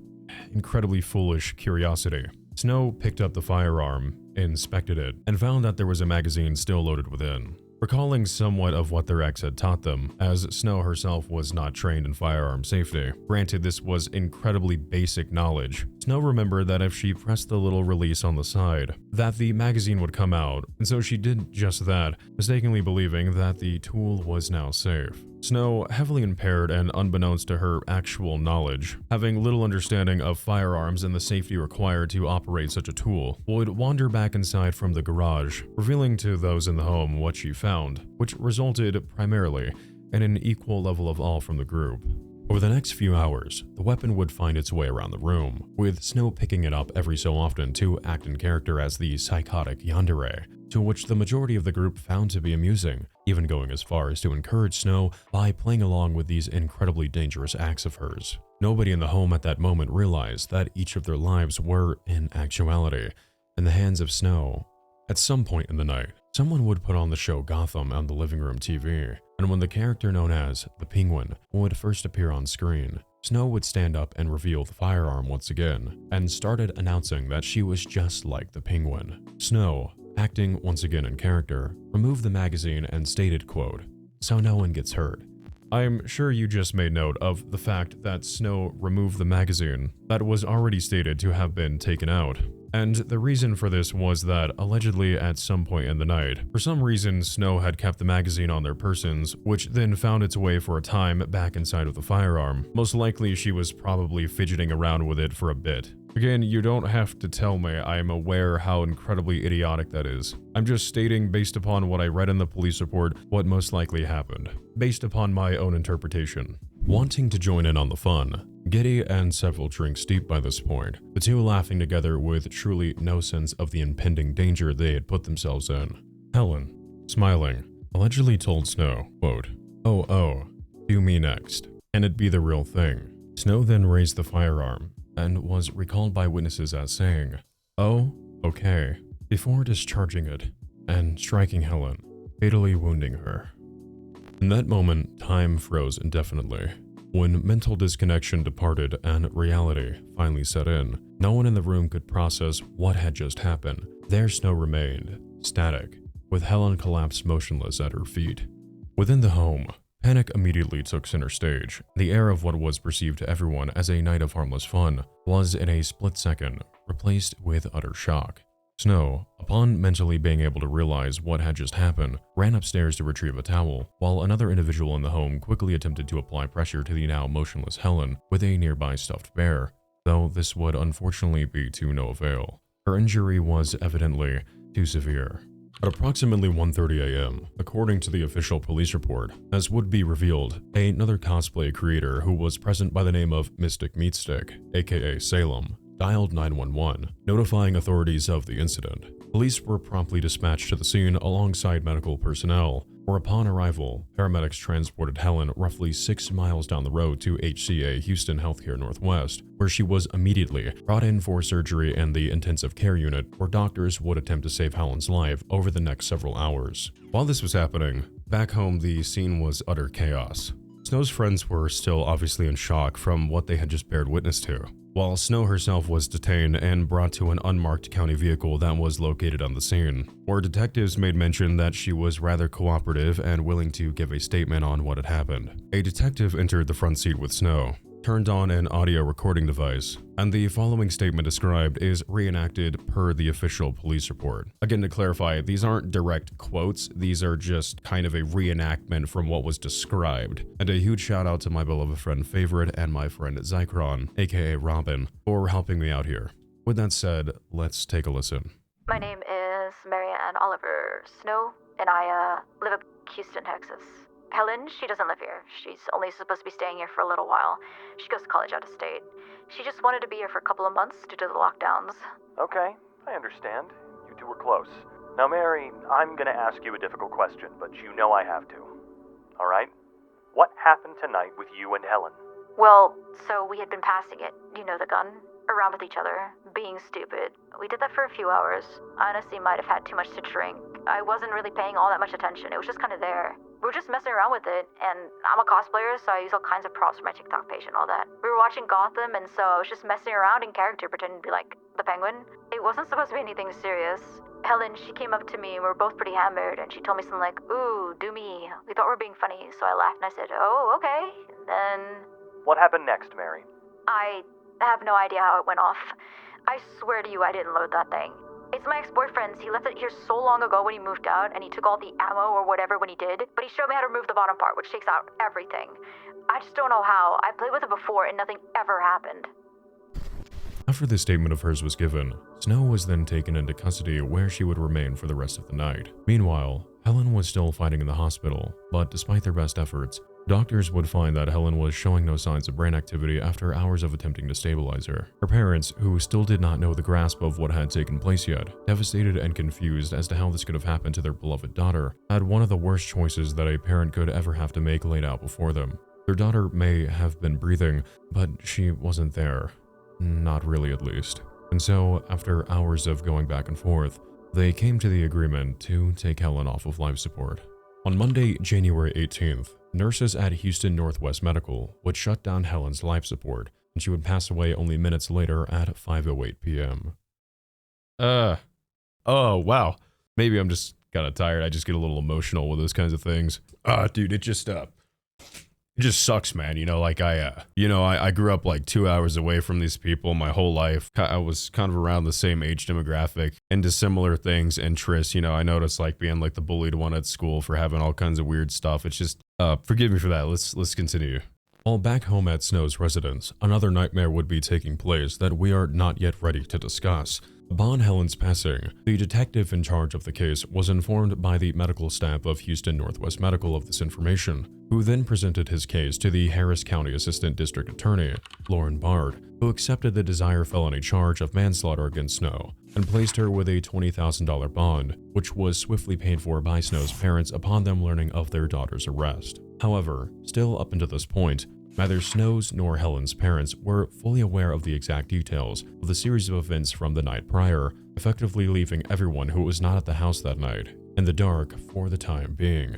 incredibly foolish curiosity, Snow picked up the firearm, inspected it, and found that there was a magazine still loaded within. Recalling somewhat of what their ex had taught them, as Snow herself was not trained in firearm safety. Granted, this was incredibly basic knowledge. Snow remembered that if she pressed the little release on the side, that the magazine would come out, and so she did just that, mistakenly believing that the tool was now safe. Snow, heavily impaired and unbeknownst to her actual knowledge, having little understanding of firearms and the safety required to operate such a tool, would wander back inside from the garage, revealing to those in the home what she found, which resulted, primarily, in an equal level of awe from the group. Over the next few hours, the weapon would find its way around the room, with Snow picking it up every so often to act in character as the psychotic yandere, to which the majority of the group found to be amusing, even going as far as to encourage Snow by playing along with these incredibly dangerous acts of hers. Nobody in the home at that moment realized that each of their lives were, in actuality, in the hands of Snow. At some point in the night, someone would put on the show Gotham on the living room TV, and when the character known as the Penguin would first appear on screen, Snow would stand up and reveal the firearm once again, and started announcing that she was just like the Penguin. Snow, acting once again in character, removed the magazine and stated, quote, "So no one gets hurt." I'm sure you just made note of the fact that Snow removed the magazine that was already stated to have been taken out. And the reason for this was that, allegedly at some point in the night, for some reason Snow had kept the magazine on their persons, which then found its way for a time back inside of the firearm. Most likely she was probably fidgeting around with it for a bit. Again, you don't have to tell me. I am aware how incredibly idiotic that is. I'm just stating, based upon what I read in the police report, what most likely happened, based upon my own interpretation. Wanting to join in on the fun, giddy and several drinks deep by this point, the two laughing together with truly no sense of the impending danger they had put themselves in. Helen, smiling, allegedly told Snow, quote, "Oh, do me next. Can it be the real thing?" Snow then raised the firearm, and was recalled by witnesses as saying, "Oh, okay," before discharging it and striking Helen, fatally wounding her. In that moment, time froze indefinitely. When mental disconnection departed and reality finally set in, no one in the room could process what had just happened. There Snow remained, static, with Helen collapsed motionless at her feet. Within the home, Panic immediately took center stage. The air of what was perceived to everyone as a night of harmless fun was, in a split second, replaced with utter shock. Snow, upon mentally being able to realize what had just happened, ran upstairs to retrieve a towel, while another individual in the home quickly attempted to apply pressure to the now motionless Helen with a nearby stuffed bear, though this would unfortunately be to no avail. Her injury was evidently too severe. At approximately 1:30 a.m., according to the official police report, as would be revealed, another cosplay creator who was present by the name of Mystic Meatstick, aka Salem, dialed 911, notifying authorities of the incident. Police were promptly dispatched to the scene alongside medical personnel, where upon arrival, paramedics transported Helen roughly 6 miles down the road to HCA Houston Healthcare Northwest, where she was immediately brought in for surgery in the intensive care unit, where doctors would attempt to save Helen's life over the next several hours. While this was happening, back home the scene was utter chaos. Snow's friends were still obviously in shock from what they had just bared witness to, while Snow herself was detained and brought to an unmarked county vehicle that was located on the scene, where detectives made mention that she was rather cooperative and willing to give a statement on what had happened. A detective entered the front seat with Snow, turned on an audio recording device, and the following statement described is reenacted per the official police report. Again, to clarify, these aren't direct quotes, these are just kind of a reenactment from what was described. And a huge shout out to my beloved friend Favorite and my friend Zychron, aka Robin, for helping me out here. With that said, let's take a listen. My name is Marianne Oliver Snow, and I live in Houston, Texas. Helen, she doesn't live here. She's only supposed to be staying here for a little while. She goes to college out of state. She just wanted to be here for a couple of months due to the lockdowns. Okay, I understand. You two were close. Now, Mary, I'm gonna ask you a difficult question, but you know I have to. Alright? What happened tonight with you and Helen? Well, so we had been passing it, you know, the gun, around with each other, being stupid. We did that for a few hours. I honestly might have had too much to drink. I wasn't really paying all that much attention. It was just kind of there. We were just messing around with it, and I'm a cosplayer, so I use all kinds of props for my TikTok page and all that. We were watching Gotham, and so I was just messing around in character, pretending to be like the Penguin. It wasn't supposed to be anything serious. Helen, she came up to me, and we were both pretty hammered, and she told me something like, "Ooh, do me." We thought we were being funny, so I laughed and I said, "Oh, okay." And then... What happened next, Mary? I have no idea how it went off. I swear to you, I didn't load that thing. It's my ex-boyfriend's. He left it here so long ago when he moved out, and he took all the ammo or whatever when he did, but he showed me how to remove the bottom part, which takes out everything. I just don't know how. I played with it before, and nothing ever happened. After this statement of hers was given, Snow was then taken into custody where she would remain for the rest of the night. Meanwhile, Helen was still fighting in the hospital, but despite their best efforts, doctors would find that Helen was showing no signs of brain activity after hours of attempting to stabilize her. Her parents, who still did not know the grasp of what had taken place yet, devastated and confused as to how this could have happened to their beloved daughter, had one of the worst choices that a parent could ever have to make laid out before them. Their daughter may have been breathing, but she wasn't there. Not really, at least. And so, after hours of going back and forth, they came to the agreement to take Helen off of life support. On Monday, January 18th, nurses at Houston Northwest Medical would shut down Helen's life support, and she would pass away only minutes later at 5:08 p.m. Oh, wow. Maybe I'm just kind of tired. I just get a little emotional with those kinds of things. Dude, it just sucks, man. You know, like I grew up like 2 hours away from these people my whole life. I was kind of around the same age demographic, into similar things, interests. You know, I noticed like being like the bullied one at school for having all kinds of weird stuff. It's just, forgive me for that. Let's continue. While back home at Snow's residence, another nightmare would be taking place that we are not yet ready to discuss. Upon Helen's passing, the detective in charge of the case was informed by the medical staff of Houston Northwest Medical of this information, who then presented his case to the Harris County Assistant District Attorney, Lauren Bard, who accepted the desire felony charge of manslaughter against Snow and placed her with a $20,000 bond, which was swiftly paid for by Snow's parents upon them learning of their daughter's arrest. However, still up until this point, neither Snow's nor Helen's parents were fully aware of the exact details of the series of events from the night prior, effectively leaving everyone who was not at the house that night in the dark for the time being.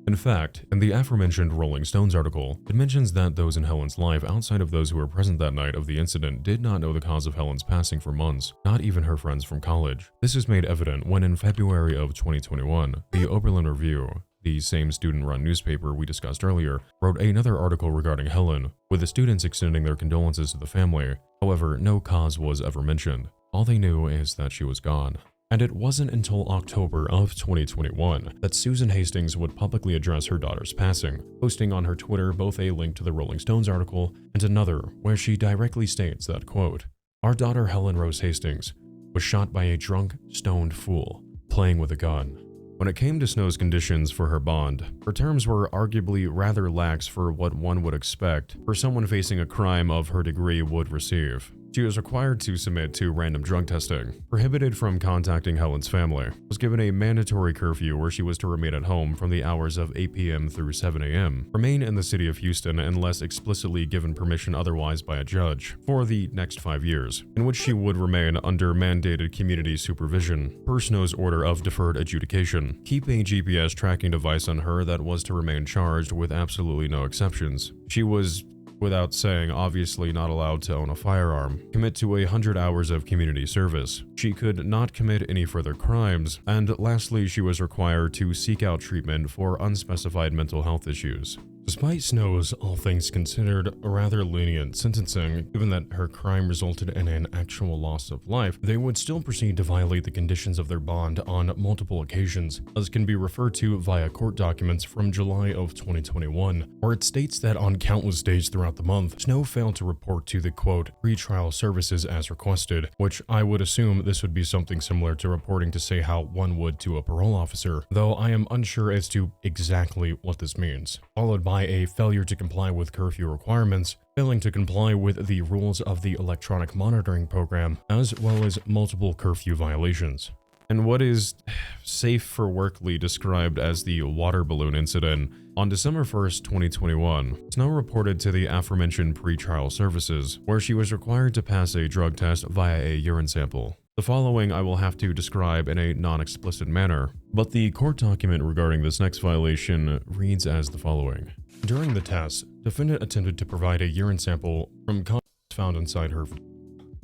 In fact, in the aforementioned Rolling Stones article, it mentions that those in Helen's life outside of those who were present that night of the incident did not know the cause of Helen's passing for months, not even her friends from college. This is made evident when in February of 2021, the Oberlin Review, the same student-run newspaper we discussed earlier, wrote another article regarding Helen, with the students extending their condolences to the family. However, no cause was ever mentioned. All they knew is that she was gone. And it wasn't until October of 2021 that Susan Hastings would publicly address her daughter's passing, posting on her Twitter both a link to the Rolling Stones article and another where she directly states that, quote, "Our daughter Helen Rose Hastings was shot by a drunk, stoned fool, playing with a gun." When it came to Snow's conditions for her bond, her terms were arguably rather lax for what one would expect for someone facing a crime of her degree would receive. She was required to submit to random drug testing, prohibited from contacting Helen's family, was given a mandatory curfew where she was to remain at home from the hours of 8 p.m. through 7 a.m., remain in the city of Houston unless explicitly given permission otherwise by a judge, for the next 5 years, in which she would remain under mandated community supervision, per Snow's order of deferred adjudication, keep a GPS tracking device on her that was to remain charged with absolutely no exceptions. She was, without saying, obviously not allowed to own a firearm, commit to 100 hours of community service. She could not commit any further crimes, and lastly, she was required to seek out treatment for unspecified mental health issues. Despite Snow's, all things considered, rather lenient sentencing, given that her crime resulted in an actual loss of life, they would still proceed to violate the conditions of their bond on multiple occasions, as can be referred to via court documents from July of 2021, where it states that on countless days throughout the month, Snow failed to report to the, quote, pretrial services as requested, which I would assume this would be something similar to reporting to say how one would to a parole officer, though I am unsure as to exactly what this means, followed by a failure to comply with curfew requirements, failing to comply with the rules of the electronic monitoring program, as well as multiple curfew violations. And what is safe for workly described as the water balloon incident, on December 1st, 2021, Snow reported to the aforementioned pretrial services, where she was required to pass a drug test via a urine sample. The following I will have to describe in a non-explicit manner, but the court document regarding this next violation reads as the following. During the test, defendant attempted to provide a urine sample from contents found inside her.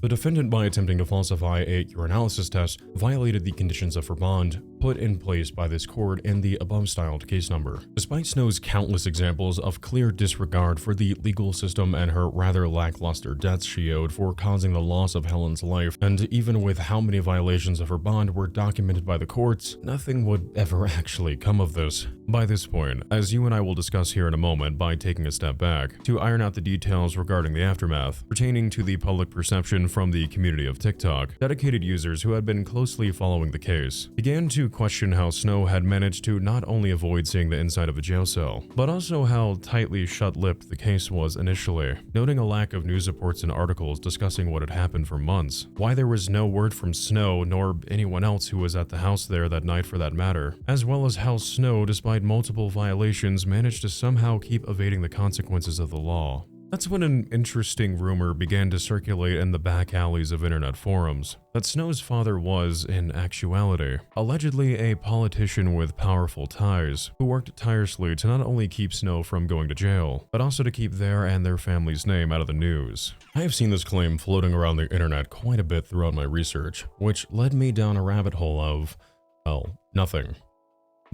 The defendant, by attempting to falsify a urinalysis test, violated the conditions of her bond put in place by this court in the above-styled case number. Despite Snow's countless examples of clear disregard for the legal system and her rather lackluster debts she owed for causing the loss of Helen's life, and even with how many violations of her bond were documented by the courts, nothing would ever actually come of this. By this point, as you and I will discuss here in a moment by taking a step back, to iron out the details regarding the aftermath, pertaining to the public perception from the community of TikTok, dedicated users who had been closely following the case began to question how Snow had managed to not only avoid seeing the inside of a jail cell, but also how tightly shut-lipped the case was initially, noting a lack of news reports and articles discussing what had happened for months, why there was no word from Snow nor anyone else who was at the house there that night for that matter, as well as how Snow, despite multiple violations, managed to somehow keep evading the consequences of the law. That's when an interesting rumor began to circulate in the back alleys of internet forums, that Snow's father was, in actuality, allegedly a politician with powerful ties, who worked tirelessly to not only keep Snow from going to jail, but also to keep their and their family's name out of the news. I have seen this claim floating around the internet quite a bit throughout my research, which led me down a rabbit hole of, well, nothing.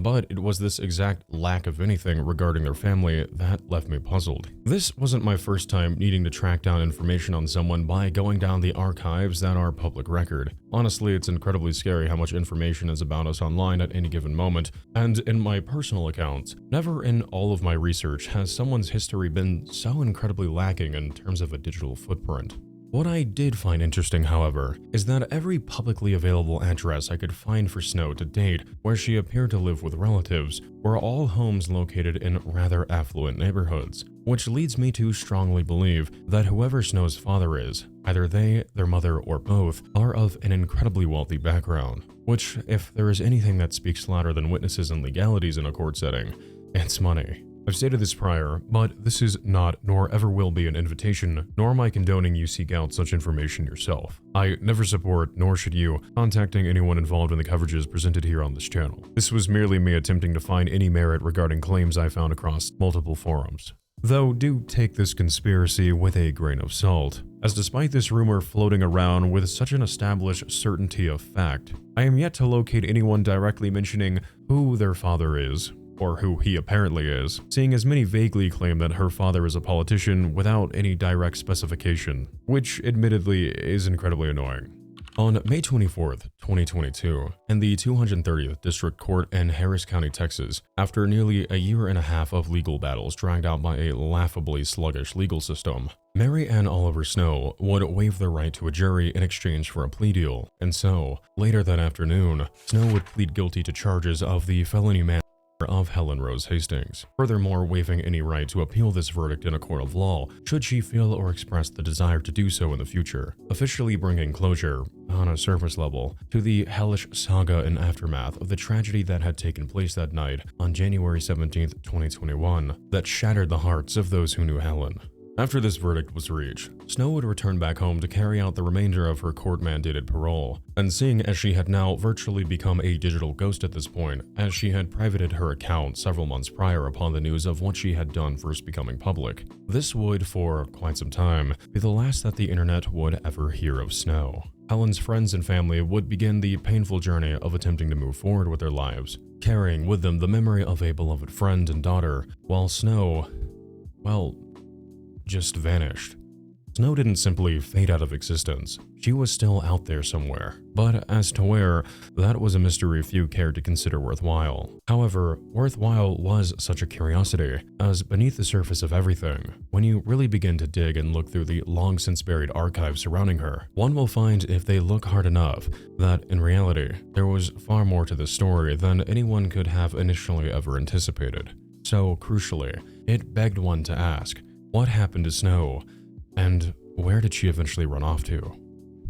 But it was this exact lack of anything regarding their family that left me puzzled. This wasn't my first time needing to track down information on someone by going down the archives that are public record. Honestly, it's incredibly scary how much information is about us online at any given moment, and in my personal account, never in all of my research has someone's history been so incredibly lacking in terms of a digital footprint. What I did find interesting, however, is that every publicly available address I could find for Snow to date where she appeared to live with relatives were all homes located in rather affluent neighborhoods, which leads me to strongly believe that whoever Snow's father is, either they, their mother, or both, are of an incredibly wealthy background, which, if there is anything that speaks louder than witnesses and legalities in a court setting, it's money. I've stated this prior, but this is not nor ever will be an invitation, nor am I condoning you seek out such information yourself. I never support, nor should you, contacting anyone involved in the coverages presented here on this channel. This was merely me attempting to find any merit regarding claims I found across multiple forums. Though do take this conspiracy with a grain of salt, as despite this rumor floating around with such an established certainty of fact, I am yet to locate anyone directly mentioning who their father is, or who he apparently is, seeing as many vaguely claim that her father is a politician without any direct specification, which admittedly is incredibly annoying. On May 24th, 2022, in the 230th District Court in Harris County, Texas, after nearly a year and a half of legal battles dragged out by a laughably sluggish legal system, Mary Ann Oliver Snow would waive their right to a jury in exchange for a plea deal, and so, later that afternoon, Snow would plead guilty to charges of the felony manslaughter of Helen Rose Hastings, furthermore waiving any right to appeal this verdict in a court of law should she feel or express the desire to do so in the future, officially bringing closure, on a surface level, to the hellish saga and aftermath of the tragedy that had taken place that night on January 17, 2021, that shattered the hearts of those who knew Helen. After this verdict was reached, Snow would return back home to carry out the remainder of her court-mandated parole, and seeing as she had now virtually become a digital ghost at this point, as she had privated her account several months prior upon the news of what she had done first becoming public, this would, for quite some time, be the last that the internet would ever hear of Snow. Helen's friends and family would begin the painful journey of attempting to move forward with their lives, carrying with them the memory of a beloved friend and daughter, while Snow, well, just vanished. Snow didn't simply fade out of existence. She was still out there somewhere. But as to where, that was a mystery few cared to consider worthwhile. However, worthwhile was such a curiosity, as beneath the surface of everything, when you really begin to dig and look through the long since buried archives surrounding her, one will find, if they look hard enough, that in reality, there was far more to the story than anyone could have initially ever anticipated. So, crucially, it begged one to ask, what happened to Snow, and where did she eventually run off to?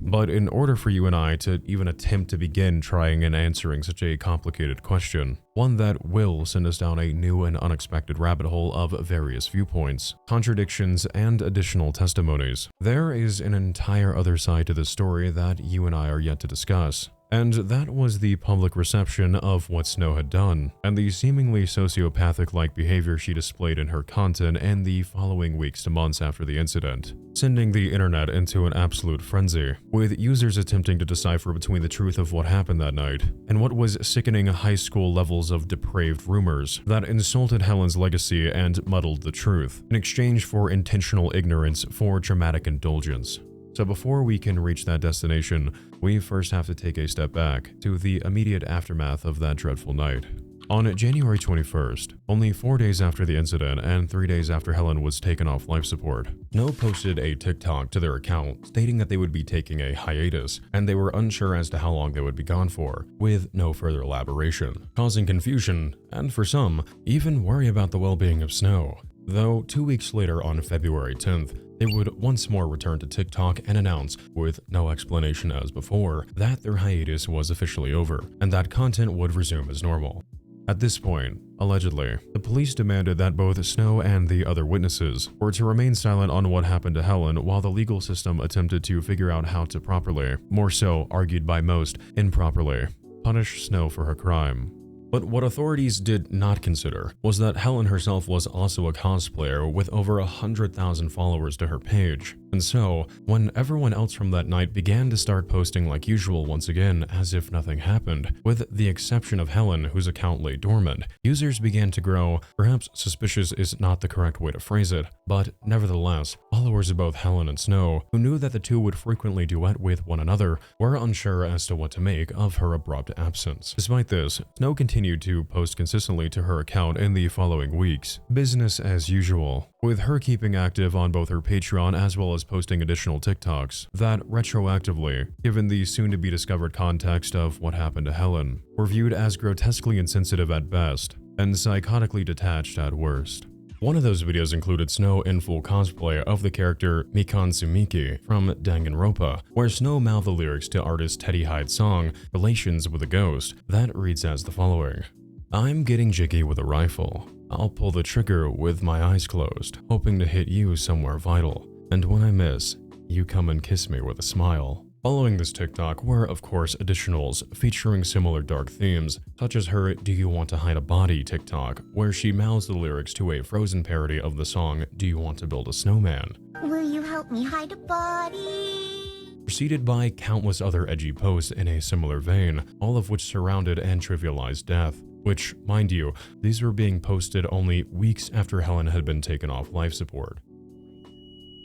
But in order for you and I to even attempt to begin trying and answering such a complicated question, one that will send us down a new and unexpected rabbit hole of various viewpoints, contradictions, and additional testimonies, there is an entire other side to this story that you and I are yet to discuss. And that was the public reception of what Snow had done, and the seemingly sociopathic-like behavior she displayed in her content in the following weeks to months after the incident, sending the internet into an absolute frenzy, with users attempting to decipher between the truth of what happened that night and what was sickening high school levels of depraved rumors that insulted Helen's legacy and muddled the truth, in exchange for intentional ignorance for dramatic indulgence. So before we can reach that destination, we first have to take a step back to the immediate aftermath of that dreadful night. On January 21st, only 4 days after the incident and 3 days after Helen was taken off life support, Snow posted a TikTok to their account stating that they would be taking a hiatus and they were unsure as to how long they would be gone for, with no further elaboration, causing confusion and, for some, even worry about the well-being of Snow. Though 2 weeks later, on February 10th, they would once more return to TikTok and announce, with no explanation as before, that their hiatus was officially over and that content would resume as normal. At this point, allegedly, the police demanded that both Snow and the other witnesses were to remain silent on what happened to Helen while the legal system attempted to figure out how to properly, more so argued by most, improperly, punish Snow for her crime. But what authorities did not consider was that Helen herself was also a cosplayer with over 100,000 followers to her page. And so, when everyone else from that night began to start posting like usual once again as if nothing happened, with the exception of Helen, whose account lay dormant, users began to grow, perhaps suspicious is not the correct way to phrase it, but nevertheless, followers of both Helen and Snow, who knew that the two would frequently duet with one another, were unsure as to what to make of her abrupt absence. Despite this, Snow continued to post consistently to her account in the following weeks, business as usual, with her keeping active on both her Patreon as well as posting additional TikToks that retroactively, given the soon-to-be discovered context of what happened to Helen, were viewed as grotesquely insensitive at best and psychotically detached at worst. One of those videos included Snow in full cosplay of the character Mikan Sumiki from Danganronpa, where Snow mouthed the lyrics to artist Teddy Hyde's song Relations with a Ghost that reads as the following: "I'm getting jiggy with a rifle. I'll pull the trigger with my eyes closed, hoping to hit you somewhere vital. And when I miss, you come and kiss me with a smile." Following this TikTok were, of course, additionals featuring similar dark themes, such as her Do You Want to Hide a Body TikTok, where she mouths the lyrics to a Frozen parody of the song Do You Want to Build a Snowman? Will you help me hide a body? Preceded by countless other edgy posts in a similar vein, all of which surrounded and trivialized death. which, mind you, these were being posted only weeks after Helen had been taken off life support.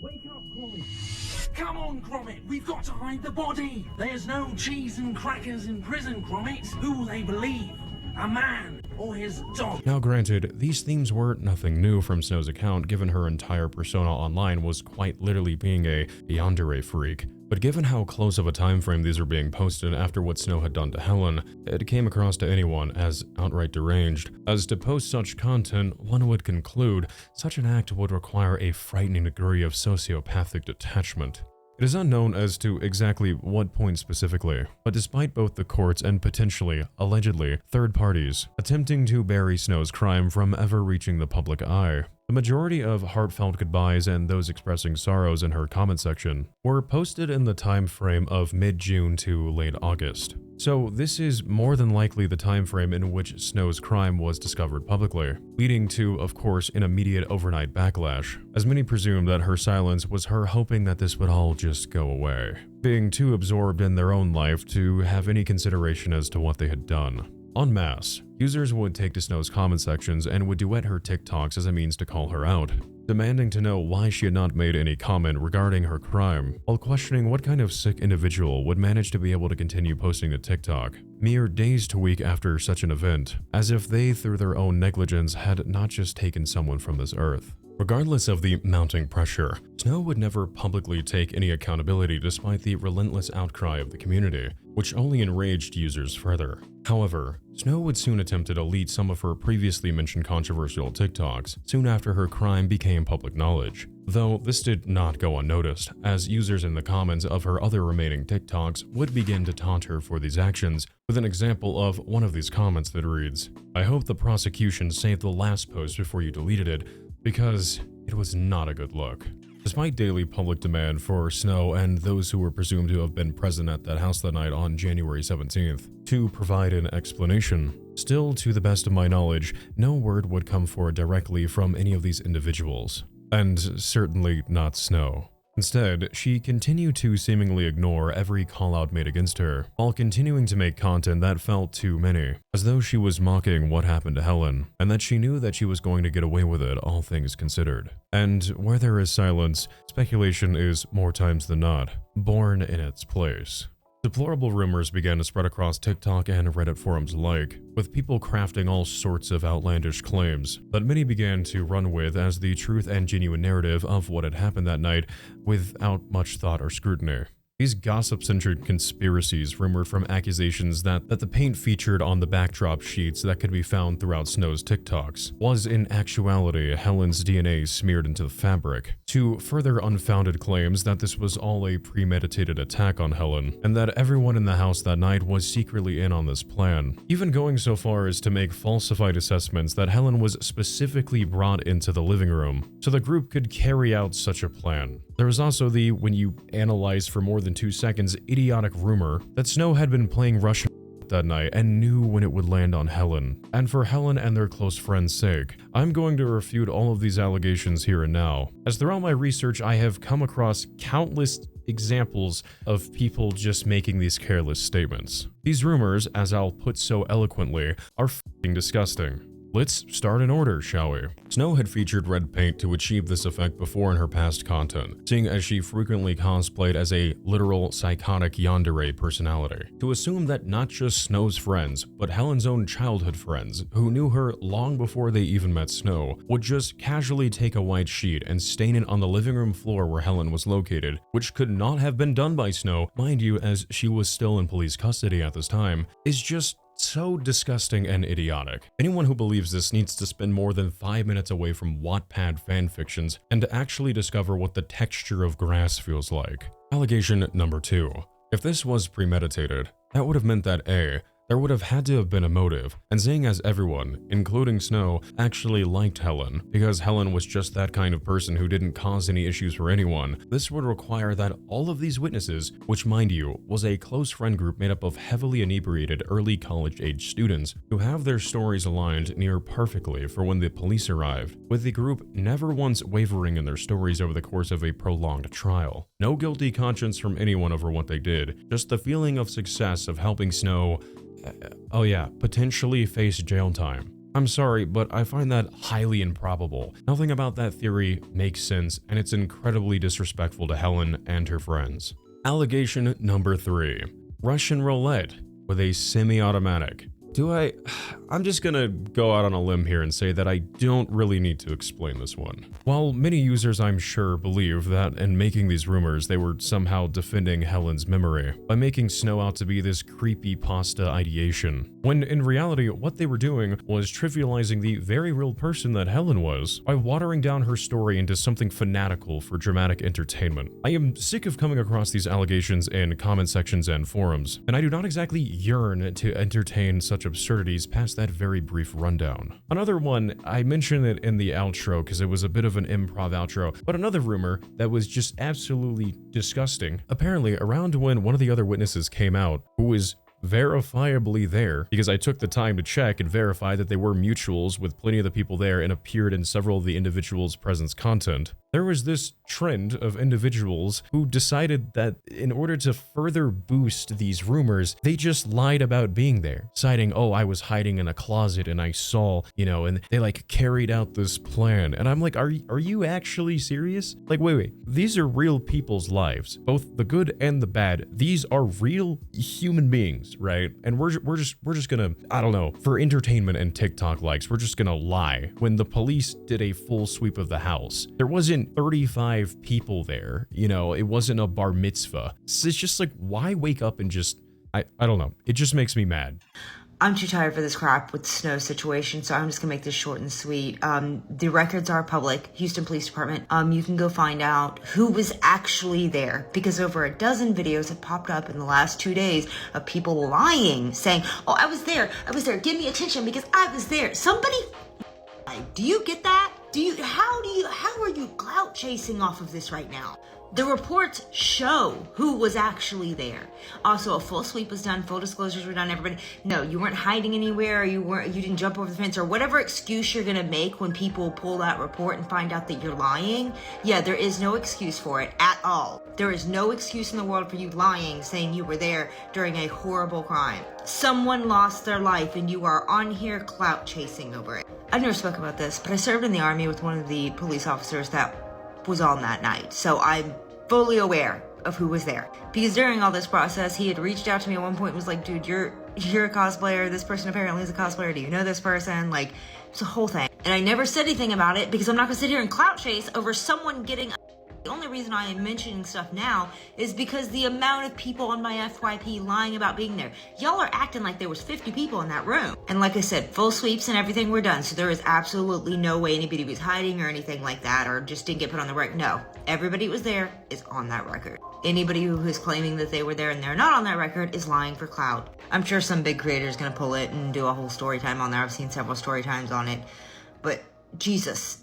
Wake up, Gromit! Come on, Gromit! We've got to hide the body! There's no cheese and crackers in prison, Gromit! Who will they believe? A man or his dog? Now granted, these themes were nothing new from Snow's account, given her entire persona online was quite literally being a yandere freak. But given how close of a time frame these were being posted after what Snow had done to Helen, it came across to anyone as outright deranged, as to post such content, one would conclude such an act would require a frightening degree of sociopathic detachment. It is unknown as to exactly what point specifically, but despite both the courts and potentially, allegedly, third parties attempting to bury Snow's crime from ever reaching the public eye, the majority of heartfelt goodbyes and those expressing sorrows in her comment section were posted in the time frame of mid-June to late August. So this is more than likely the time frame in which Snow's crime was discovered publicly, leading to, of course, an immediate overnight backlash, as many presume that her silence was her hoping that this would all just go away, being too absorbed in their own life to have any consideration as to what they had done. En masse, users would take to Snow's comment sections and would duet her TikToks as a means to call her out, demanding to know why she had not made any comment regarding her crime, while questioning what kind of sick individual would manage to be able to continue posting to TikTok mere days to week after such an event, as if they, through their own negligence, had not just taken someone from this earth. Regardless of the mounting pressure, Snow would never publicly take any accountability despite the relentless outcry of the community, which only enraged users further. However, Snow would soon attempt to delete some of her previously mentioned controversial TikToks soon after her crime became public knowledge, though this did not go unnoticed, as users in the comments of her other remaining TikToks would begin to taunt her for these actions, with an example of one of these comments that reads, "I hope the prosecution saved the last post before you deleted it, because it was not a good look." Despite daily public demand for Snow and those who were presumed to have been present at that house that night on January 17th to provide an explanation, still, to the best of my knowledge, no word would come forward directly from any of these individuals, and certainly not Snow. Instead, she continued to seemingly ignore every call-out made against her, while continuing to make content that felt too many, as though she was mocking what happened to Helen, and that she knew that she was going to get away with it, all things considered. And where there is silence, speculation is, more times than not, born in its place. Deplorable rumors began to spread across TikTok and Reddit forums alike, with people crafting all sorts of outlandish claims that many began to run with as the truth and genuine narrative of what had happened that night without much thought or scrutiny. These gossip-centered conspiracies rumored from accusations that the paint featured on the backdrop sheets that could be found throughout Snow's TikToks was in actuality Helen's DNA smeared into the fabric, to further unfounded claims that this was all a premeditated attack on Helen, and that everyone in the house that night was secretly in on this plan, even going so far as to make falsified assessments that Helen was specifically brought into the living room so the group could carry out such a plan. There was also the, when you analyze for more than 2 seconds, idiotic rumor that Snow had been playing Russian that night and knew when it would land on Helen. And for Helen and their close friends' sake, I'm going to refute all of these allegations here and now, as throughout my research I have come across countless examples of people just making these careless statements. These rumors, as I'll put so eloquently, are f***ing disgusting. Let's start in order, shall we? Snow had featured red paint to achieve this effect before in her past content, seeing as she frequently cosplayed as a literal psychotic yandere personality. To assume that not just Snow's friends, but Helen's own childhood friends, who knew her long before they even met Snow, would just casually take a white sheet and stain it on the living room floor where Helen was located, which could not have been done by Snow, mind you, as she was still in police custody at this time, is just so disgusting and idiotic. Anyone who believes this needs to spend more than 5 minutes away from Wattpad fanfictions and to actually discover what the texture of grass feels like. Allegation number 2. If this was premeditated, that would have meant that A, there would have had to have been a motive, and seeing as everyone, including Snow, actually liked Helen, because Helen was just that kind of person who didn't cause any issues for anyone, this would require that all of these witnesses, which mind you, was a close friend group made up of heavily inebriated early college-age students who have their stories aligned near perfectly for when the police arrived, with the group never once wavering in their stories over the course of a prolonged trial. No guilty conscience from anyone over what they did, just the feeling of success of helping Snow oh yeah, potentially face jail time. I'm sorry, but I find that highly improbable. Nothing about that theory makes sense, and it's incredibly disrespectful to Helen and her friends. Allegation number 3. Russian roulette with a semi-automatic. I'm just gonna go out on a limb here and say that I don't really need to explain this one. While many users, I'm sure, believe that in making these rumors they were somehow defending Helen's memory by making Snow out to be this creepy pasta ideation, when in reality what they were doing was trivializing the very real person that Helen was by watering down her story into something fanatical for dramatic entertainment. I am sick of coming across these allegations in comment sections and forums, and I do not exactly yearn to entertain such absurdities past that very brief rundown. Another one, I mentioned it in the outro because it was a bit of an improv outro, but another rumor that was just absolutely disgusting. Apparently, around when one of the other witnesses came out, who was verifiably there, because I took the time to check and verify that they were mutuals with plenty of the people there and appeared in several of the individuals' presence content. There was this trend of individuals who decided that in order to further boost these rumors, they just lied about being there, citing, oh, I was hiding in a closet and I saw, and they like carried out this plan. And I'm like, are you actually serious? Like, wait, these are real people's lives, both the good and the bad. These are real human beings, right? And we're just gonna, I don't know, for entertainment and TikTok likes, we're just gonna lie. When the police did a full sweep of the house, there wasn't 35 people there, it wasn't a bar mitzvah. So it's just like, why wake up and just, I don't know, it just makes me mad. I'm too tired for this crap with the Snow situation, so I'm just gonna make this short and sweet. The records are public, Houston Police Department. You can go find out who was actually there, because over a dozen videos have popped up in the last 2 days of people lying, saying, oh, I was there, give me attention because I was there. Somebody, do you get that? How are you clout chasing off of this right now? The reports show who was actually there. Also, a full sweep was done, full disclosures were done, everybody. No, you weren't hiding anywhere, you didn't jump over the fence, or whatever excuse you're gonna make when people pull that report and find out that you're lying. Yeah, there is no excuse for it at all. There is no excuse in the world for you lying, saying you were there during a horrible crime. Someone lost their life and you are on here clout chasing over it. I've never spoke about this, but I served in the Army with one of the police officers that was on that night, so I'm fully aware of who was there. Because during all this process, he had reached out to me at one point and was like, dude, you're a cosplayer, this person apparently is a cosplayer, do you know this person? Like, it's a whole thing. And I never said anything about it because I'm not gonna sit here and clout chase over someone getting. The only reason I am mentioning stuff now is because the amount of people on my FYP lying about being there. Y'all are acting like there was 50 people in that room. And like I said, full sweeps and everything were done. So there is absolutely no way anybody was hiding or anything like that or just didn't get put on the record. No, everybody was there is on that record. Anybody who is claiming that they were there and they're not on that record is lying for clout. I'm sure some big creator is going to pull it and do a whole story time on there. I've seen several story times on it. But Jesus.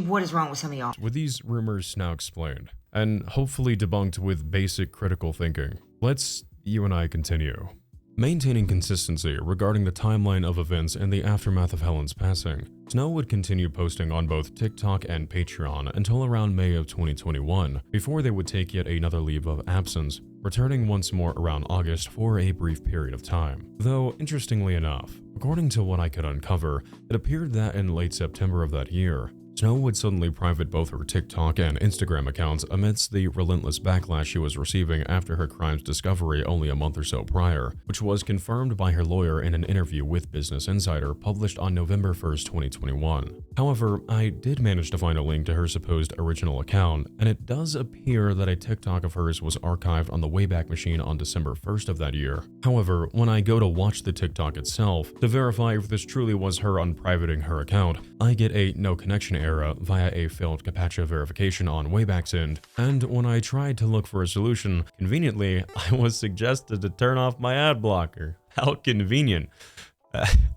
What is wrong with some of y'all? With these rumors now explained, and hopefully debunked with basic critical thinking, let's you and I continue. Maintaining consistency regarding the timeline of events in the aftermath of Helen's passing, Snow would continue posting on both TikTok and Patreon until around May of 2021, before they would take yet another leave of absence, returning once more around August for a brief period of time. Though, interestingly enough, according to what I could uncover, it appeared that in late September of that year, Snow would suddenly private both her TikTok and Instagram accounts amidst the relentless backlash she was receiving after her crime's discovery only a month or so prior, which was confirmed by her lawyer in an interview with Business Insider published on November 1st, 2021. However, I did manage to find a link to her supposed original account, and it does appear that a TikTok of hers was archived on the Wayback Machine on December 1st of that year. However, when I go to watch the TikTok itself, to verify if this truly was her unprivating her account, I get a no connection error via a failed CAPTCHA verification on Wayback's end, and when I tried to look for a solution, conveniently, I was suggested to turn off my ad blocker. How convenient.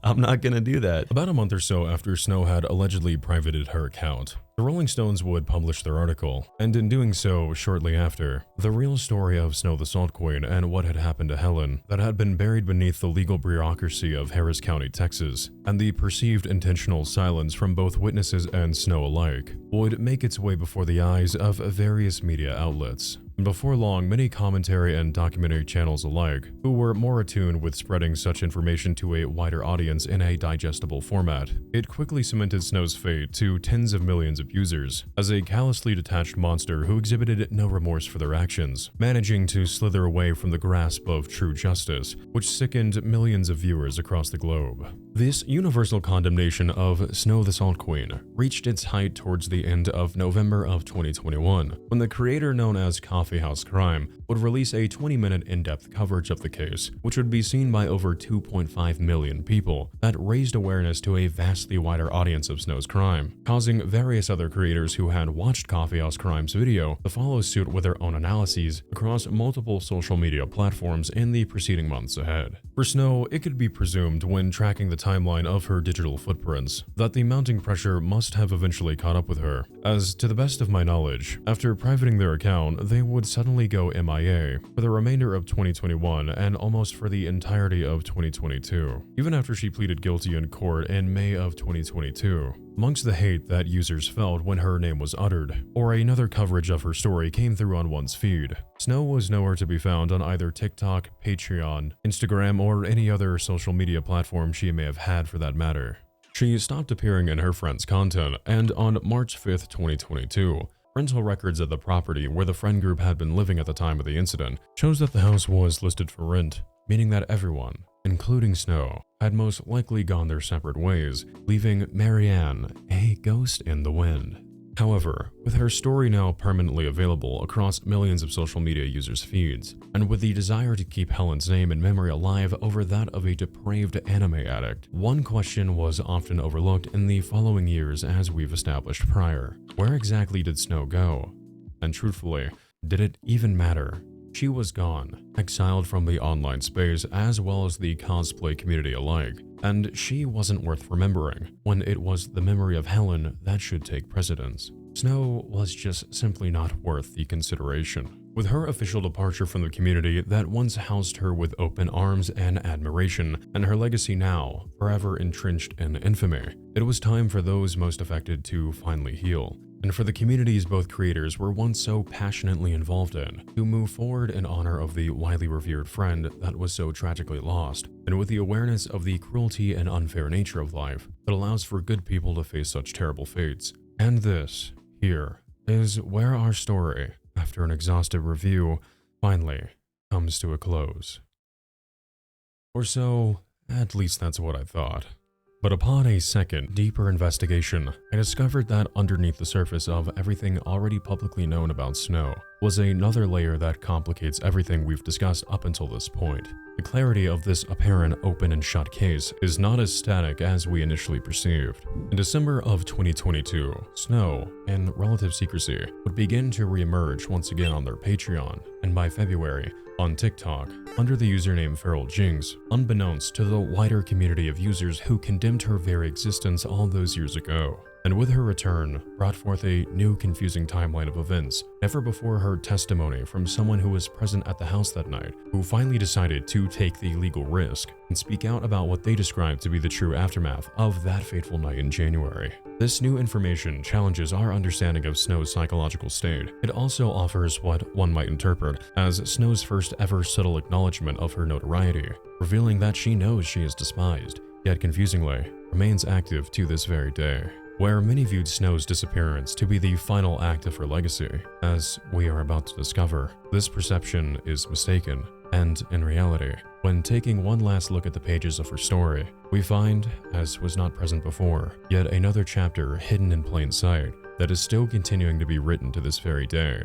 I'm not gonna do that. About a month or so after Snow had allegedly privated her account, the Rolling Stones would publish their article, and in doing so, shortly after, the real story of SnowTheSaltQueen and what had happened to Helen that had been buried beneath the legal bureaucracy of Harris County, Texas, and the perceived intentional silence from both witnesses and Snow alike, would make its way before the eyes of various media outlets. And before long, many commentary and documentary channels alike, who were more attuned with spreading such information to a wider audience in a digestible format, it quickly cemented Snow's fate to tens of millions of users as a callously detached monster who exhibited no remorse for their actions, managing to slither away from the grasp of true justice, which sickened millions of viewers across the globe. This universal condemnation of SnowTheSaltQueen reached its height towards the end of November of 2021, when the creator known as Coffee House Crime would release a 20-minute in-depth coverage of the case, which would be seen by over 2.5 million people, that raised awareness to a vastly wider audience of Snow's crime, causing various other creators who had watched Coffee House Crime's video to follow suit with their own analyses across multiple social media platforms in the preceding months ahead. For Snow, it could be presumed when tracking the timeline of her digital footprints that the mounting pressure must have eventually caught up with her, as to the best of my knowledge, after privating their account, they would suddenly go MIA for the remainder of 2021 and almost for the entirety of 2022, even after she pleaded guilty in court in May of 2022. Amongst the hate that users felt when her name was uttered, or another coverage of her story came through on one's feed, Snow was nowhere to be found on either TikTok, Patreon, Instagram, or any other social media platform she may have had for that matter. She stopped appearing in her friend's content, and on March 5th, 2022, rental records at the property where the friend group had been living at the time of the incident shows that the house was listed for rent, meaning that everyone, including Snow, had most likely gone their separate ways, leaving Marianne a ghost in the wind. However, with her story now permanently available across millions of social media users' feeds, and with the desire to keep Helen's name and memory alive over that of a depraved anime addict, one question was often overlooked in the following years as we've established prior. Where exactly did Snow go? And truthfully, did it even matter? She was gone, exiled from the online space as well as the cosplay community alike, and she wasn't worth remembering when it was the memory of Helen that should take precedence. Snow was just simply not worth the consideration. With her official departure from the community that once housed her with open arms and admiration, and her legacy now forever entrenched in infamy, it was time for those most affected to finally heal, and for the communities both creators were once so passionately involved in to move forward in honor of the widely revered friend that was so tragically lost, and with the awareness of the cruelty and unfair nature of life that allows for good people to face such terrible fates. And this, here, is where our story, after an exhaustive review, finally comes to a close. Or so, at least that's what I thought. But upon a second, deeper investigation, I discovered that underneath the surface of everything already publicly known about Snow was another layer that complicates everything we've discussed up until this point. The clarity of this apparent open and shut case is not as static as we initially perceived. In December of 2022, Snow, in relative secrecy, would begin to re-emerge once again on their Patreon, and by February, on TikTok, under the username feral.jinx, unbeknownst to the wider community of users who condemned her very existence all those years ago. And with her return, brought forth a new confusing timeline of events, never before heard testimony from someone who was present at the house that night, who finally decided to take the legal risk and speak out about what they described to be the true aftermath of that fateful night in January. This new information challenges our understanding of Snow's psychological state. It also offers what one might interpret as Snow's first ever subtle acknowledgement of her notoriety, revealing that she knows she is despised, yet confusingly, remains active to this very day. Where many viewed Snow's disappearance to be the final act of her legacy, as we are about to discover, this perception is mistaken, and in reality, when taking one last look at the pages of her story, we find, as was not present before, yet another chapter hidden in plain sight that is still continuing to be written to this very day,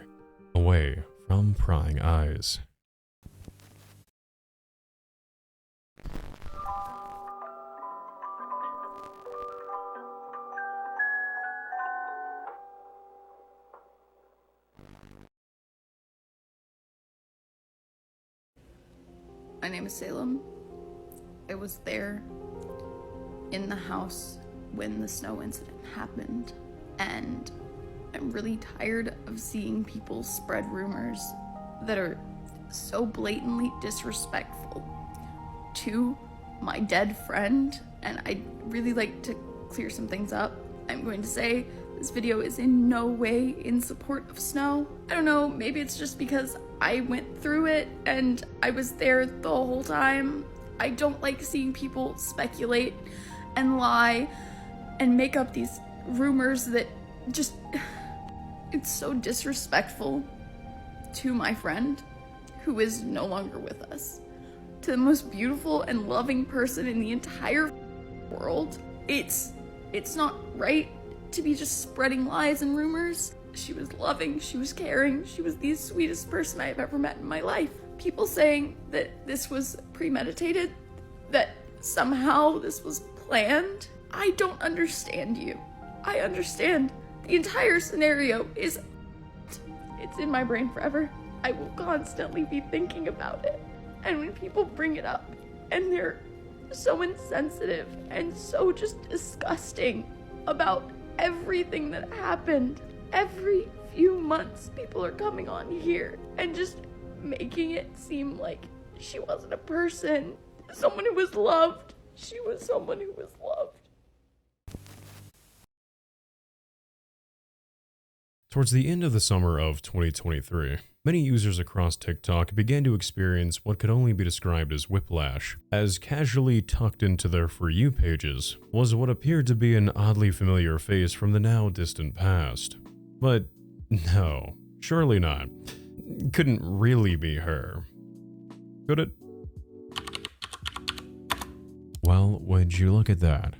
away from prying eyes. My name is Salem. I was there in the house when the snow incident happened, and I'm really tired of seeing people spread rumors that are so blatantly disrespectful to my dead friend, and I'd really like to clear some things up. I'm going to say This video is in no way in support of Snow. I don't know, maybe it's just because I went through it and I was there the whole time. I don't like seeing people speculate and lie and make up these rumors that just, it's so disrespectful to my friend who is no longer with us, to the most beautiful and loving person in the entire world. It's not right to be just spreading lies and rumors. She was loving, she was caring, she was the sweetest person I have ever met in my life. People saying that this was premeditated, that somehow this was planned, I don't understand you. I understand. The entire scenario is, it's in my brain forever. I will constantly be thinking about it. And when people bring it up and they're so insensitive and so just disgusting about everything that happened, every few months people are coming on here and just making it seem like she wasn't a person, someone who was loved. She was someone who was loved. Towards the end of the summer of 2023, many users across TikTok began to experience what could only be described as whiplash, as casually tucked into their For You pages was what appeared to be an oddly familiar face from the now distant past. But no, surely not. Couldn't really be her. Could it? Well, would you look at that?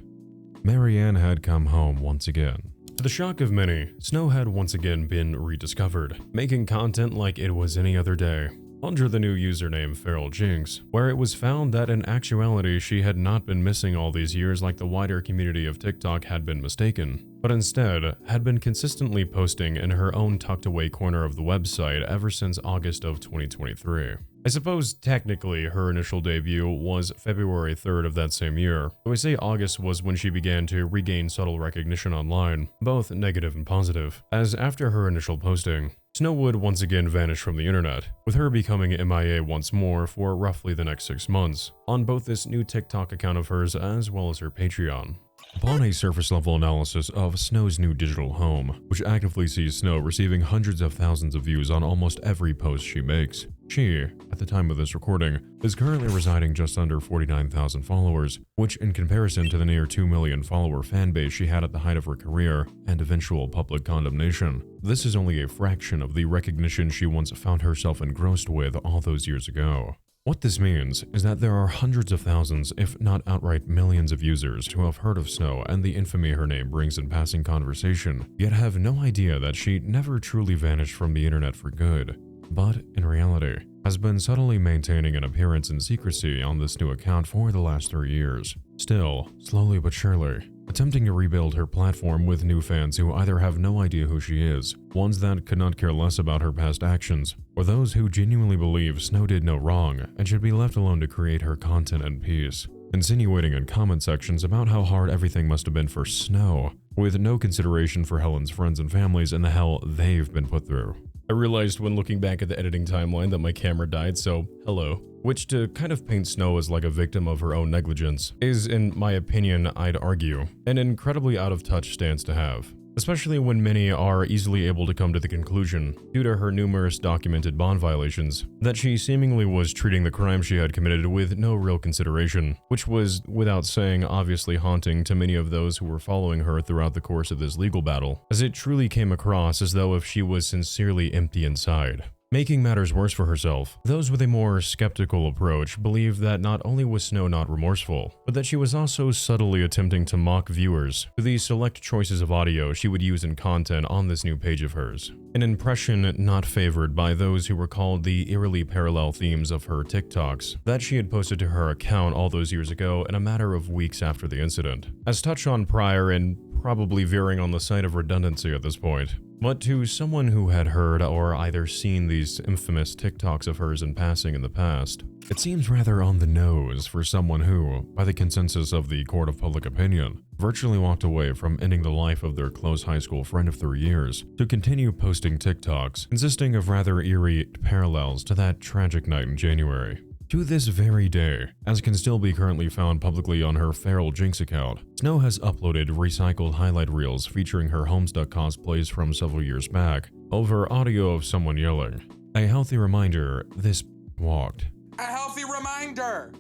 Marianne had come home once again. To the shock of many, Snow had once again been rediscovered, making content like it was any other day, under the new username feral.jinx, where it was found that in actuality she had not been missing all these years like the wider community of TikTok had been mistaken, but instead had been consistently posting in her own tucked away corner of the website ever since August of 2023. I suppose technically her initial debut was February 3rd of that same year, though I say August was when she began to regain subtle recognition online, both negative and positive, as after her initial posting, Snow would once again vanish from the internet, with her becoming MIA once more for roughly the next 6 months, on both this new TikTok account of hers as well as her Patreon. Upon a surface-level analysis of Snow's new digital home, which actively sees Snow receiving hundreds of thousands of views on almost every post she makes, she, at the time of this recording, is currently residing just under 49,000 followers, which in comparison to the near 2 million follower fanbase she had at the height of her career and eventual public condemnation, this is only a fraction of the recognition she once found herself engrossed with all those years ago. What this means is that there are hundreds of thousands, if not outright millions of users who have heard of Snow and the infamy her name brings in passing conversation, yet have no idea that she never truly vanished from the internet for good, but in reality, has been subtly maintaining an appearance in secrecy on this new account for the last 3 years. Still, slowly but surely, attempting to rebuild her platform with new fans who either have no idea who she is, ones that could not care less about her past actions, or those who genuinely believe Snow did no wrong and should be left alone to create her content in peace, insinuating in comment sections about how hard everything must have been for Snow, with no consideration for Helen's friends and families and the hell they've been put through. I realized when looking back at the editing timeline that my camera died, so hello. Which, to kind of paint Snow as like a victim of her own negligence, is, in my opinion, I'd argue, an incredibly out-of-touch stance to have. Especially when many are easily able to come to the conclusion, due to her numerous documented bond violations, that she seemingly was treating the crime she had committed with no real consideration, which was, without saying, obviously haunting to many of those who were following her throughout the course of this legal battle, as it truly came across as though if she was sincerely empty inside. Making matters worse for herself, those with a more skeptical approach believed that not only was Snow not remorseful, but that she was also subtly attempting to mock viewers to the select choices of audio she would use in content on this new page of hers. An impression not favored by those who recalled the eerily parallel themes of her TikToks that she had posted to her account all those years ago in a matter of weeks after the incident. As touched on prior and probably veering on the side of redundancy at this point, but to someone who had heard or either seen these infamous TikToks of hers in passing in the past, it seems rather on the nose for someone who, by the consensus of the court of public opinion, virtually walked away from ending the life of their close high school friend of 3 years to continue posting TikToks consisting of rather eerie parallels to that tragic night in January. To this very day, as can still be currently found publicly on her feral.jinx account, Snow has uploaded recycled highlight reels featuring her Homestuck cosplays from several years back, over audio of someone yelling. A healthy reminder, this walked. A healthy reminder,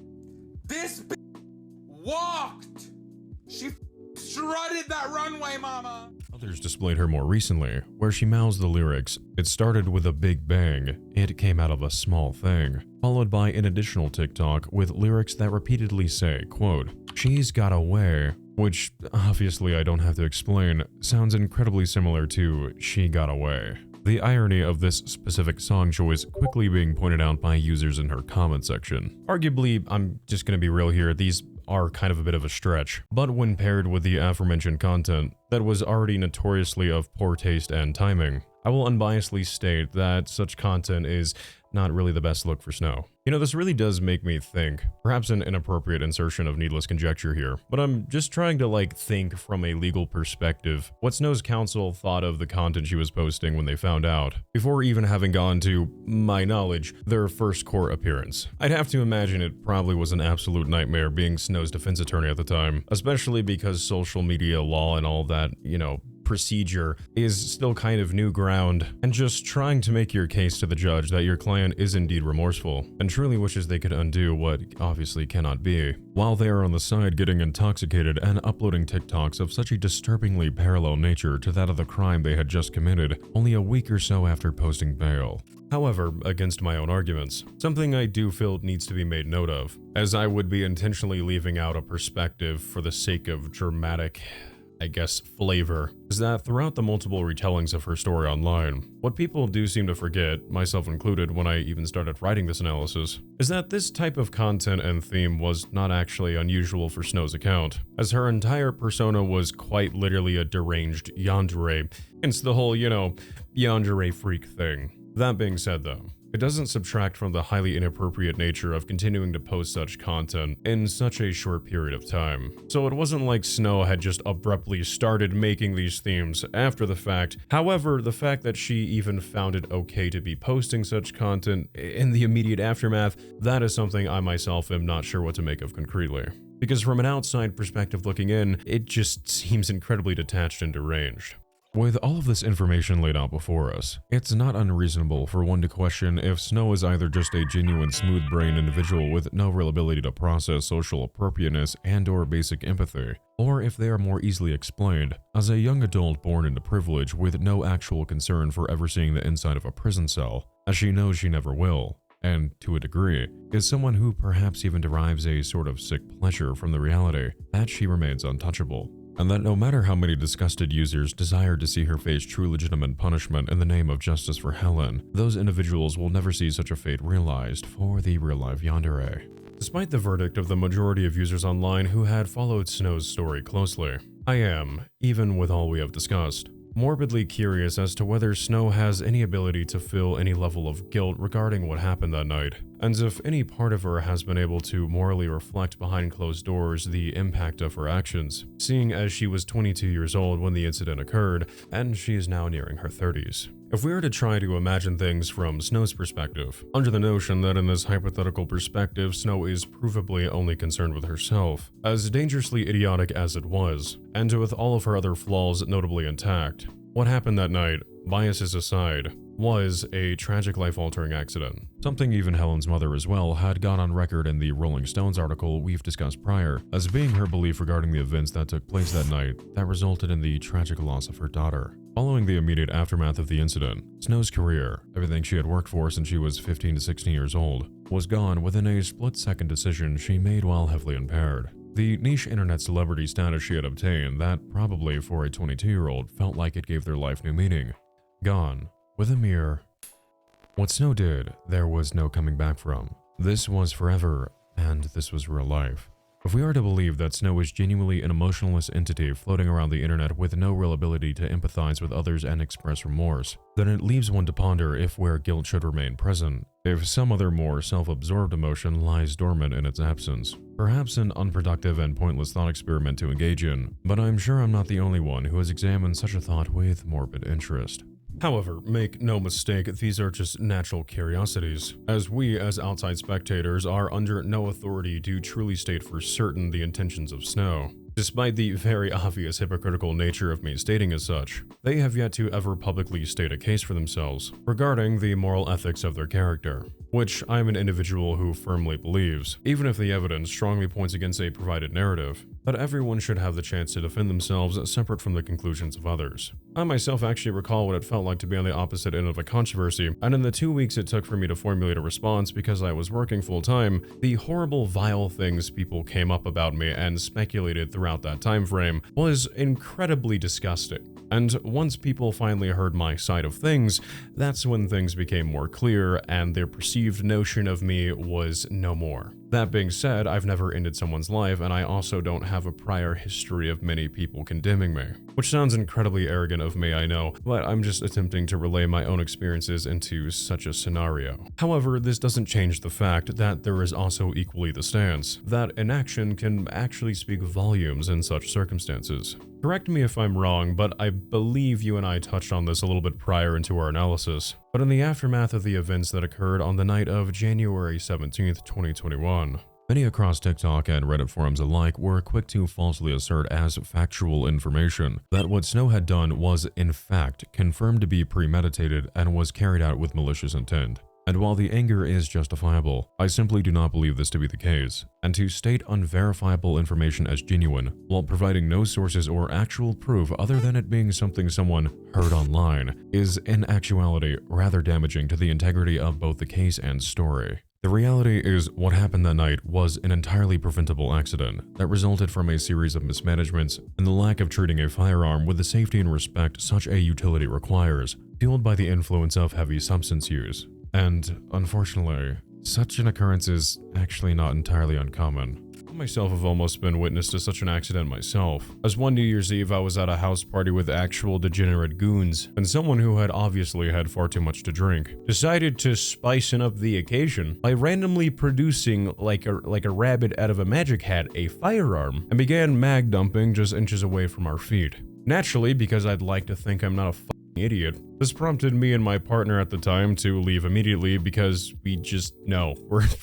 this walked. She strutted that runway, mama. Others displayed her more recently, where she mouths the lyrics, "It started with a big bang, it came out of a small thing," followed by an additional TikTok with lyrics that repeatedly say, quote, "She's got away," which, obviously I don't have to explain, sounds incredibly similar to "She Got Away." The irony of this specific song choice quickly being pointed out by users in her comment section. Arguably, I'm just gonna be real here, these are kind of a bit of a stretch, but when paired with the aforementioned content that was already notoriously of poor taste and timing, I will unbiasedly state that such content is not really the best look for Snow. You know, this really does make me think, perhaps an inappropriate insertion of needless conjecture here, but I'm just trying to think from a legal perspective what Snow's counsel thought of the content she was posting when they found out, before even having gone to, my knowledge, their first court appearance. I'd have to imagine it probably was an absolute nightmare being Snow's defense attorney at the time, especially because social media law and all that, procedure is still kind of new ground, and just trying to make your case to the judge that your client is indeed remorseful and truly wishes they could undo what obviously cannot be, while they are on the side getting intoxicated and uploading TikToks of such a disturbingly parallel nature to that of the crime they had just committed only a week or so after posting bail. However, against my own arguments, something I do feel needs to be made note of, as I would be intentionally leaving out a perspective for the sake of dramatic flavor, is that throughout the multiple retellings of her story online, what people do seem to forget, myself included when I even started writing this analysis, is that this type of content and theme was not actually unusual for Snow's account, as her entire persona was quite literally a deranged yandere, hence the whole, yandere freak thing. That being said though, it doesn't subtract from the highly inappropriate nature of continuing to post such content in such a short period of time. So it wasn't like Snow had just abruptly started making these themes after the fact. However, the fact that she even found it okay to be posting such content in the immediate aftermath, that is something I myself am not sure what to make of concretely. Because from an outside perspective looking in, it just seems incredibly detached and deranged. With all of this information laid out before us, it's not unreasonable for one to question if Snow is either just a genuine smooth-brained individual with no real ability to process social appropriateness and/or basic empathy, or if they are more easily explained as a young adult born into privilege with no actual concern for ever seeing the inside of a prison cell, as she knows she never will, and, to a degree, is someone who perhaps even derives a sort of sick pleasure from the reality that she remains untouchable. And that no matter how many disgusted users desire to see her face true legitimate punishment in the name of justice for Helen, those individuals will never see such a fate realized for the real-life yandere. Despite the verdict of the majority of users online who had followed Snow's story closely, I am, even with all we have discussed, morbidly curious as to whether Snow has any ability to feel any level of guilt regarding what happened that night, and if any part of her has been able to morally reflect behind closed doors the impact of her actions, seeing as she was 22 years old when the incident occurred, and she is now nearing her 30s. If we were to try to imagine things from Snow's perspective, under the notion that in this hypothetical perspective Snow is provably only concerned with herself, as dangerously idiotic as it was, and with all of her other flaws notably intact, what happened that night, biases aside, was a tragic life-altering accident. Something even Helen's mother as well had gone on record in the Rolling Stones article we've discussed prior, as being her belief regarding the events that took place that night that resulted in the tragic loss of her daughter. Following the immediate aftermath of the incident, Snow's career, everything she had worked for since she was 15 to 16 years old, was gone within a split-second decision she made while heavily impaired. The niche internet celebrity status she had obtained that probably for a 22-year-old felt like it gave their life new meaning. Gone. With a mere... What Snow did, there was no coming back from. This was forever, and this was real life. If we are to believe that Snow is genuinely an emotionless entity floating around the internet with no real ability to empathize with others and express remorse, then it leaves one to ponder if where guilt should remain present, if some other more self-absorbed emotion lies dormant in its absence. Perhaps an unproductive and pointless thought experiment to engage in, but I'm sure I'm not the only one who has examined such a thought with morbid interest. However, make no mistake, these are just natural curiosities, as we as outside spectators are under no authority to truly state for certain the intentions of Snow. Despite the very obvious hypocritical nature of me stating as such, they have yet to ever publicly state a case for themselves regarding the moral ethics of their character, which I'm an individual who firmly believes, even if the evidence strongly points against a provided narrative, that everyone should have the chance to defend themselves separate from the conclusions of others. I myself actually recall what it felt like to be on the opposite end of a controversy, and in the 2 weeks it took for me to formulate a response because I was working full-time, the horrible, vile things people came up about me and speculated throughout that time frame was incredibly disgusting. And once people finally heard my side of things, that's when things became more clear and their perceived notion of me was no more. That being said, I've never ended someone's life, and I also don't have a prior history of many people condemning me. Which sounds incredibly arrogant of me, I know, but I'm just attempting to relay my own experiences into such a scenario. However, this doesn't change the fact that there is also equally the stance that inaction can actually speak volumes in such circumstances. Correct me if I'm wrong, but I believe you and I touched on this a little bit prior into our analysis. But in the aftermath of the events that occurred on the night of January 17th, 2021, many across TikTok and Reddit forums alike were quick to falsely assert as factual information that what Snow had done was, in fact, confirmed to be premeditated and was carried out with malicious intent. And while the anger is justifiable, I simply do not believe this to be the case, and to state unverifiable information as genuine, while providing no sources or actual proof other than it being something someone heard online, is in actuality rather damaging to the integrity of both the case and story. The reality is, what happened that night was an entirely preventable accident that resulted from a series of mismanagements and the lack of treating a firearm with the safety and respect such a utility requires, fueled by the influence of heavy substance use. And, unfortunately, such an occurrence is actually not entirely uncommon. I myself have almost been witness to such an accident myself, as one New Year's Eve I was at a house party with actual degenerate goons, and someone who had obviously had far too much to drink decided to spicing up the occasion by randomly producing, like a rabbit out of a magic hat, a firearm, and began mag dumping just inches away from our feet. Naturally, because I'd like to think I'm not a idiot, this prompted me and my partner at the time to leave immediately because we just know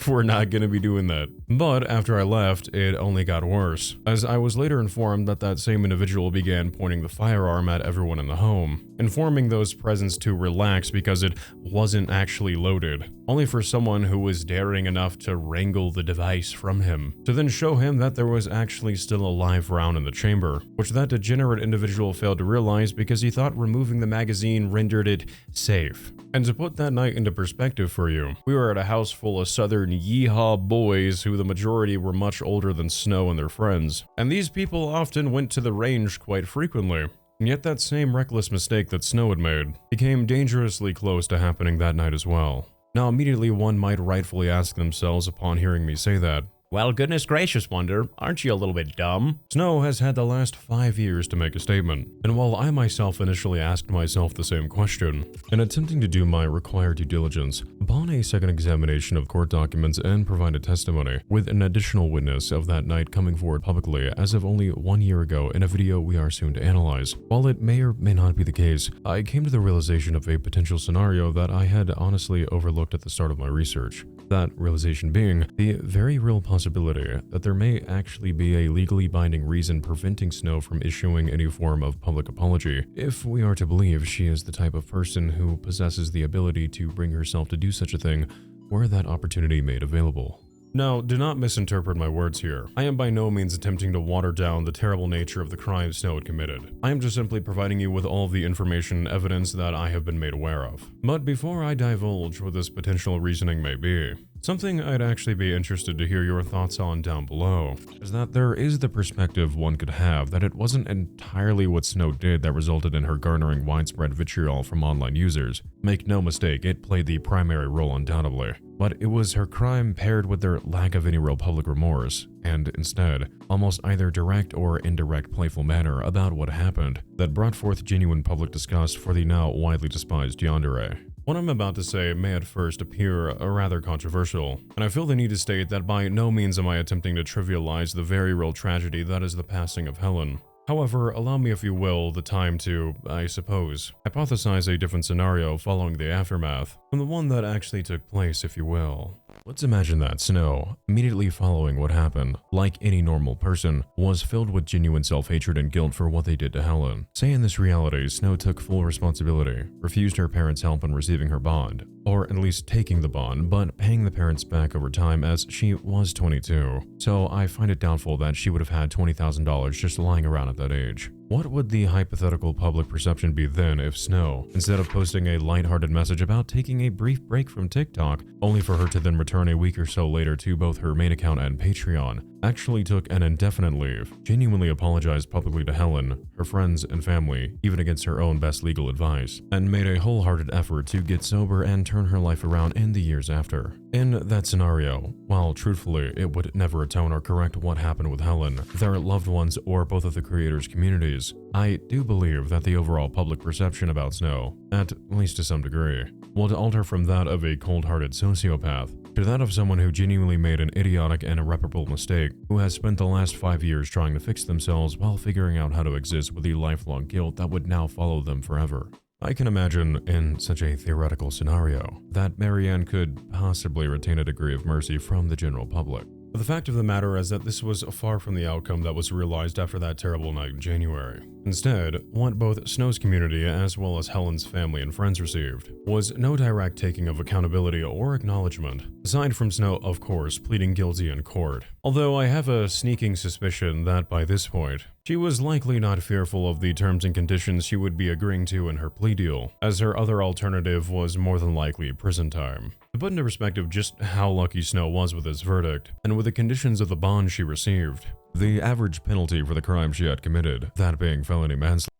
we're not gonna be doing that. But after I left, it only got worse, as I was later informed that that same individual began pointing the firearm at everyone in the home, informing those present to relax because it wasn't actually loaded, only for someone who was daring enough to wrangle the device from him, to then show him that there was actually still a live round in the chamber, which that degenerate individual failed to realize because he thought removing the magazine rendered it safe. And to put that night into perspective for you, we were at a house full of southern yeehaw boys who the majority were much older than Snow and their friends, and these people often went to the range quite frequently. And yet that same reckless mistake that Snow had made became dangerously close to happening that night as well. Now immediately one might rightfully ask themselves upon hearing me say that, well, goodness gracious, Wonder, aren't you a little bit dumb? Snow has had the last 5 years to make a statement, and while I myself initially asked myself the same question, in attempting to do my required due diligence, upon a second examination of court documents and provided testimony, with an additional witness of that night coming forward publicly as of only 1 year ago in a video we are soon to analyze, while it may or may not be the case, I came to the realization of a potential scenario that I had honestly overlooked at the start of my research. That realization being the very real possibility that there may actually be a legally binding reason preventing Snow from issuing any form of public apology, if we are to believe she is the type of person who possesses the ability to bring herself to do such a thing were that opportunity made available. Now, do not misinterpret my words here. I am by no means attempting to water down the terrible nature of the crime Snow had committed. I am just simply providing you with all of the information and evidence that I have been made aware of. But before I divulge what this potential reasoning may be, something I'd actually be interested to hear your thoughts on down below is that there is the perspective one could have that it wasn't entirely what Snow did that resulted in her garnering widespread vitriol from online users. Make no mistake, it played the primary role undoubtedly. But it was her crime paired with their lack of any real public remorse, and instead, almost either direct or indirect playful manner about what happened, that brought forth genuine public disgust for the now widely despised Yandere. What I'm about to say may at first appear rather controversial, and I feel the need to state that by no means am I attempting to trivialize the very real tragedy that is the passing of Helen. However, allow me, if you will, the time to, I suppose, hypothesize a different scenario following the aftermath from the one that actually took place, if you will. Let's imagine that Snow, immediately following what happened, like any normal person, was filled with genuine self-hatred and guilt for what they did to Helen. Say in this reality, Snow took full responsibility, refused her parents' help in receiving her bond, or at least taking the bond, but paying the parents back over time as she was 22. So I find it doubtful that she would have had $20,000 just lying around at that age. What would the hypothetical public perception be then if Snow, instead of posting a lighthearted message about taking a brief break from TikTok, only for her to then return a week or so later to both her main account and Patreon, actually took an indefinite leave, genuinely apologized publicly to Helen, her friends and family, even against her own best legal advice, and made a wholehearted effort to get sober and turn her life around in the years after? In that scenario, while truthfully it would never atone or correct what happened with Helen, their loved ones, or both of the creators' communities, I do believe that the overall public perception about Snow, at least to some degree, would alter from that of a cold-hearted sociopath to that of someone who genuinely made an idiotic and irreparable mistake, who has spent the last 5 years trying to fix themselves while figuring out how to exist with the lifelong guilt that would now follow them forever. I can imagine, in such a theoretical scenario, that Marianne could possibly retain a degree of mercy from the general public. But the fact of the matter is that this was far from the outcome that was realized after that terrible night in January. Instead, what both Snow's community as well as Helen's family and friends received was no direct taking of accountability or acknowledgement, aside from Snow, of course, pleading guilty in court. Although I have a sneaking suspicion that by this point, she was likely not fearful of the terms and conditions she would be agreeing to in her plea deal, as her other alternative was more than likely prison time. To put into perspective just how lucky Snow was with this verdict, and with the conditions of the bond she received, the average penalty for the crime she had committed, that being felony manslaughter,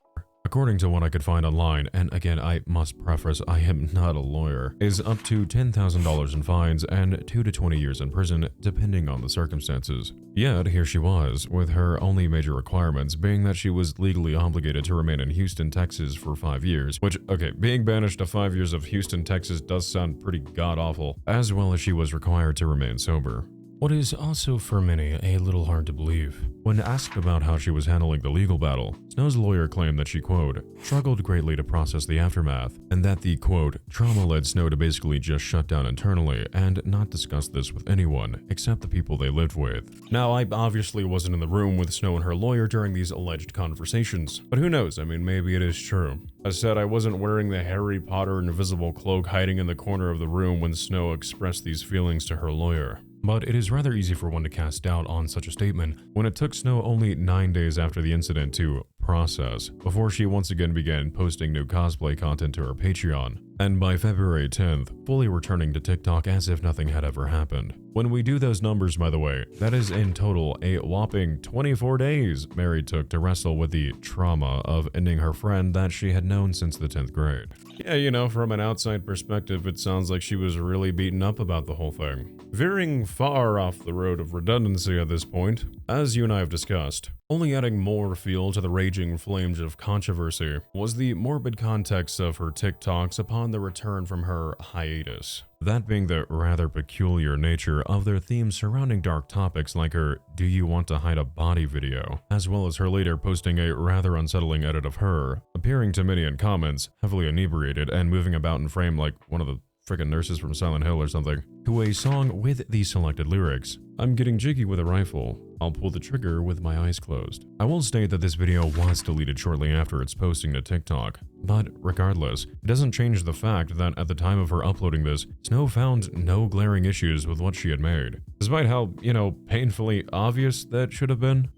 according to what I could find online, and again I must preface I am not a lawyer, is up to $10,000 in fines and 2 to 20 years in prison depending on the circumstances. Yet here she was, with her only major requirements being that she was legally obligated to remain in Houston, Texas for 5 years, which, okay, being banished to 5 years of Houston, Texas does sound pretty god-awful, as well as she was required to remain sober. What is also for many a little hard to believe. When asked about how she was handling the legal battle, Snow's lawyer claimed that she, quote, struggled greatly to process the aftermath, and that the, quote, trauma led Snow to basically just shut down internally and not discuss this with anyone except the people they lived with. Now, I obviously wasn't in the room with Snow and her lawyer during these alleged conversations, but who knows, I mean, maybe it is true. As said, I wasn't wearing the Harry Potter invisible cloak hiding in the corner of the room when Snow expressed these feelings to her lawyer. But it is rather easy for one to cast doubt on such a statement when it took Snow only 9 days after the incident to process, before she once again began posting new cosplay content to her Patreon, and by February 10th, fully returning to TikTok as if nothing had ever happened. When we do those numbers, by the way, that is in total a whopping 24 days Mary took to wrestle with the trauma of ending her friend that she had known since the 10th grade. Yeah, you know, from an outside perspective, it sounds like she was really beaten up about the whole thing. Veering far off the road of redundancy at this point, as you and I have discussed, only adding more fuel to the raging flames of controversy was the morbid context of her TikToks upon the return from her hiatus. That being the rather peculiar nature of their themes surrounding dark topics like her "Do You Want to Hide a Body" video, as well as her later posting a rather unsettling edit of her, appearing to many in comments, heavily inebriated and moving about in frame like one of the frickin' nurses from Silent Hill or something, to a song with the selected lyrics. I'm getting jiggy with a rifle. I'll pull the trigger with my eyes closed. I will state that this video was deleted shortly after its posting to TikTok, but regardless, it doesn't change the fact that at the time of her uploading this, Snow found no glaring issues with what she had made, despite how, you know, painfully obvious that should have been.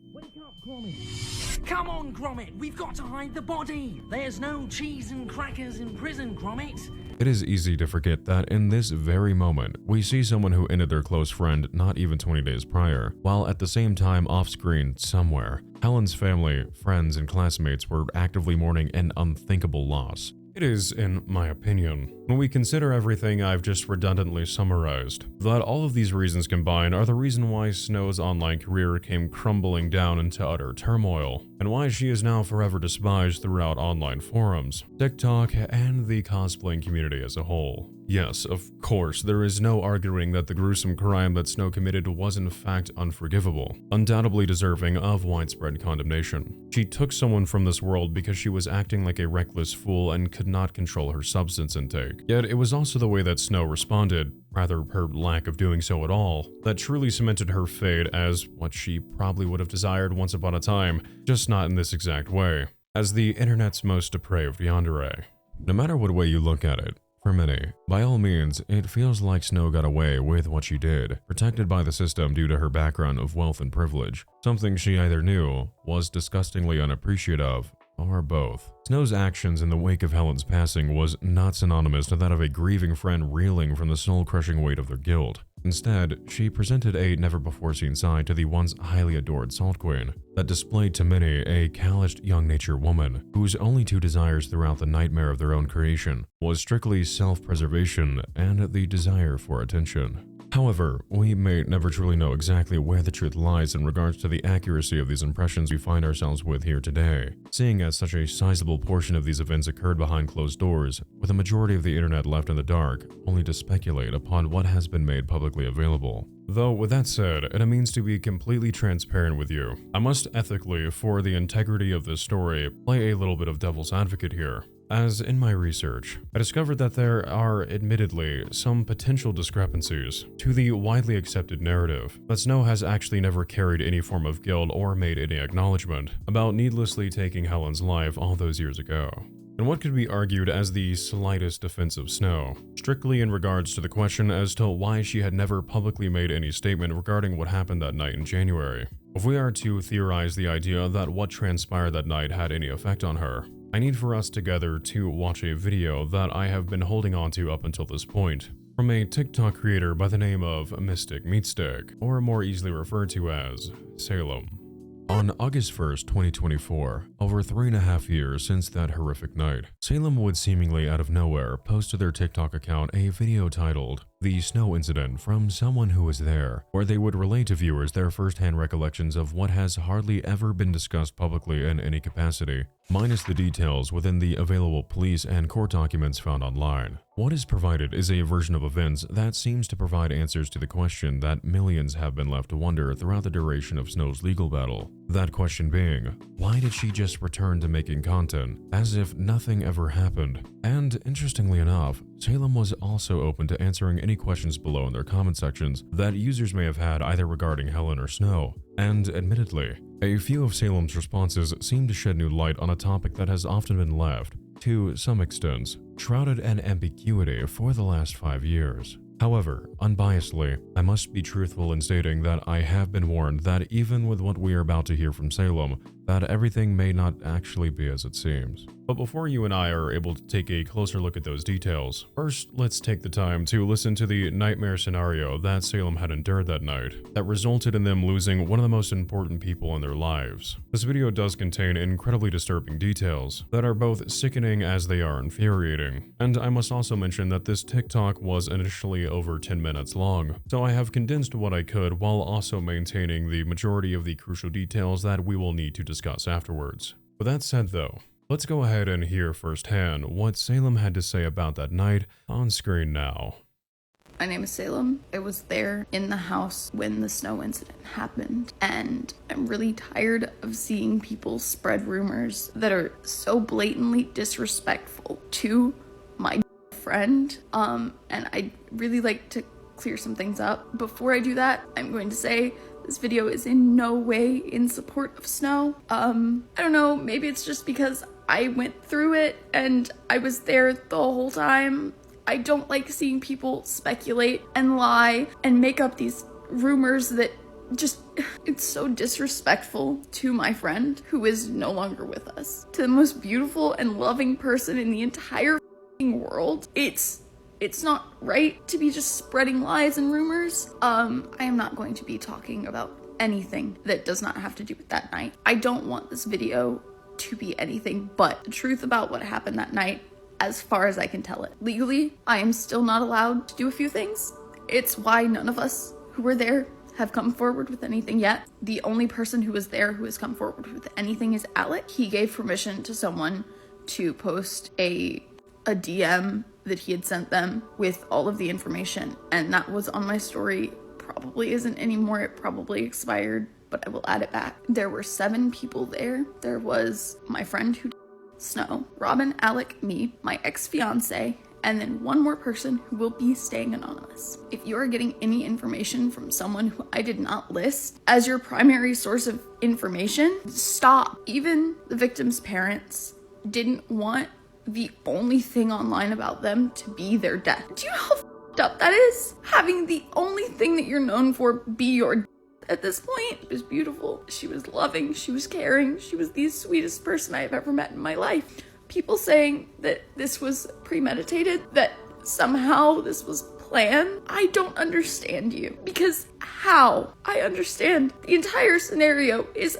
Come on, Gromit, we've got to hide the body. There's no cheese and crackers in prison, Gromit. It is easy to forget that in this very moment, we see someone who ended their close friend not even 20 days prior, while at the same time off-screen somewhere, Helen's family, friends, and classmates were actively mourning an unthinkable loss. It is, in my opinion, When we consider everything I've just redundantly summarized, that all of these reasons combined are the reason why Snow's online career came crumbling down into utter turmoil, and why she is now forever despised throughout online forums, TikTok, and the cosplaying community as a whole. Yes, of course, there is no arguing that the gruesome crime that Snow committed was in fact unforgivable, undoubtedly deserving of widespread condemnation. She took someone from this world because she was acting like a reckless fool and could not control her substance intake. Yet it was also the way that Snow responded, rather her lack of doing so at all, that truly cemented her fate as what she probably would have desired once upon a time, just not in this exact way, as the internet's most depraved yandere. No matter what way you look at it, for many, by all means, it feels like Snow got away with what she did, protected by the system due to her background of wealth and privilege, something she either knew, was disgustingly unappreciative of, or both. Snow's actions in the wake of Helen's passing was not synonymous to that of a grieving friend reeling from the soul-crushing weight of their guilt. Instead, she presented a never-before-seen side to the once highly adored Salt Queen that displayed to many a calloused young nature woman whose only two desires throughout the nightmare of their own creation was strictly self-preservation and the desire for attention. However, we may never truly know exactly where the truth lies in regards to the accuracy of these impressions we find ourselves with here today, seeing as such a sizable portion of these events occurred behind closed doors, with a majority of the internet left in the dark, only to speculate upon what has been made publicly available. Though, with that said, and it means to be completely transparent with you, I must ethically, for the integrity of this story, play a little bit of devil's advocate here. As in my research, I discovered that there are, admittedly, some potential discrepancies to the widely accepted narrative that Snow has actually never carried any form of guilt or made any acknowledgement about needlessly taking Helen's life all those years ago. And what could be argued as the slightest defense of Snow, strictly in regards to the question as to why she had never publicly made any statement regarding what happened that night in January. If we are to theorize the idea that what transpired that night had any effect on her, I need for us together to watch a video that I have been holding on to up until this point, from a TikTok creator by the name of Mystic Meatstick, or more easily referred to as Salem. On August 1st, 2024, over 3.5 years since that horrific night, Salem would seemingly out of nowhere post to their TikTok account a video titled "The Snow Incident" from someone who was there, where they would relate to viewers their first-hand recollections of what has hardly ever been discussed publicly in any capacity, minus the details within the available police and court documents found online. What is provided is a version of events that seems to provide answers to the question that millions have been left to wonder throughout the duration of Snow's legal battle. That question being, why did she just return to making content, as if nothing ever happened? And interestingly enough, Salem was also open to answering any questions below in their comment sections that users may have had either regarding Helen or Snow. And admittedly, a few of Salem's responses seem to shed new light on a topic that has often been left, to some extent, shrouded in ambiguity for the last 5 years. However, unbiasedly, I must be truthful in stating that I have been warned that even with what we are about to hear from Salem, that everything may not actually be as it seems. But before you and I are able to take a closer look at those details, first let's take the time to listen to the nightmare scenario that Salem had endured that night, that resulted in them losing one of the most important people in their lives. This video does contain incredibly disturbing details that are both sickening as they are infuriating, and I must also mention that this TikTok was initially over 10 minutes long, so I have condensed what I could while also maintaining the majority of the crucial details that we will need to discuss afterwards. With that said though, let's go ahead and hear firsthand what Salem had to say about that night on screen now. My name is Salem. I was there in the house when the Snow incident happened, and I'm really tired of seeing people spread rumors that are so blatantly disrespectful to my friend. And I'd really like to clear some things up. Before I do that, I'm going to say this video is in no way in support of Snow. I don't know, maybe it's just because I went through it and I was there the whole time. I don't like seeing people speculate and lie and make up these rumors that just, it's so disrespectful to my friend who is no longer with us. To the most beautiful and loving person in the entire world. It's not right to be just spreading lies and rumors. I am not going to be talking about anything that does not have to do with that night. I don't want this video to be anything but the truth about what happened that night as far as I can tell it. Legally, I am still not allowed to do a few things. It's why none of us who were there have come forward with anything yet. The only person who was there who has come forward with anything is Alec. He gave permission to someone to post a DM that he had sent them with all of the information, and that was on my story. Probably isn't anymore, it probably expired, but I will add it back. There were 7 people there. There was my friend who Snow, Robin, Alec, me, my ex-fiance, and then one more person who will be staying anonymous. If you are getting any information from someone who I did not list as your primary source of information, stop. Even the victim's parents didn't want the only thing online about them to be their death. Do you know how f***ed up that is? Having the only thing that you're known for be your death at this point. It was beautiful. She was loving. She was caring. She was the sweetest person I have ever met in my life. People saying that this was premeditated, that somehow this was planned. I don't understand you. Because how? I understand. The entire scenario is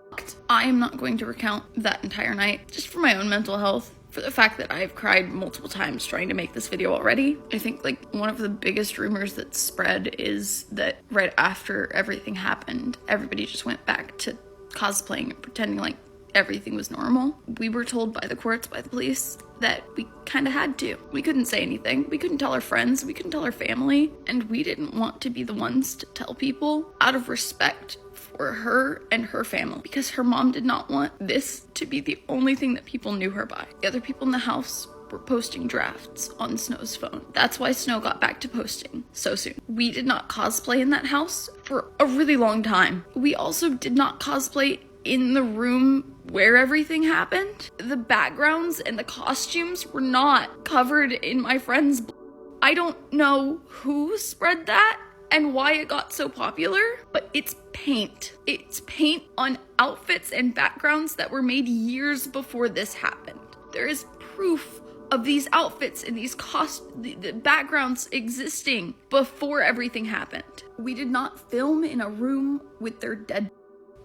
fucked. I am not going to recount that entire night, just for my own mental health. For the fact that I've cried multiple times trying to make this video already. I think like one of the biggest rumors that spread is that right after everything happened, everybody just went back to cosplaying and pretending like everything was normal. We were told by the courts, by the police, that we kind of had to. We couldn't say anything. We couldn't tell our friends. We couldn't tell our family. And we didn't want to be the ones to tell people out of respect for her and her family, because her mom did not want this to be the only thing that people knew her by. The other people in the house were posting drafts on Snow's phone. That's why Snow got back to posting so soon. We did not cosplay in that house for a really long time. We also did not cosplay in the room where everything happened. The backgrounds and the costumes were not covered in my friend's blood. I don't know who spread that and why it got so popular, but it's paint. It's paint on outfits and backgrounds that were made years before this happened. There is proof of these outfits and these the backgrounds existing before everything happened. We did not film in a room with their dead.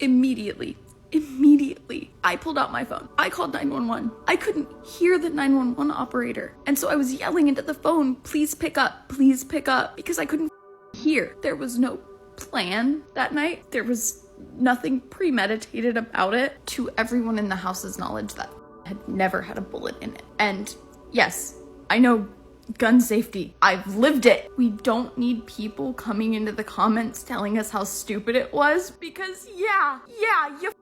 Immediately, I pulled out my phone. I called 911. I couldn't hear the 911 operator. And so I was yelling into the phone, please pick up, because I couldn't hear. There was no plan that night. There was nothing premeditated about it. To everyone in the house's knowledge, that had never had a bullet in it. And yes, I know gun safety. I've lived it. We don't need people coming into the comments telling us how stupid it was, because yeah, you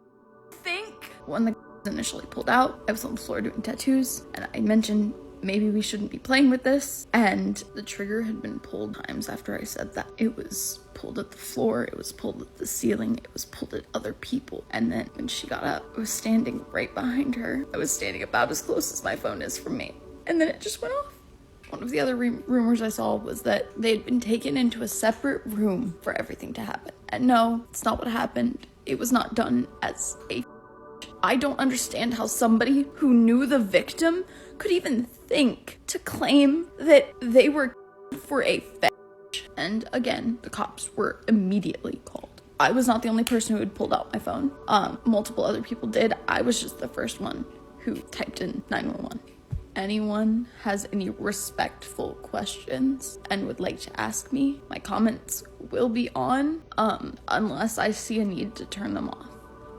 think. When the initially pulled out, I was on the floor doing tattoos, and I mentioned maybe we shouldn't be playing with this, and the trigger had been pulled times after I said that. It was pulled at the floor, it was pulled at the ceiling, it was pulled at other people, and then when she got up, I was standing right behind her. I was standing about as close as my phone is from me, and then it just went off. One of the other rumors I saw was that they had been taken into a separate room for everything to happen. And no, it's not what happened. It was not done as a I don't understand how somebody who knew the victim could even think to claim that they were for a fetch. And again, the cops were immediately called. I was not the only person who had pulled out my phone. Multiple other people did. I was just the first one who typed in 911. Anyone has any respectful questions and would like to ask me, my comments will be on, unless I see a need to turn them off.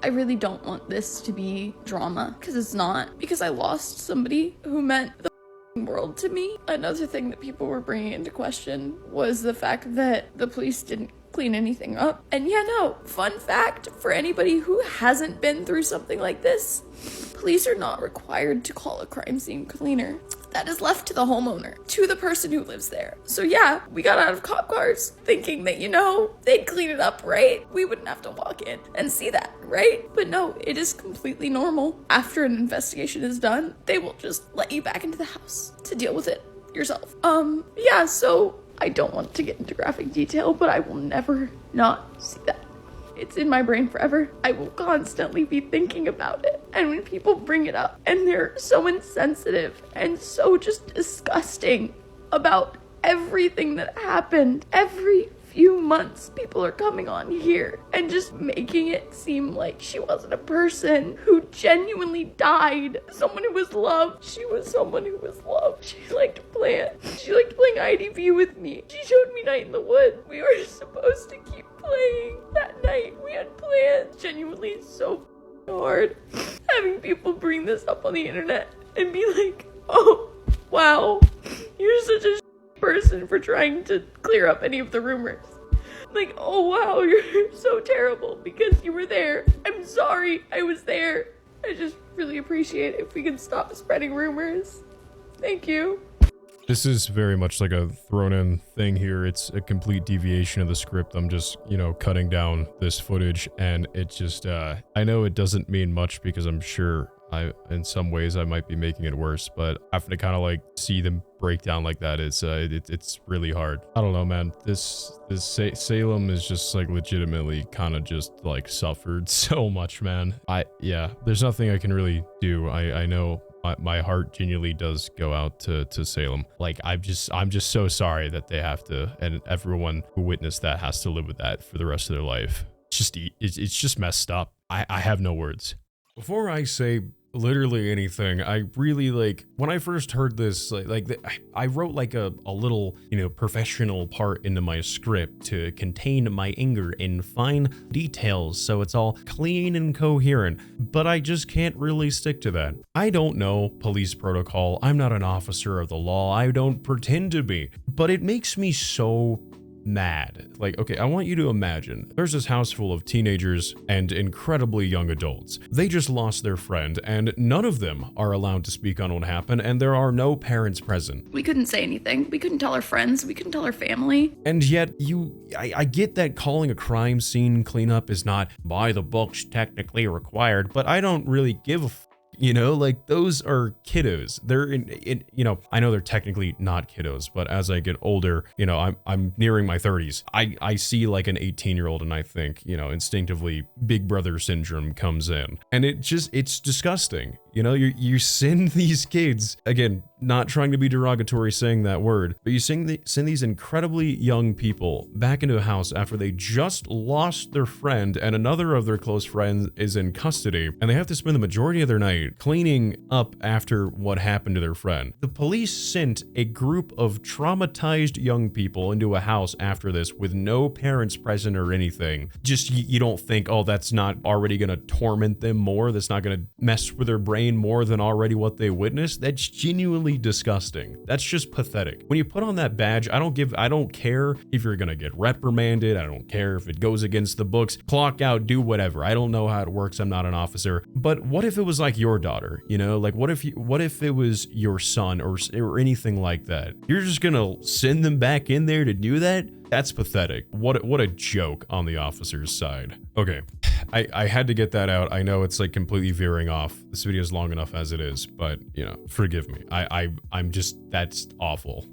I really don't want this to be drama, because it's not, because I lost somebody who meant the world to me. Another thing that people were bringing into question was the fact that the police didn't clean anything up. And yeah, no, fun fact for anybody who hasn't been through something like this, police are not required to call a crime scene cleaner. That is left to the homeowner, to the person who lives there. So yeah, we got out of cop cars thinking that, you know, they'd clean it up, right? We wouldn't have to walk in and see that, right? But no, it is completely normal. After an investigation is done, they will just let you back into the house to deal with it yourself. Yeah, so I don't want to get into graphic detail, but I will never not see that. It's in my brain forever. I will constantly be thinking about it. And when people bring it up and they're so insensitive and so just disgusting about everything that happened, every few months, people are coming on here and just making it seem like she wasn't a person who genuinely died. Someone who was loved. She was someone who was loved. She liked to plant. She liked playing IDV with me. She showed me Night in the Woods. We were supposed to keep playing. That night we had plans. Genuinely so hard. Having people bring this up on the internet and be like, oh, wow, you're such a person for trying to clear up any of the rumors. Like, oh wow, you're so terrible because you were there. I'm sorry I was there. I just really appreciate it if we can stop spreading rumors. Thank you. This is very much like a thrown in thing here. It's a complete deviation of the script. I'm just, you know, cutting down this footage, and it just, I know it doesn't mean much because I'm sure in some ways I might be making it worse, but after to kind of like see them break down like that, it's really hard. I don't know, man. This Salem is just like legitimately kind of just like suffered so much, man. Yeah, there's nothing I can really do. I know my heart genuinely does go out to Salem. Like, I'm just so sorry that they have to, and everyone who witnessed that has to live with that for the rest of their life. It's just messed up. I have no words. Before I say literally anything, I really, like, when I first heard this, I wrote like a little, you know, professional part into my script to contain my anger in fine details so it's all clean and coherent, but I just can't really stick to that. I don't know police protocol. I'm not an officer of the law. I don't pretend to be, but it makes me so mad. Like, okay, I want you to imagine there's this house full of teenagers and incredibly young adults. They just lost their friend, and none of them are allowed to speak on what happened, and there are no parents present. We couldn't say anything. We couldn't tell our friends. We couldn't tell our family. And yet, I get that calling a crime scene cleanup is not by the books technically required, but I don't really give a you know, like, those are kiddos. They're in, you know, I know they're technically not kiddos, but as I get older, you know, I'm nearing my 30s. I see like an 18-year-old and I think, you know, instinctively Big Brother syndrome comes in, and it's disgusting. You know, you send these kids, again, not trying to be derogatory saying that word, but you send these incredibly young people back into a house after they just lost their friend and another of their close friends is in custody, and they have to spend the majority of their night cleaning up after what happened to their friend. The police sent a group of traumatized young people into a house after this with no parents present or anything. Just, you don't think, oh, that's not already gonna torment them more? That's not gonna mess with their brain more than already what they witnessed? That's genuinely disgusting. That's just pathetic. When you put on that badge, I don't care if you're gonna get reprimanded. I don't care if it goes against the books. Clock out, do whatever. I don't know how it works. I'm not an officer. But what if it was like your daughter? You know, like what if it was your son or anything like that? You're just gonna send them back in there to do that? That's pathetic. What a joke on the officer's side. Okay, I had to get that out. I know it's like completely veering off. This video is long enough as it is, but you know, forgive me. I'm just, that's awful.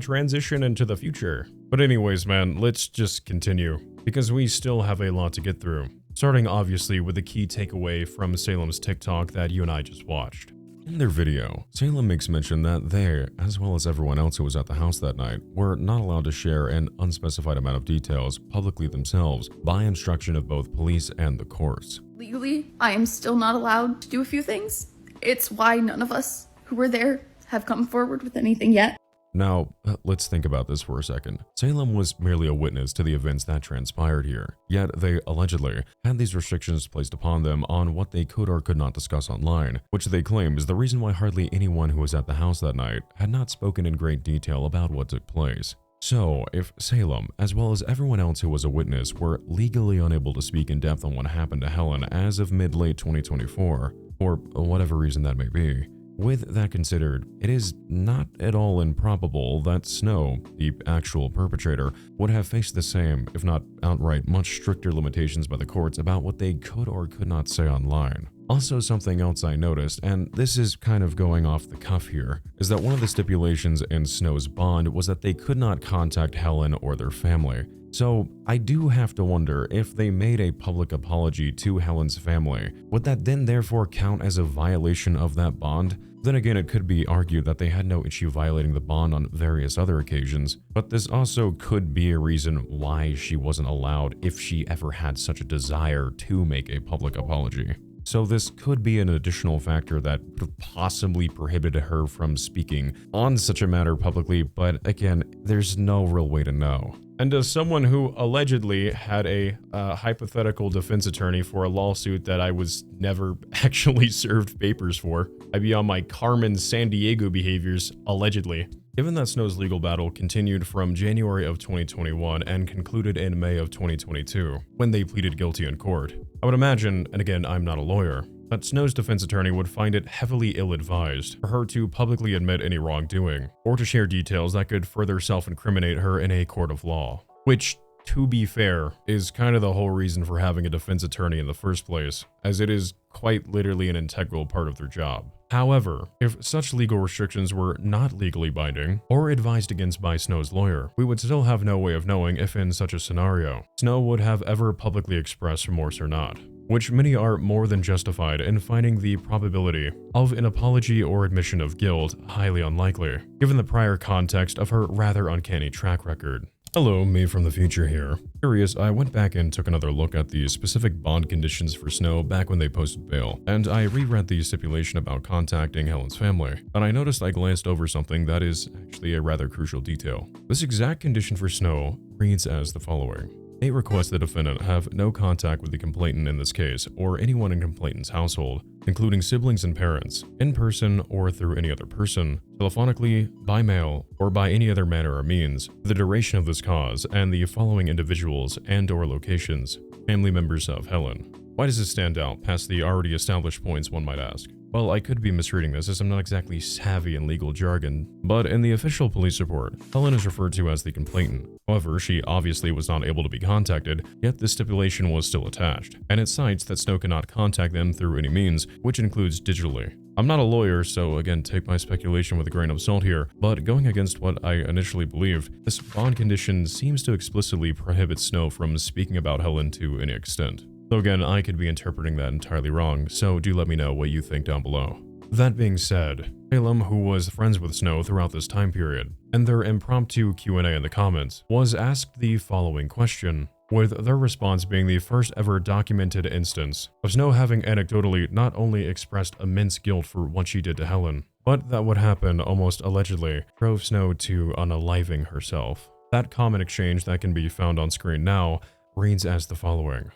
Transition into the future. But anyways, man, let's just continue because we still have a lot to get through. Starting obviously with the key takeaway from Salem's TikTok that you and I just watched. In their video, Salem makes mention that they, as well as everyone else who was at the house that night, were not allowed to share an unspecified amount of details publicly themselves by instruction of both police and the courts. Legally, I am still not allowed to do a few things. It's why none of us who were there have come forward with anything yet. Now, let's think about this for a second. Salem was merely a witness to the events that transpired here, yet they allegedly had these restrictions placed upon them on what they could or could not discuss online, which they claim is the reason why hardly anyone who was at the house that night had not spoken in great detail about what took place. So, if Salem, as well as everyone else who was a witness, were legally unable to speak in depth on what happened to Helen as of mid-late 2024, for whatever reason that may be, with that considered, it is not at all improbable that Snow, the actual perpetrator, would have faced the same, if not outright much stricter limitations by the courts about what they could or could not say online. Also, something else I noticed, and this is kind of going off the cuff here, is that one of the stipulations in Snow's bond was that they could not contact Helen or their family. So I do have to wonder, if they made a public apology to Helen's family, would that then therefore count as a violation of that bond? Then again, it could be argued that they had no issue violating the bond on various other occasions, but this also could be a reason why she wasn't allowed, if she ever had such a desire to make a public apology. So this could be an additional factor that possibly prohibited her from speaking on such a matter publicly, but again, there's no real way to know. And as someone who allegedly had a hypothetical defense attorney for a lawsuit that I was never actually served papers for, I'd be on my Carmen Sandiego behaviors, allegedly. Given that Snow's legal battle continued from January of 2021 and concluded in May of 2022, when they pleaded guilty in court, I would imagine, and again, I'm not a lawyer, that Snow's defense attorney would find it heavily ill-advised for her to publicly admit any wrongdoing, or to share details that could further self-incriminate her in a court of law. Which, to be fair, is kind of the whole reason for having a defense attorney in the first place, as it is quite literally an integral part of their job. However, if such legal restrictions were not legally binding, or advised against by Snow's lawyer, we would still have no way of knowing if in such a scenario, Snow would have ever publicly expressed remorse or not, which many are more than justified in finding the probability of an apology or admission of guilt highly unlikely, given the prior context of her rather uncanny track record. Hello, me from the future here. Curious, I went back and took another look at the specific bond conditions for Snow back when they posted bail, and I reread the stipulation about contacting Helen's family, and I noticed I glanced over something that is actually a rather crucial detail. This exact condition for Snow reads as the following. It requests the defendant have no contact with the complainant in this case, or anyone in complainant's household, including siblings and parents, in person or through any other person, telephonically, by mail, or by any other manner or means, for the duration of this cause, and the following individuals and/or locations, family members of Helen. Why does this stand out past the already established points, one might ask? Well, I could be misreading this as I'm not exactly savvy in legal jargon, but in the official police report, Helen is referred to as the complainant. However, she obviously was not able to be contacted, yet the stipulation was still attached, and it cites that Snow cannot contact them through any means, which includes digitally. I'm not a lawyer, so again, take my speculation with a grain of salt here, but going against what I initially believed, this bond condition seems to explicitly prohibit Snow from speaking about Helen to any extent. Though again, I could be interpreting that entirely wrong, so do let me know what you think down below. That being said, Salem, who was friends with Snow throughout this time period, and their impromptu Q&A in the comments, was asked the following question, with their response being the first ever documented instance of Snow having anecdotally not only expressed immense guilt for what she did to Helen, but that what happened almost allegedly drove Snow to unaliving herself. That comment exchange that can be found on screen now reads as the following.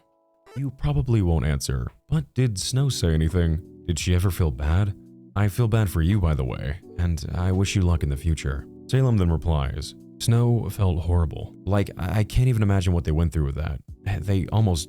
You probably won't answer, but did Snow say anything? Did she ever feel bad? I feel bad for you, by the way, and I wish you luck in the future. Salem then replies, Snow felt horrible. Like, I can't even imagine what they went through with that. They almost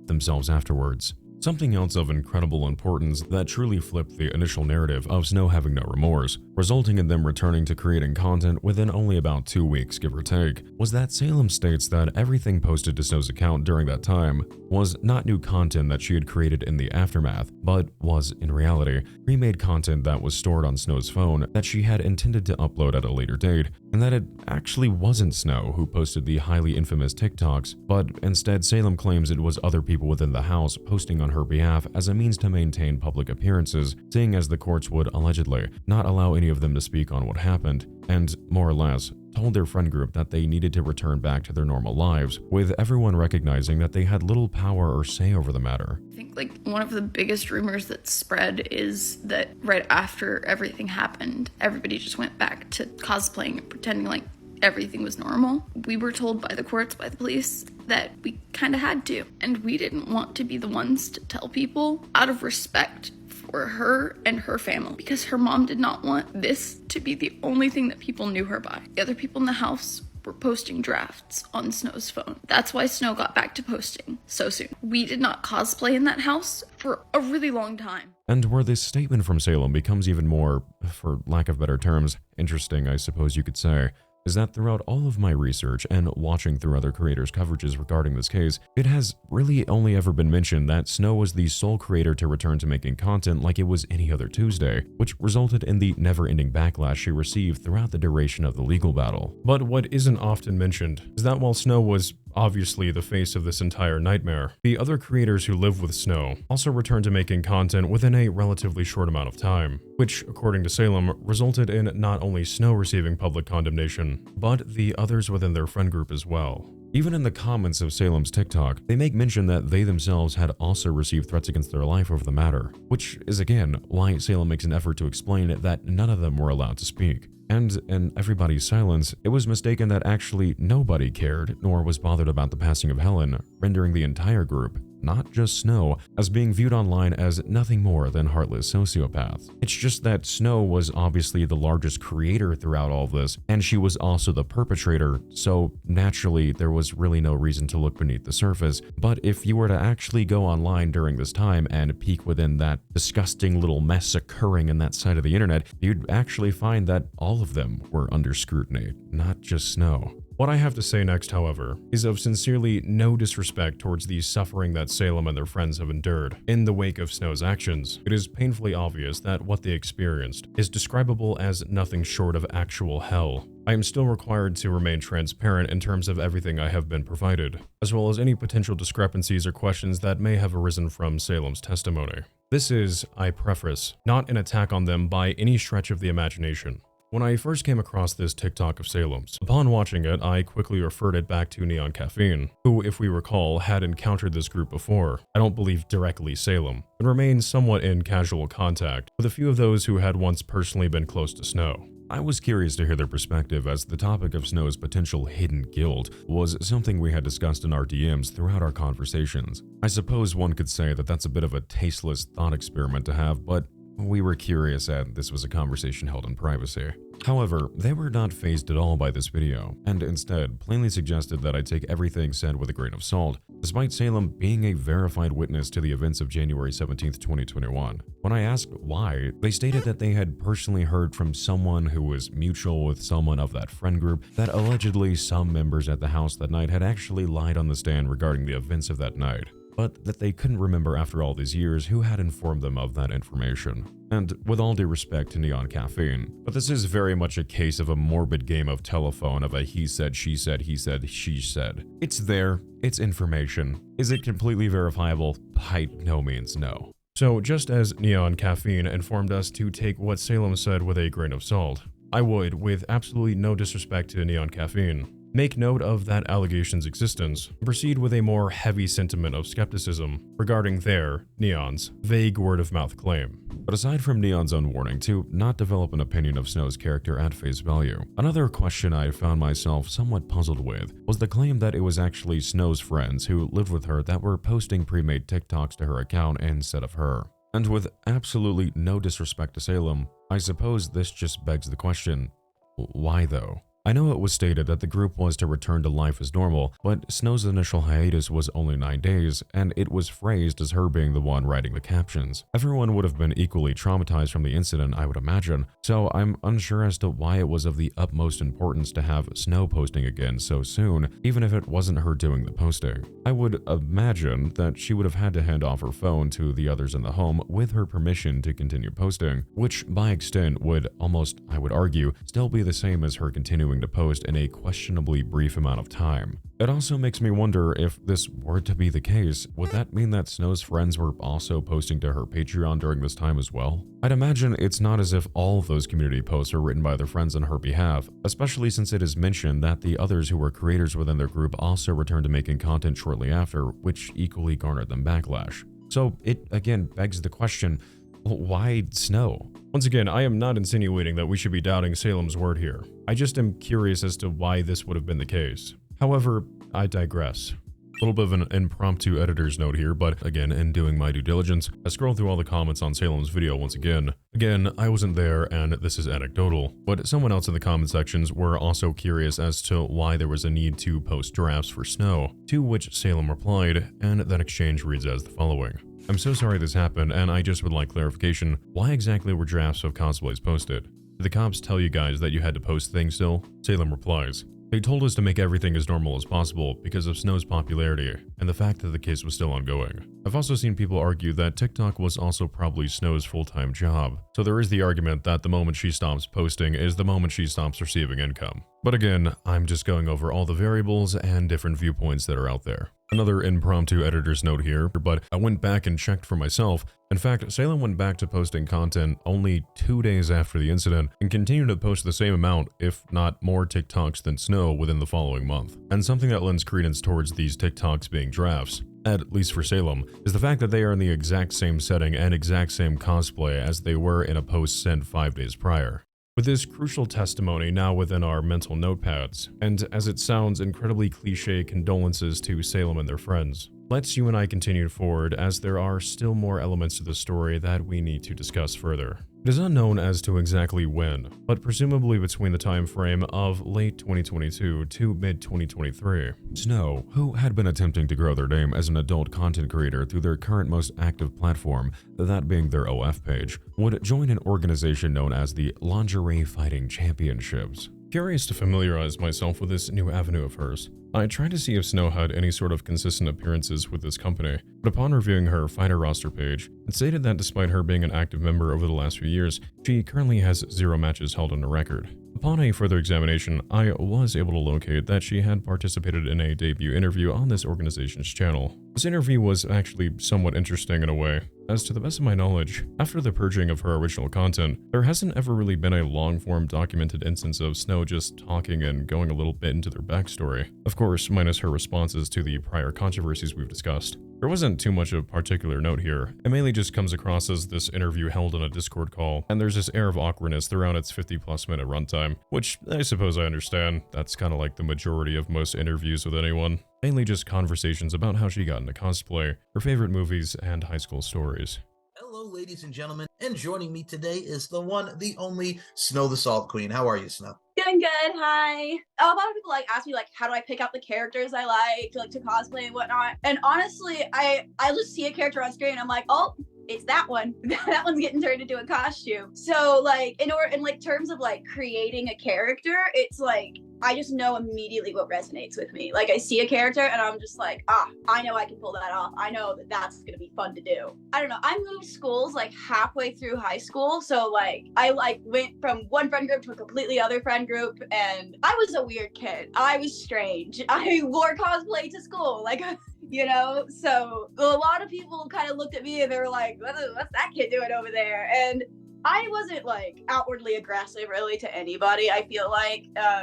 themselves afterwards. Something else of incredible importance that truly flipped the initial narrative of Snow having no remorse, resulting in them returning to creating content within only about 2 weeks, give or take, was that Salem states that everything posted to Snow's account during that time was not new content that she had created in the aftermath, but was, in reality, pre-made content that was stored on Snow's phone that she had intended to upload at a later date, and that it actually wasn't Snow who posted the highly infamous TikToks, but instead Salem claims it was other people within the house posting on her behalf as a means to maintain public appearances, seeing as the courts would allegedly not allow any of them to speak on what happened, and more or less told their friend group that they needed to return back to their normal lives, with everyone recognizing that they had little power or say over the matter. I think like one of the biggest rumors that spread is that right after everything happened, everybody just went back to cosplaying and pretending like everything was normal. We were told by the courts, by the police, that we kind of had to, and we didn't want to be the ones to tell people out of respect for her and her family, because her mom did not want this to be the only thing that people knew her by. The other people in the house were posting drafts on Snow's phone. That's why Snow got back to posting so soon. We did not cosplay in that house for a really long time. And where this statement from Salem becomes even more, for lack of better terms, interesting, I suppose you could say, is that throughout all of my research and watching through other creators' coverages regarding this case, it has really only ever been mentioned that Snow was the sole creator to return to making content like it was any other Tuesday, which resulted in the never-ending backlash she received throughout the duration of the legal battle. But what isn't often mentioned is that while Snow was obviously the face of this entire nightmare, the other creators who live with Snow also returned to making content within a relatively short amount of time, which, according to Salem, resulted in not only Snow receiving public condemnation, but the others within their friend group as well. Even in the comments of Salem's TikTok, they make mention that they themselves had also received threats against their life over the matter, which is again why Salem makes an effort to explain that none of them were allowed to speak. And in everybody's silence, it was mistaken that actually nobody cared nor was bothered about the passing of Helen, rendering the entire group, not just Snow, as being viewed online as nothing more than heartless sociopaths. It's just that Snow was obviously the largest creator throughout all of this, and she was also the perpetrator, so naturally there was really no reason to look beneath the surface. But if you were to actually go online during this time and peek within that disgusting little mess occurring in that side of the internet, you'd actually find that all of them were under scrutiny, not just Snow. What I have to say next, however, is of sincerely no disrespect towards the suffering that Salem and their friends have endured. In the wake of Snow's actions, it is painfully obvious that what they experienced is describable as nothing short of actual hell. I am still required to remain transparent in terms of everything I have been provided, as well as any potential discrepancies or questions that may have arisen from Salem's testimony. This is, I preface, not an attack on them by any stretch of the imagination. When I first came across this TikTok of Salem's, upon watching it, I quickly referred it back to NeonCaffeine, who, if we recall, had encountered this group before. I don't believe directly Salem, but remained somewhat in casual contact with a few of those who had once personally been close to Snow. I was curious to hear their perspective, as the topic of Snow's potential hidden guilt was something we had discussed in our DMs throughout our conversations. I suppose one could say that that's a bit of a tasteless thought experiment to have, but we were curious and this was a conversation held in privacy. However, they were not fazed at all by this video, and instead plainly suggested that I take everything said with a grain of salt, despite Salem being a verified witness to the events of January 17, 2021. When I asked why, they stated that they had personally heard from someone who was mutual with someone of that friend group that allegedly some members at the house that night had actually lied on the stand regarding the events of that night, but that they couldn't remember after all these years who had informed them of that information. And with all due respect to NeonCaffeine, but this is very much a case of a morbid game of telephone of a he said, she said, he said, she said. It's there, it's information. Is it completely verifiable? By no means, no. So just as NeonCaffeine informed us to take what Salem said with a grain of salt, I would, with absolutely no disrespect to NeonCaffeine, make note of that allegation's existence, and proceed with a more heavy sentiment of skepticism regarding their, Neon's, vague word-of-mouth claim. But aside from Neon's own warning to not develop an opinion of Snow's character at face value, another question I found myself somewhat puzzled with was the claim that it was actually Snow's friends who lived with her that were posting pre-made TikToks to her account instead of her. And with absolutely no disrespect to Salem, I suppose this just begs the question, why though? I know it was stated that the group was to return to life as normal, but Snow's initial hiatus was only 9 days, and it was phrased as her being the one writing the captions. Everyone would have been equally traumatized from the incident, I would imagine, so I'm unsure as to why it was of the utmost importance to have Snow posting again so soon, even if it wasn't her doing the posting. I would imagine that she would have had to hand off her phone to the others in the home with her permission to continue posting, which by extent would almost, I would argue, still be the same as her continuing to post in a questionably brief amount of time. It also makes me wonder if this were to be the case, would that mean that Snow's friends were also posting to her Patreon during this time as well? I'd imagine it's not as if all of those community posts are written by their friends on her behalf, especially since it is mentioned that the others who were creators within their group also returned to making content shortly after, which equally garnered them backlash. So it again begs the question, why Snow? Once again, I am not insinuating that we should be doubting Salem's word here. I just am curious as to why this would have been the case. However, I digress. A little bit of an impromptu editor's note here, but again, in doing my due diligence, I scrolled through all the comments on Salem's video once again. Again, I wasn't there and this is anecdotal, but someone else in the comment sections were also curious as to why there was a need to post drafts for Snow, to which Salem replied, and that exchange reads as the following. I'm so sorry this happened, and I just would like clarification. Why exactly were drafts of cosplays posted? Did the cops tell you guys that you had to post things still? Salem replies, they told us to make everything as normal as possible because of Snow's popularity and the fact that the case was still ongoing. I've also seen people argue that TikTok was also probably Snow's full-time job, so there is the argument that the moment she stops posting is the moment she stops receiving income. But again, I'm just going over all the variables and different viewpoints that are out there. Another impromptu editor's note here, but I went back and checked for myself. In fact, Salem went back to posting content only 2 days after the incident and continued to post the same amount, if not more TikToks than Snow within the following month. And something that lends credence towards these TikToks being drafts, at least for Salem, is the fact that they are in the exact same setting and exact same cosplay as they were in a post sent 5 days prior. With this crucial testimony now within our mental notepads, and as it sounds incredibly cliche condolences to Salem and their friends, let's you and I continue forward as there are still more elements to the story that we need to discuss further. It is unknown as to exactly when, but presumably between the time frame of late 2022 to mid-2023. Snow, who had been attempting to grow their name as an adult content creator through their current most active platform, that being their OF page, would join an organization known as the Lingerie Fighting Championships. Curious to familiarize myself with this new avenue of hers, I tried to see if Snow had any sort of consistent appearances with this company, but upon reviewing her fighter roster page, it stated that despite her being an active member over the last few years, she currently has 0 matches held on her record. Upon a further examination, I was able to locate that she had participated in a debut interview on this organization's channel. This interview was actually somewhat interesting in a way, as to the best of my knowledge, after the purging of her original content, there hasn't ever really been a long-form documented instance of Snow just talking and going a little bit into their backstory. Of course, minus her responses to the prior controversies we've discussed. There wasn't too much of particular note here. It mainly just comes across as this interview held on a Discord call, and there's this air of awkwardness throughout its 50+ minute runtime, which I suppose I understand. That's kind of like the majority of most interviews with anyone. Mainly just conversations about how she got into cosplay, her favorite movies, and high school stories. Hello, ladies and gentlemen, and joining me today is the one, the only SnowTheSaltQueen. How are you, Snow? Doing good, hi. A lot of people ask me how do I pick out the characters I like to cosplay and whatnot. And honestly, I just see a character on screen and I'm like, oh, it's that one. That one's getting turned into a costume. So in terms of creating a character, it's I just know immediately what resonates with me. I see a character and I'm just I know I can pull that off. I know that's gonna be fun to do. I don't know. I moved schools halfway through high school. So I went from one friend group to a completely other friend group, and I was a weird kid. I was strange. I wore cosplay to school. So a lot of people kind of looked at me and they were like, what's that kid doing over there? And I wasn't outwardly aggressive really to anybody, I feel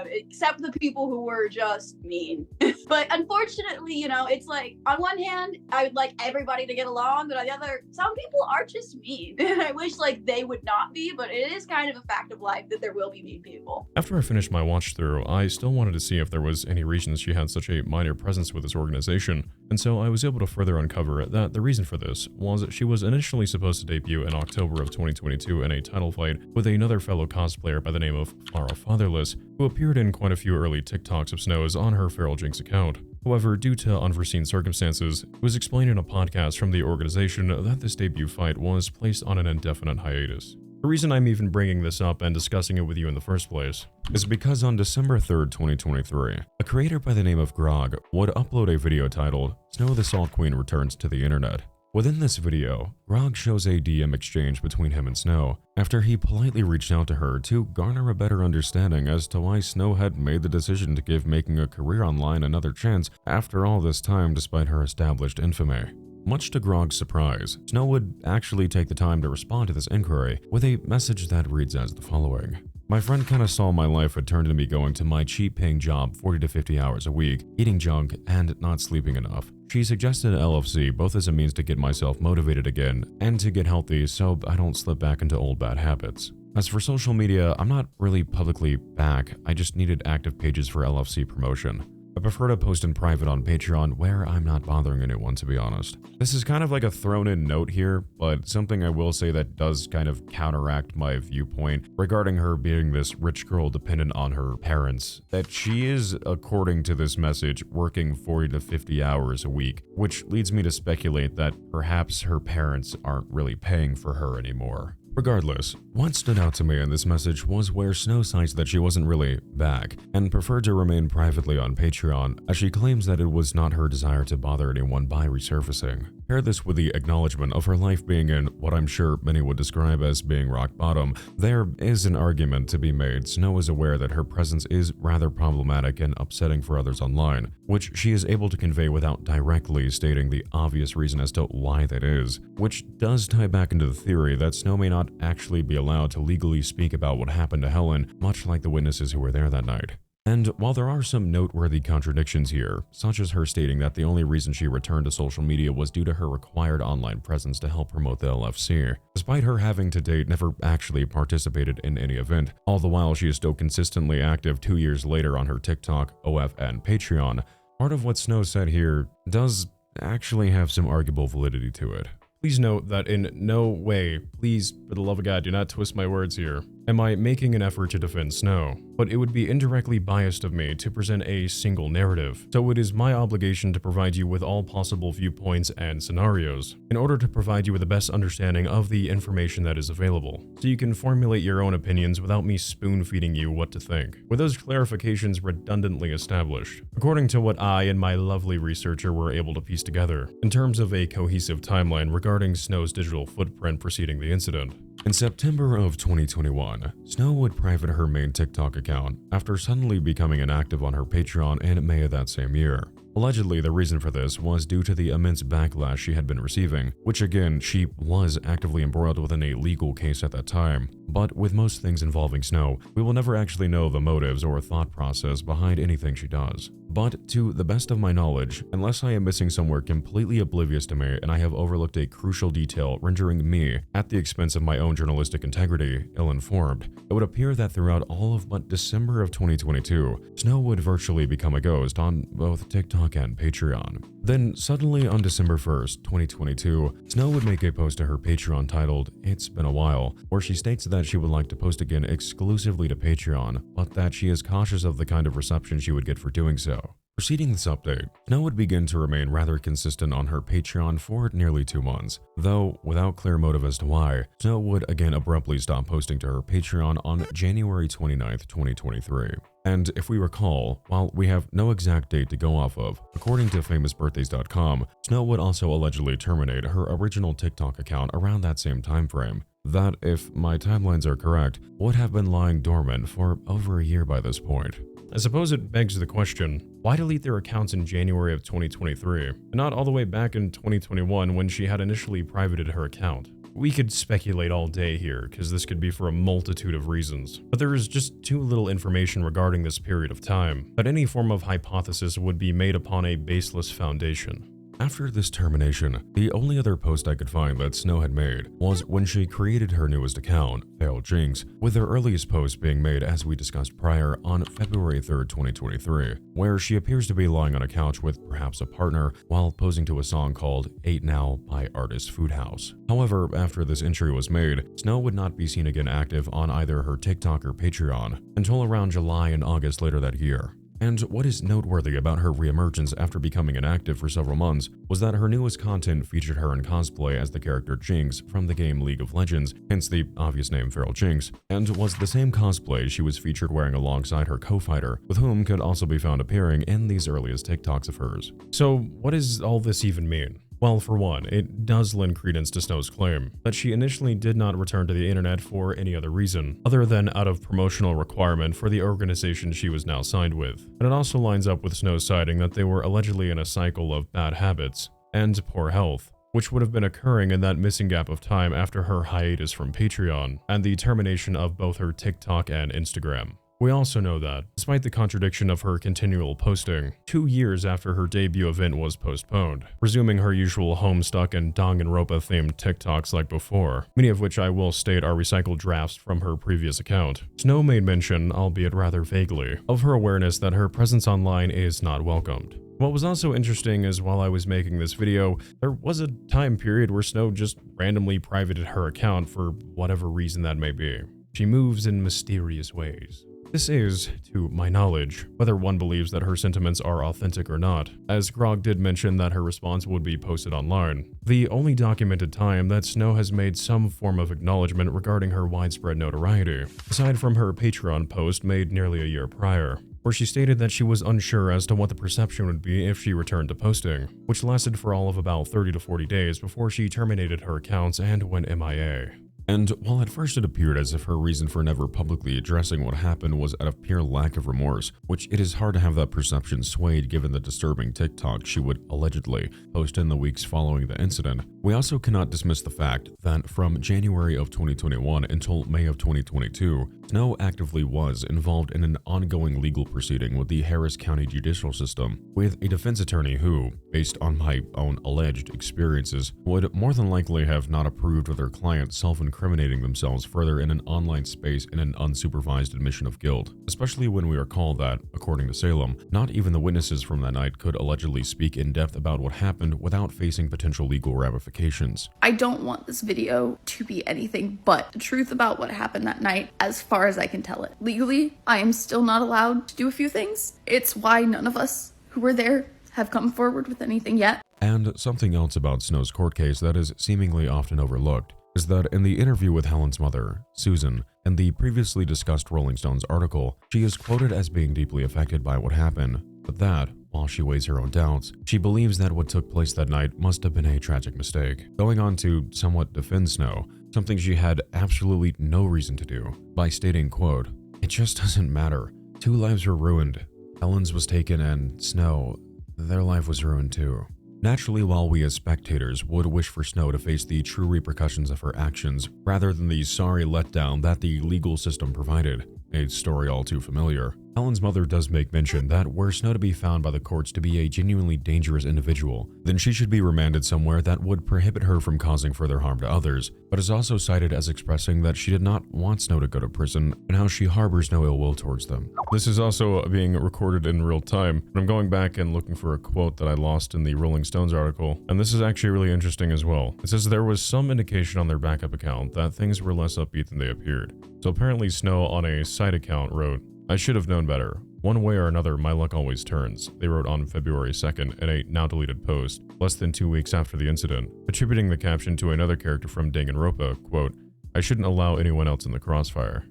except the people who were just mean. But unfortunately, it's on one hand, I would like everybody to get along, but on the other, some people are just mean. And I wish they would not be, but it is kind of a fact of life that there will be mean people. After I finished my watch through, I still wanted to see if there was any reasons she had such a minor presence with this organization, and so I was able to further uncover that the reason for this was that she was initially supposed to debut in October of 2022 in a title fight with another fellow cosplayer by the name of Fatherless, who appeared in quite a few early TikToks of Snow's on her feral.jinx account. However, due to unforeseen circumstances, it was explained in a podcast from the organization that this debut fight was placed on an indefinite hiatus. The reason I'm even bringing this up and discussing it with you in the first place is because on December 3rd, 2023, a creator by the name of Grog would upload a video titled SnowTheSaltQueen Returns to the Internet. Within this video, Grog shows a DM exchange between him and Snow after he politely reached out to her to garner a better understanding as to why Snow had made the decision to give making a career online another chance after all this time despite her established infamy. Much to Grog's surprise, Snow would actually take the time to respond to this inquiry with a message that reads as the following. My friend kinda saw my life had turned into me going to my cheap-paying job 40 to 50 hours a week, eating junk, and not sleeping enough. She suggested LFC both as a means to get myself motivated again and to get healthy so I don't slip back into old bad habits. As for social media, I'm not really publicly back, I just needed active pages for LFC promotion. I prefer to post in private on Patreon where I'm not bothering anyone, to be honest. This is kind of like a thrown-in note here, but something I will say that does kind of counteract my viewpoint regarding her being this rich girl dependent on her parents, that she is, according to this message, working 40 to 50 hours a week, which leads me to speculate that perhaps her parents aren't really paying for her anymore. Regardless, what stood out to me in this message was where Snow cites that she wasn't really back and preferred to remain privately on Patreon, as she claims that it was not her desire to bother anyone by resurfacing. Pair this with the acknowledgement of her life being in what I'm sure many would describe as being rock bottom. There is an argument to be made. Snow is aware that her presence is rather problematic and upsetting for others online, which she is able to convey without directly stating the obvious reason as to why that is, which does tie back into the theory that Snow may not actually be allowed to legally speak about what happened to Helen, much like the witnesses who were there that night. And while there are some noteworthy contradictions here, such as her stating that the only reason she returned to social media was due to her required online presence to help promote the LFC, despite her having to date never actually participated in any event, all the while she is still consistently active 2 years later on her TikTok, OF, and Patreon, part of what Snow said here does actually have some arguable validity to it. Please note that in no way, please, for the love of God, do not twist my words here, am I making an effort to defend Snow, but it would be indirectly biased of me to present a single narrative, so it is my obligation to provide you with all possible viewpoints and scenarios, in order to provide you with the best understanding of the information that is available, so you can formulate your own opinions without me spoon-feeding you what to think, with those clarifications redundantly established, according to what I and my lovely researcher were able to piece together, in terms of a cohesive timeline regarding Snow's digital footprint preceding the incident. In September of 2021, Snow would private her main TikTok account after suddenly becoming inactive on her Patreon in May of that same year. Allegedly, the reason for this was due to the immense backlash she had been receiving, which again, she was actively embroiled within a legal case at that time. But with most things involving Snow, we will never actually know the motives or thought process behind anything she does. But to the best of my knowledge, unless I am missing somewhere completely oblivious to me and I have overlooked a crucial detail rendering me, at the expense of my own journalistic integrity, ill-informed, it would appear that throughout all of but December of 2022, Snow would virtually become a ghost on both TikTok and Patreon. Then suddenly on December 1st, 2022, Snow would make a post to her Patreon titled, "It's Been a While," where she states that she would like to post again exclusively to Patreon, but that she is cautious of the kind of reception she would get for doing so. Preceding this update, Snow would begin to remain rather consistent on her Patreon for nearly 2 months, though without clear motive as to why. Snow would again abruptly stop posting to her Patreon on January 29th, 2023. And if we recall, while we have no exact date to go off of, according to famousbirthdays.com, Snow would also allegedly terminate her original TikTok account around that same time frame. That, if my timelines are correct, would have been lying dormant for over a year by this point. I suppose it begs the question, why delete their accounts in January of 2023, and not all the way back in 2021 when she had initially privated her account? We could speculate all day here, because this could be for a multitude of reasons, but there is just too little information regarding this period of time that any form of hypothesis would be made upon a baseless foundation. After this termination, the only other post I could find that Snow had made was when she created her newest account, feral.jinx, with her earliest post being made, as we discussed prior, on February 3rd, 2023, where she appears to be lying on a couch with perhaps a partner while posing to a song called 8 Now by artist Foodhouse. However, after this entry was made, Snow would not be seen again active on either her TikTok or Patreon until around July and August later that year. And what is noteworthy about her reemergence after becoming inactive for several months was that her newest content featured her in cosplay as the character Jinx from the game League of Legends, hence the obvious name feral.jinx, and was the same cosplay she was featured wearing alongside her co-fighter, with whom could also be found appearing in these earliest TikToks of hers. So what does all this even mean? Well, for one, it does lend credence to Snow's claim that she initially did not return to the internet for any other reason, other than out of promotional requirement for the organization she was now signed with. And it also lines up with Snow's citing that they were allegedly in a cycle of bad habits and poor health, which would have been occurring in that missing gap of time after her hiatus from Patreon and the termination of both her TikTok and Instagram. We also know that, despite the contradiction of her continual posting, 2 years after her debut event was postponed, resuming her usual Homestuck and Danganronpa themed TikToks like before, many of which I will state are recycled drafts from her previous account. Snow made mention, albeit rather vaguely, of her awareness that her presence online is not welcomed. What was also interesting is while I was making this video, there was a time period where Snow just randomly privated her account for whatever reason that may be. She moves in mysterious ways. This is, to my knowledge, whether one believes that her sentiments are authentic or not, as Grog did mention that her response would be posted online. The only documented time that Snow has made some form of acknowledgement regarding her widespread notoriety, aside from her Patreon post made nearly a year prior, where she stated that she was unsure as to what the perception would be if she returned to posting, which lasted for all of about 30 to 40 days before she terminated her accounts and went MIA. And while at first it appeared as if her reason for never publicly addressing what happened was out of pure lack of remorse, which it is hard to have that perception swayed given the disturbing TikTok she would allegedly post in the weeks following the incident, we also cannot dismiss the fact that from January of 2021 until May of 2022, Snow actively was involved in an ongoing legal proceeding with the Harris County judicial system, with a defense attorney who, based on my own alleged experiences, would more than likely have not approved of their client self-incriminating themselves further in an online space in an unsupervised admission of guilt, especially when we recall that, according to Salem, not even the witnesses from that night could allegedly speak in depth about what happened without facing potential legal ramifications. I don't want this video to be anything but the truth about what happened that night as far as I can tell it. Legally, I am still not allowed to do a few things. It's why none of us who were there have come forward with anything yet. And something else about Snow's court case that is seemingly often overlooked is that in the interview with Helen's mother, Susan, and the previously discussed Rolling Stones article, she is quoted as being deeply affected by what happened, but that, while she weighs her own doubts, she believes that what took place that night must have been a tragic mistake, going on to somewhat defend Snow, something she had absolutely no reason to do, by stating, quote, "It just doesn't matter. 2 lives were ruined. Helen's was taken and Snow, their life was ruined too." Naturally, while we as spectators would wish for Snow to face the true repercussions of her actions, rather than the sorry letdown that the legal system provided, a story all too familiar, Helen's mother does make mention that were Snow to be found by the courts to be a genuinely dangerous individual, then she should be remanded somewhere that would prohibit her from causing further harm to others, but is also cited as expressing that she did not want Snow to go to prison and how she harbors no ill will towards them. This is also being recorded in real time, and I'm going back and looking for a quote that I lost in the Rolling Stones article, and this is actually really interesting as well. It says there was some indication on their backup account that things were less upbeat than they appeared. So apparently Snow on a side account wrote, "I should have known better. One way or another, my luck always turns," they wrote on February 2nd in a now-deleted post, less than 2 weeks after the incident, attributing the caption to another character from Danganronpa, quote, "I shouldn't allow anyone else in the crossfire."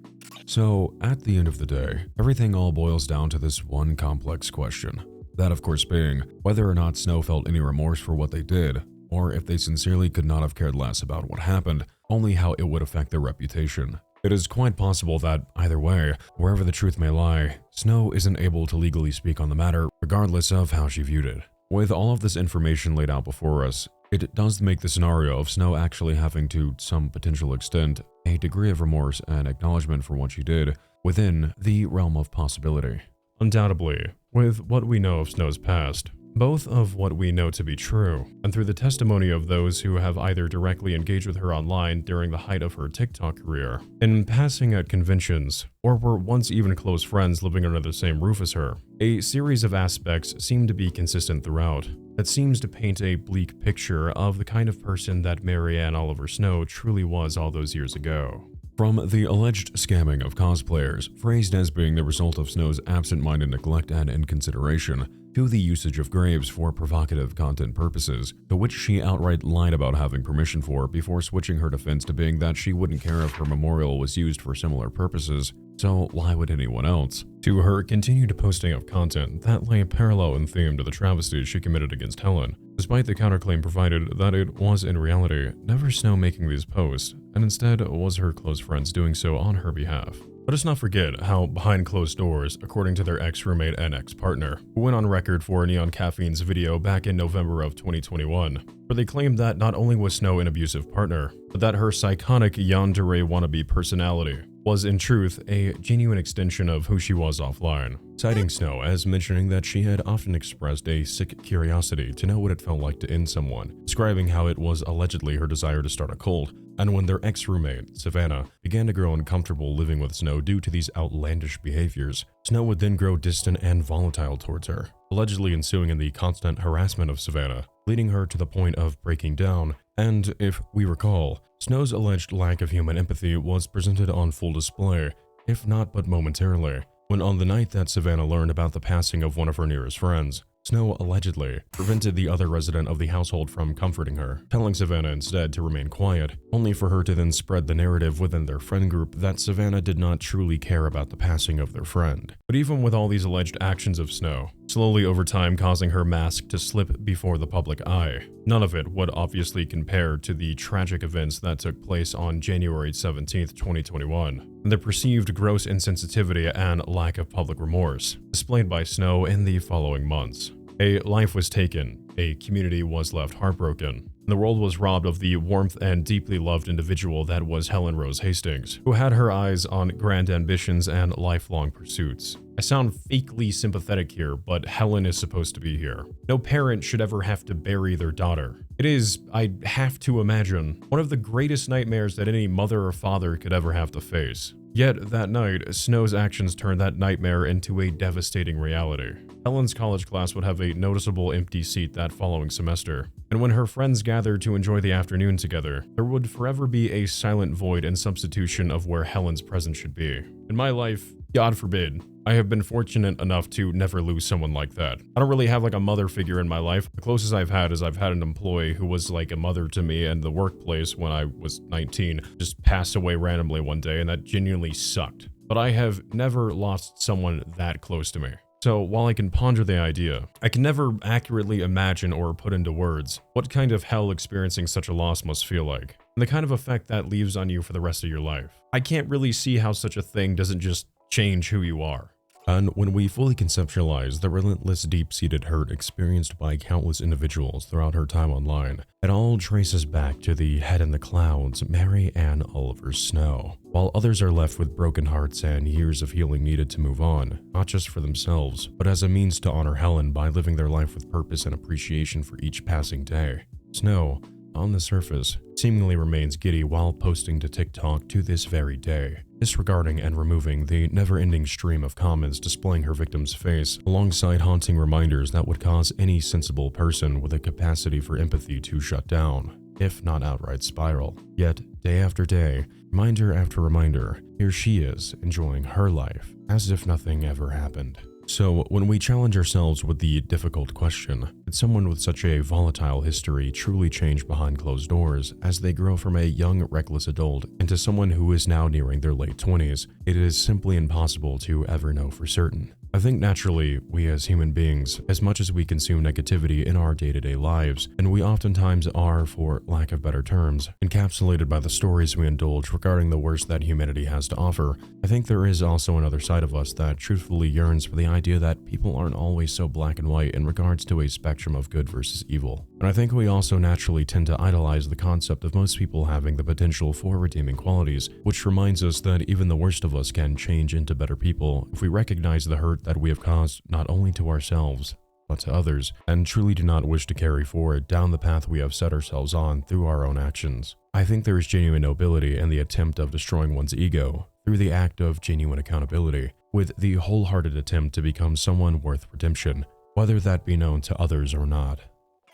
So, at the end of the day, everything all boils down to this one complex question. That, of course, being whether or not Snow felt any remorse for what they did, or if they sincerely could not have cared less about what happened, only how it would affect their reputation. It is quite possible that, either way, wherever the truth may lie, Snow isn't able to legally speak on the matter, regardless of how she viewed it. With all of this information laid out before us, it does make the scenario of Snow actually having to some potential extent a degree of remorse and acknowledgement for what she did within the realm of possibility. Undoubtedly, with what we know of Snow's past, both of what we know to be true, and through the testimony of those who have either directly engaged with her online during the height of her TikTok career, in passing at conventions, or were once even close friends living under the same roof as her, a series of aspects seem to be consistent throughout. That seems to paint a bleak picture of the kind of person that Marianne Oliver Snow truly was all those years ago. From the alleged scamming of cosplayers, phrased as being the result of Snow's absent-minded neglect and inconsideration, to the usage of graves for provocative content purposes, to which she outright lied about having permission for before switching her defense to being that she wouldn't care if her memorial was used for similar purposes, so why would anyone else? To her continued posting of content that lay parallel in theme to the travesties she committed against Helen, despite the counterclaim provided that it was in reality never Snow making these posts, and instead was her close friends doing so on her behalf. Let us not forget how behind closed doors, according to their ex-roommate and ex-partner, who went on record for NeonCaffeine's video back in November of 2021, where they claimed that not only was Snow an abusive partner, but that her psychotic yandere wannabe personality was in truth a genuine extension of who she was offline, citing Snow as mentioning that she had often expressed a sick curiosity to know what it felt like to end someone, describing how it was allegedly her desire to start a cult, and when their ex-roommate, Savannah, began to grow uncomfortable living with Snow due to these outlandish behaviors, Snow would then grow distant and volatile towards her, allegedly ensuing in the constant harassment of Savannah, leading her to the point of breaking down, and, if we recall, Snow's alleged lack of human empathy was presented on full display, if not but momentarily, when on the night that Savannah learned about the passing of one of her nearest friends, Snow allegedly prevented the other resident of the household from comforting her, telling Savannah instead to remain quiet, only for her to then spread the narrative within their friend group that Savannah did not truly care about the passing of their friend. But even with all these alleged actions of Snow, slowly over time causing her mask to slip before the public eye, none of it would obviously compare to the tragic events that took place on January 17th, 2021, and the perceived gross insensitivity and lack of public remorse displayed by Snow in the following months. A life was taken, a community was left heartbroken, and the world was robbed of the warmth and deeply loved individual that was Helen Rose Hastings, who had her eyes on grand ambitions and lifelong pursuits. I sound fakely sympathetic here, but Helen is supposed to be here. No parent should ever have to bury their daughter. It is, I have to imagine, one of the greatest nightmares that any mother or father could ever have to face. Yet, that night, Snow's actions turned that nightmare into a devastating reality. Helen's college class would have a noticeable empty seat that following semester, and when her friends gathered to enjoy the afternoon together, there would forever be a silent void in substitution of where Helen's presence should be. In my life, God forbid, I have been fortunate enough to never lose someone like that. I don't really have like a mother figure in my life. The closest I've had is I've had an employee who was like a mother to me in the workplace when I was 19, just passed away randomly one day, and that genuinely sucked. But I have never lost someone that close to me. So while I can ponder the idea, I can never accurately imagine or put into words what kind of hell experiencing such a loss must feel like, and the kind of effect that leaves on you for the rest of your life. I can't really see how such a thing doesn't just change who you are. And when we fully conceptualize the relentless deep-seated hurt experienced by countless individuals throughout her time online, it all traces back to the head in the clouds, Mary Ann Oliver Snow. While others are left with broken hearts and years of healing needed to move on, not just for themselves, but as a means to honor Helen by living their life with purpose and appreciation for each passing day. Snow, on the surface, seemingly remains giddy while posting to TikTok to this very day, disregarding and removing the never-ending stream of comments displaying her victim's face, alongside haunting reminders that would cause any sensible person with a capacity for empathy to shut down, if not outright spiral. Yet, day after day, reminder after reminder, here she is, enjoying her life, as if nothing ever happened. So, when we challenge ourselves with the difficult question, did someone with such a volatile history truly change behind closed doors as they grow from a young, reckless adult into someone who is now nearing their late 20s? It is simply impossible to ever know for certain. I think naturally, we as human beings, as much as we consume negativity in our day-to-day lives, and we oftentimes are, for lack of better terms, encapsulated by the stories we indulge regarding the worst that humanity has to offer, I think there is also another side of us that truthfully yearns for the idea that people aren't always so black and white in regards to a spectrum of good versus evil. And I think we also naturally tend to idolize the concept of most people having the potential for redeeming qualities, which reminds us that even the worst of us can change into better people if we recognize the hurt that we have caused not only to ourselves, but to others, and truly do not wish to carry forward down the path we have set ourselves on through our own actions. I think there is genuine nobility in the attempt of destroying one's ego through the act of genuine accountability, with the wholehearted attempt to become someone worth redemption, whether that be known to others or not.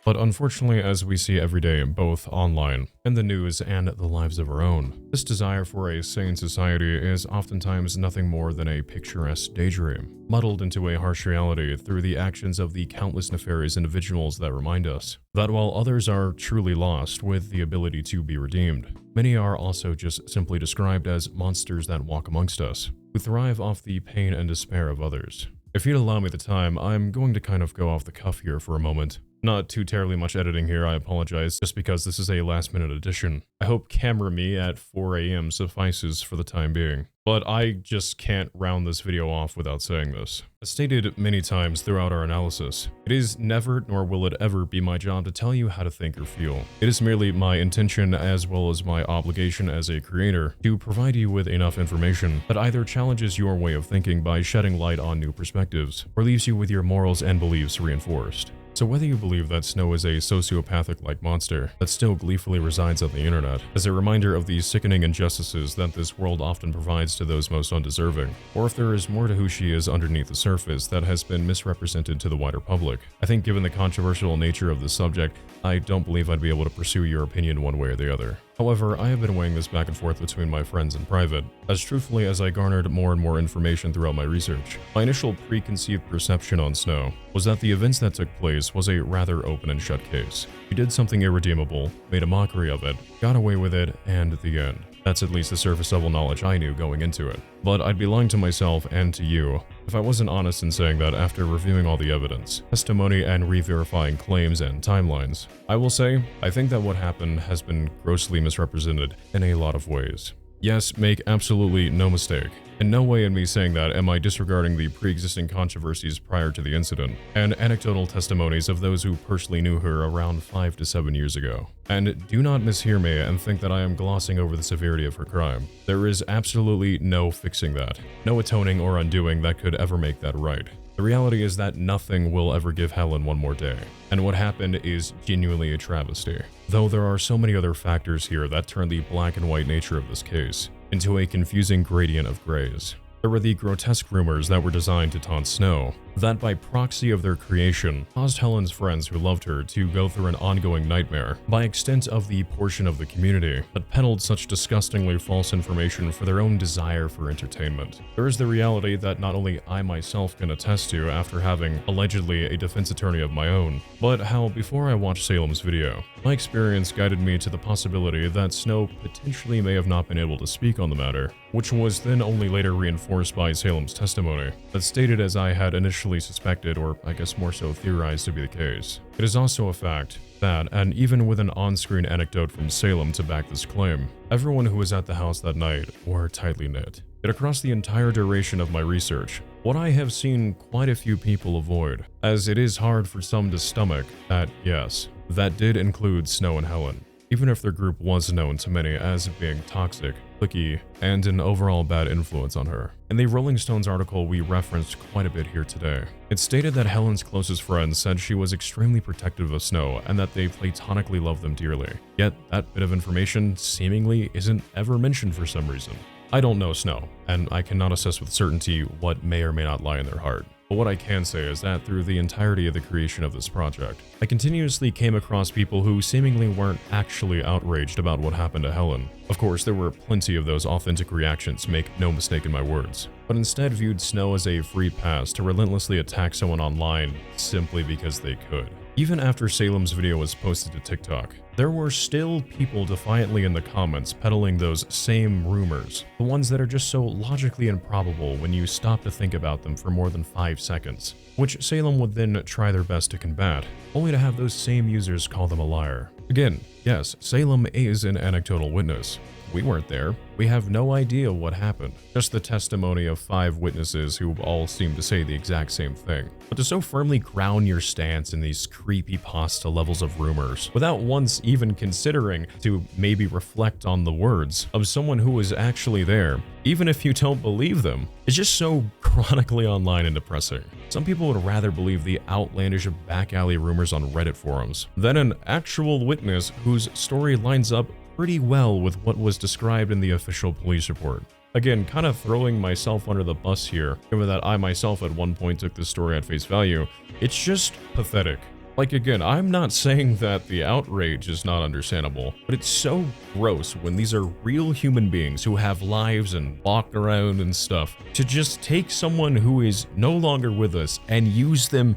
But unfortunately, as we see every day, both online, in the news, and the lives of our own, this desire for a sane society is oftentimes nothing more than a picturesque daydream, muddled into a harsh reality through the actions of the countless nefarious individuals that remind us that while others are truly lost with the ability to be redeemed, many are also just simply described as monsters that walk amongst us, who thrive off the pain and despair of others. If you'd allow me the time, I'm going to kind of go off the cuff here for a moment. Not too terribly much editing here, I apologize, just because this is a last-minute edition. I hope camera me at 4 AM suffices for the time being. But I just can't round this video off without saying this. As stated many times throughout our analysis, it is never nor will it ever be my job to tell you how to think or feel. It is merely my intention as well as my obligation as a creator to provide you with enough information that either challenges your way of thinking by shedding light on new perspectives, or leaves you with your morals and beliefs reinforced. So whether you believe that Snow is a sociopathic-like monster that still gleefully resides on the internet as a reminder of the sickening injustices that this world often provides to those most undeserving, or if there is more to who she is underneath the surface that has been misrepresented to the wider public, I think given the controversial nature of the subject, I don't believe I'd be able to pursue your opinion one way or the other. However, I have been weighing this back and forth between my friends and private, as truthfully as I garnered more and more information throughout my research. My initial preconceived perception on Snow was that the events that took place was a rather open and shut case. She did something irredeemable, made a mockery of it, got away with it, and the end. That's at least the surface level knowledge I knew going into it. But I'd be lying to myself and to you if I wasn't honest in saying that after reviewing all the evidence, testimony, and re-verifying claims and timelines, I will say, I think that what happened has been grossly misrepresented in a lot of ways. Yes, make absolutely no mistake. In no way in me saying that am I disregarding the pre-existing controversies prior to the incident, and anecdotal testimonies of those who personally knew her around 5 to 7 years ago. And do not mishear me and think that I am glossing over the severity of her crime. There is absolutely no fixing that, no atoning or undoing that could ever make that right. The reality is that nothing will ever give Helen one more day, and what happened is genuinely a travesty. Though there are so many other factors here that turn the black and white nature of this case into a confusing gradient of grays. There were the grotesque rumors that were designed to taunt Snow, that by proxy of their creation, caused Helen's friends who loved her to go through an ongoing nightmare, by extent of the portion of the community that peddled such disgustingly false information for their own desire for entertainment. There is the reality that not only I myself can attest to after having allegedly a defense attorney of my own, but how before I watched Salem's video, my experience guided me to the possibility that Snow potentially may have not been able to speak on the matter, which was then only later reinforced by Salem's testimony, that stated as I had initially suspected, or I guess more so theorized to be the case. It is also a fact that, and even with an on-screen anecdote from Salem to back this claim, everyone who was at the house that night were tightly knit. Yet across the entire duration of my research, what I have seen quite a few people avoid, as it is hard for some to stomach that, yes, that did include Snow and Helen, even if their group was known to many as being toxic, cliquey, and an overall bad influence on her. In the Rolling Stones article we referenced quite a bit here today, it stated that Helen's closest friends said she was extremely protective of Snow and that they platonically loved them dearly. Yet that bit of information seemingly isn't ever mentioned for some reason. I don't know Snow, and I cannot assess with certainty what may or may not lie in their heart. But what I can say is that through the entirety of the creation of this project, I continuously came across people who seemingly weren't actually outraged about what happened to Helen. Of course, there were plenty of those authentic reactions, make no mistake in my words, but instead viewed Snow as a free pass to relentlessly attack someone online simply because they could. Even after Salem's video was posted to TikTok, there were still people defiantly in the comments peddling those same rumors, the ones that are just so logically improbable when you stop to think about them for more than 5 seconds, which Salem would then try their best to combat, only to have those same users call them a liar. Again, yes, Salem is an anecdotal witness. We weren't there. We have no idea what happened. Just the testimony of 5 witnesses who all seem to say the exact same thing. But to so firmly ground your stance in these creepypasta levels of rumors, without once even considering to maybe reflect on the words of someone who was actually there, even if you don't believe them, is just so chronically online and depressing. Some people would rather believe the outlandish back alley rumors on Reddit forums than an actual witness whose story lines up pretty well with what was described in the official police report. Again, kind of throwing myself under the bus here, given that I myself at one point took this story at face value. It's just pathetic. Like again, I'm not saying that the outrage is not understandable, but it's so gross when these are real human beings who have lives and walk around and stuff, to just take someone who is no longer with us and use them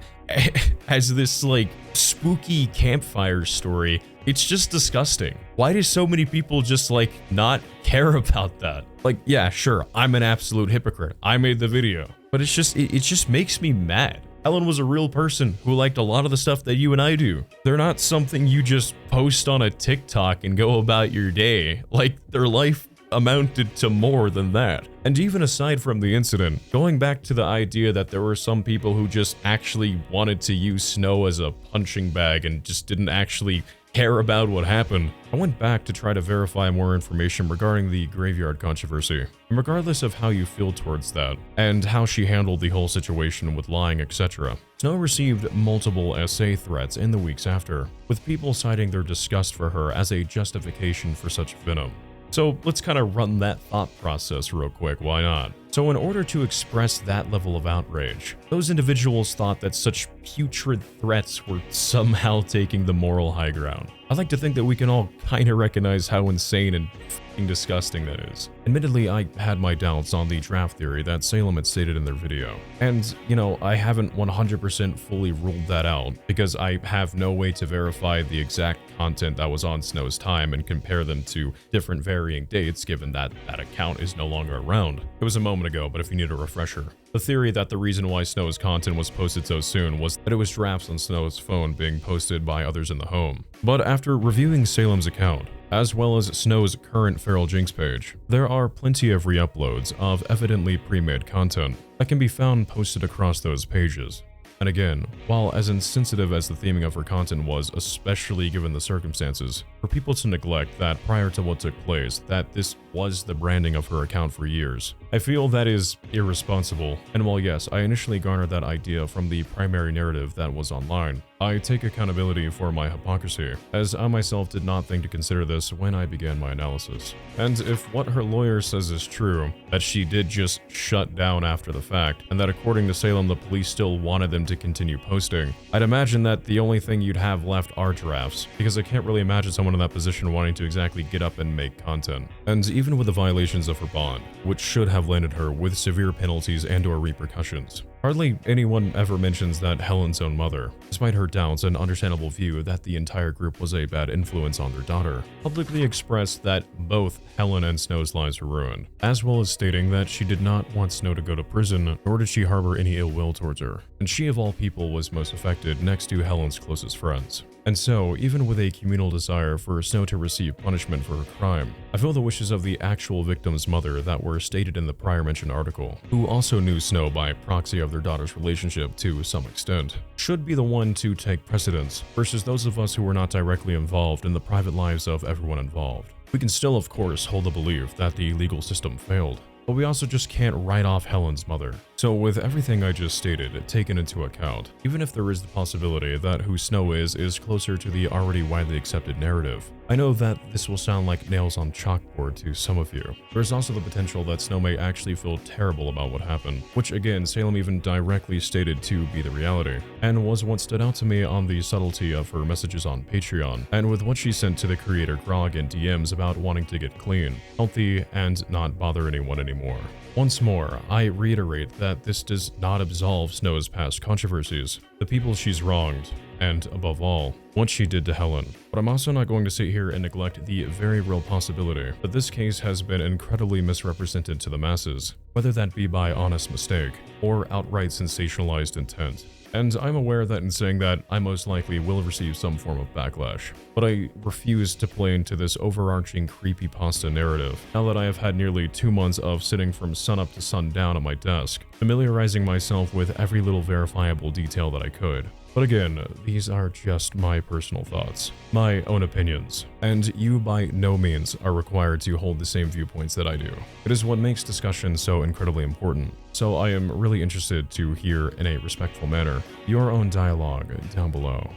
as this like spooky campfire story. It's just disgusting. Why do so many people just like not care about that? Like, yeah, sure, I'm an absolute hypocrite. I made the video, but it just makes me mad. Helen was a real person who liked a lot of the stuff that you and I do. They're not something you just post on a TikTok and go about your day. Like, their life amounted to more than that. And even aside from the incident, going back to the idea that there were some people who just actually wanted to use Snow as a punching bag and just didn't actually care about what happened, I went back to try to verify more information regarding the graveyard controversy. And regardless of how you feel towards that, and how she handled the whole situation with lying, etc., Snow received multiple essay threats in the weeks after, with people citing their disgust for her as a justification for such venom. So let's kind of run that thought process real quick, why not? So in order to express that level of outrage, those individuals thought that such putrid threats were somehow taking the moral high ground. I'd like to think that we can all kinda recognize how insane and f***ing disgusting that is. Admittedly, I had my doubts on the draft theory that Salem had stated in their video. And, you know, I haven't 100% fully ruled that out, because I have no way to verify the exact content that was on Snow's time and compare them to different varying dates, given that that account is no longer around. It was a moment ago, but if you need a refresher. The theory that the reason why Snow's content was posted so soon was that it was drafts on Snow's phone being posted by others in the home. But after reviewing Salem's account, as well as Snow's current feral.jinx page, there are plenty of re-uploads of evidently pre-made content that can be found posted across those pages. And again, while as insensitive as the theming of her content was, especially given the circumstances, for people to neglect that prior to what took place, that this was the branding of her account for years, I feel that is irresponsible. And while yes, I initially garnered that idea from the primary narrative that was online, I take accountability for my hypocrisy, as I myself did not think to consider this when I began my analysis. And if what her lawyer says is true, that she did just shut down after the fact, and that according to Salem the police still wanted them to continue posting, I'd imagine that the only thing you'd have left are drafts, because I can't really imagine someone in that position wanting to exactly get up and make content. And even with the violations of her bond, which should have landed her with severe penalties and/or repercussions, hardly anyone ever mentions that Helen's own mother, despite her doubts and understandable view that the entire group was a bad influence on their daughter, publicly expressed that both Helen and Snow's lives were ruined, as well as stating that she did not want Snow to go to prison, nor did she harbor any ill will towards her, and she of all people was most affected next to Helen's closest friends. And so, even with a communal desire for Snow to receive punishment for her crime, I feel the wishes of the actual victim's mother that were stated in the prior mentioned article, who also knew Snow by proxy of their daughter's relationship to some extent, should be the one to take precedence versus those of us who were not directly involved in the private lives of everyone involved. We can still, of course, hold the belief that the legal system failed, but we also just can't write off Helen's mother. So with everything I just stated taken into account, even if there is the possibility that who Snow is closer to the already widely accepted narrative, I know that this will sound like nails on chalkboard to some of you. There's also the potential that Snow may actually feel terrible about what happened, which again Salem even directly stated to be the reality, and was what stood out to me on the subtlety of her messages on Patreon, and with what she sent to the creator Grog in DMs about wanting to get clean, healthy, and not bother anyone anymore. Once more, I reiterate that this does not absolve Snow's past controversies, the people she's wronged, and above all, what she did to Helen. But I'm also not going to sit here and neglect the very real possibility that this case has been incredibly misrepresented to the masses, whether that be by honest mistake or outright sensationalized intent. And I'm aware that in saying that, I most likely will receive some form of backlash. But I refuse to play into this overarching creepypasta narrative, now that I have had nearly 2 months of sitting from sunup to sundown at my desk, familiarizing myself with every little verifiable detail that I could. But again, these are just my personal thoughts, my own opinions, and you by no means are required to hold the same viewpoints that I do. It is what makes discussion so incredibly important, so I am really interested to hear in a respectful manner your own dialogue down below.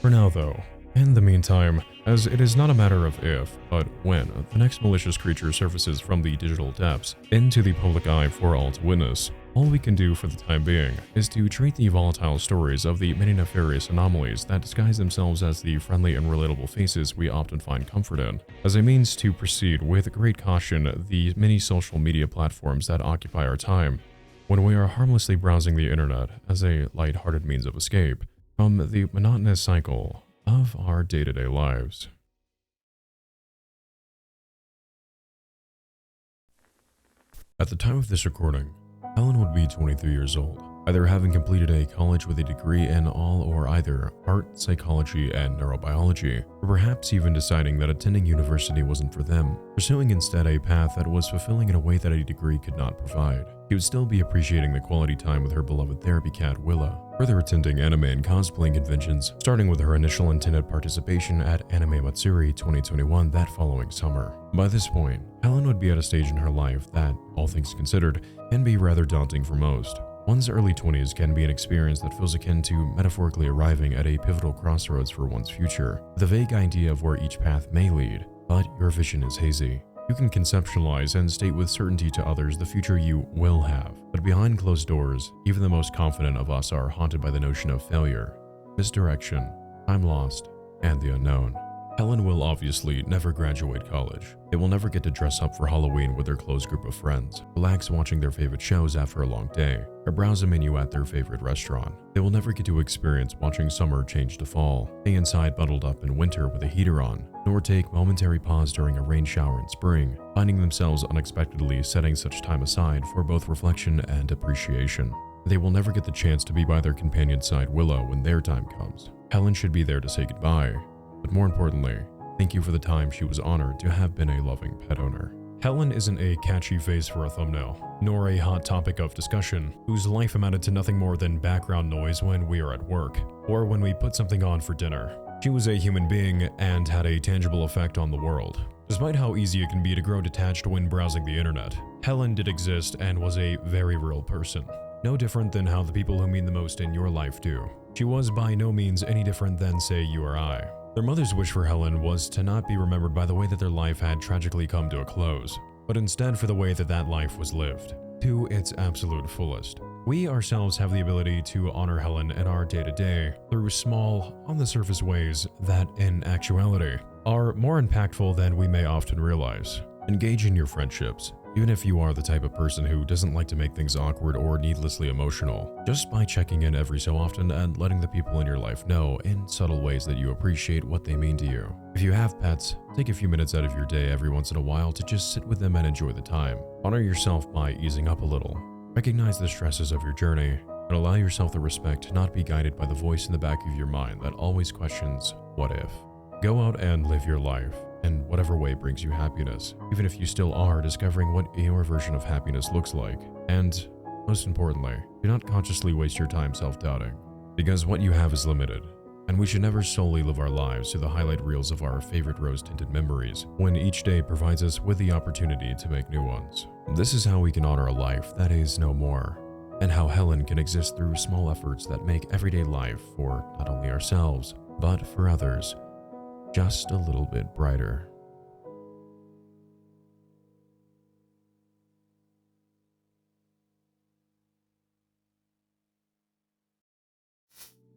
For now though, in the meantime, as it is not a matter of if, but when, the next malicious creature surfaces from the digital depths into the public eye for all to witness, all we can do for the time being is to treat the volatile stories of the many nefarious anomalies that disguise themselves as the friendly and relatable faces we often find comfort in, as a means to proceed with great caution the many social media platforms that occupy our time, when we are harmlessly browsing the internet as a light-hearted means of escape from the monotonous cycle of our day-to-day lives. At the time of this recording, Helen would be 23 years old, either having completed a college with a degree in all or either art, psychology, and neurobiology, or perhaps even deciding that attending university wasn't for them, pursuing instead a path that was fulfilling in a way that a degree could not provide. She would still be appreciating the quality time with her beloved therapy cat, Willa, further attending anime and cosplaying conventions, starting with her initial intended participation at Anime Matsuri 2021 that following summer. By this point, Helen would be at a stage in her life that, all things considered, can be rather daunting for most. One's early 20s can be an experience that feels akin to metaphorically arriving at a pivotal crossroads for one's future, with a vague idea of where each path may lead, but your vision is hazy. You can conceptualize and state with certainty to others the future you will have. But behind closed doors, even the most confident of us are haunted by the notion of failure, misdirection, time lost, and the unknown. Helen will obviously never graduate college. They will never get to dress up for Halloween with their close group of friends, relax watching their favorite shows after a long day, or browse a menu at their favorite restaurant. They will never get to experience watching summer change to fall, stay inside bundled up in winter with a heater on, nor take momentary pause during a rain shower in spring, finding themselves unexpectedly setting such time aside for both reflection and appreciation. They will never get the chance to be by their companion's side Willow when their time comes. Helen should be there to say goodbye. But more importantly, thank you for the time she was honored to have been a loving pet owner. Helen isn't a catchy face for a thumbnail, nor a hot topic of discussion, whose life amounted to nothing more than background noise when we are at work, or when we put something on for dinner. She was a human being and had a tangible effect on the world. Despite how easy it can be to grow detached when browsing the internet, Helen did exist and was a very real person. No different than how the people who mean the most in your life do. She was by no means any different than, say, you or I. Their mother's wish for Helen was to not be remembered by the way that their life had tragically come to a close, but instead for the way that that life was lived, to its absolute fullest. We ourselves have the ability to honor Helen in our day-to-day through small, on-the-surface ways that, in actuality, are more impactful than we may often realize. Engage in your friendships, even if you are the type of person who doesn't like to make things awkward or needlessly emotional, just by checking in every so often and letting the people in your life know in subtle ways that you appreciate what they mean to you. If you have pets, take a few minutes out of your day every once in a while to just sit with them and enjoy the time. Honor yourself by easing up a little. Recognize the stresses of your journey, and allow yourself the respect to not be guided by the voice in the back of your mind that always questions, what if? Go out and live your life in whatever way brings you happiness, even if you still are discovering what your version of happiness looks like. And, most importantly, do not consciously waste your time self-doubting, because what you have is limited, and we should never solely live our lives through the highlight reels of our favorite rose-tinted memories, when each day provides us with the opportunity to make new ones. This is how we can honor a life that is no more, and how Helen can exist through small efforts that make everyday life for not only ourselves, but for others, just a little bit brighter.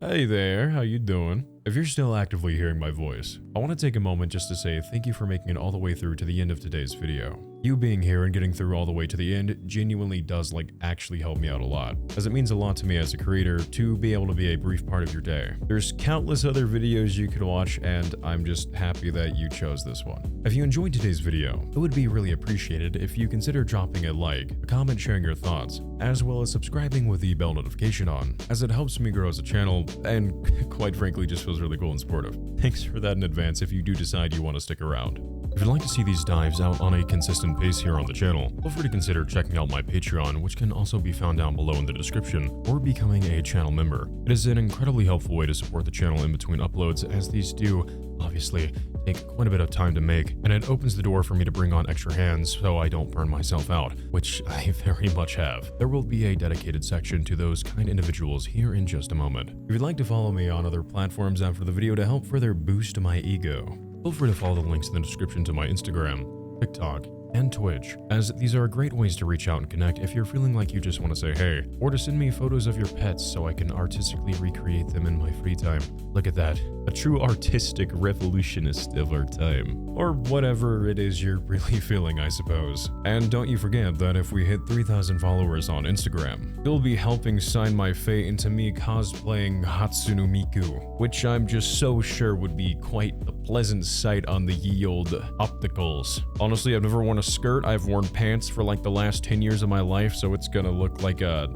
Hey there, how you doing? If you're still actively hearing my voice, I want to take a moment just to say thank you for making it all the way through to the end of today's video. You being here and getting through all the way to the end genuinely does actually help me out a lot, as it means a lot to me as a creator to be able to be a brief part of your day. There's countless other videos you could watch, and I'm just happy that you chose this one. If you enjoyed today's video, it would be really appreciated if you consider dropping a like, a comment sharing your thoughts, as well as subscribing with the bell notification on, as it helps me grow as a channel, and quite frankly just feels really cool and supportive. Thanks for that in advance if you do decide you want to stick around. If you'd like to see these dives out on a consistent pace here on the channel, feel free to consider checking out my Patreon, which can also be found down below in the description, or becoming a channel member. It is an incredibly helpful way to support the channel in between uploads, as these do, obviously, take quite a bit of time to make, and it opens the door for me to bring on extra hands so I don't burn myself out, which I very much have. There will be a dedicated section to those kind individuals here in just a moment. If you'd like to follow me on other platforms after the video to help further boost my ego, feel free to follow the links in the description to my Instagram, TikTok, and Twitch, as these are great ways to reach out and connect if you're feeling like you just want to say hey, or to send me photos of your pets so I can artistically recreate them in my free time. Look at that, a true artistic revolutionist of our time. Or whatever it is you're really feeling, I suppose. And don't you forget that if we hit 3,000 followers on Instagram, you'll be helping sign my fate into me cosplaying Hatsune Miku, which I'm just so sure would be quite a pleasant sight on the ye old opticals. Honestly, I've never worn a skirt. I've worn pants for the last 10 years of my life, so it's gonna look like a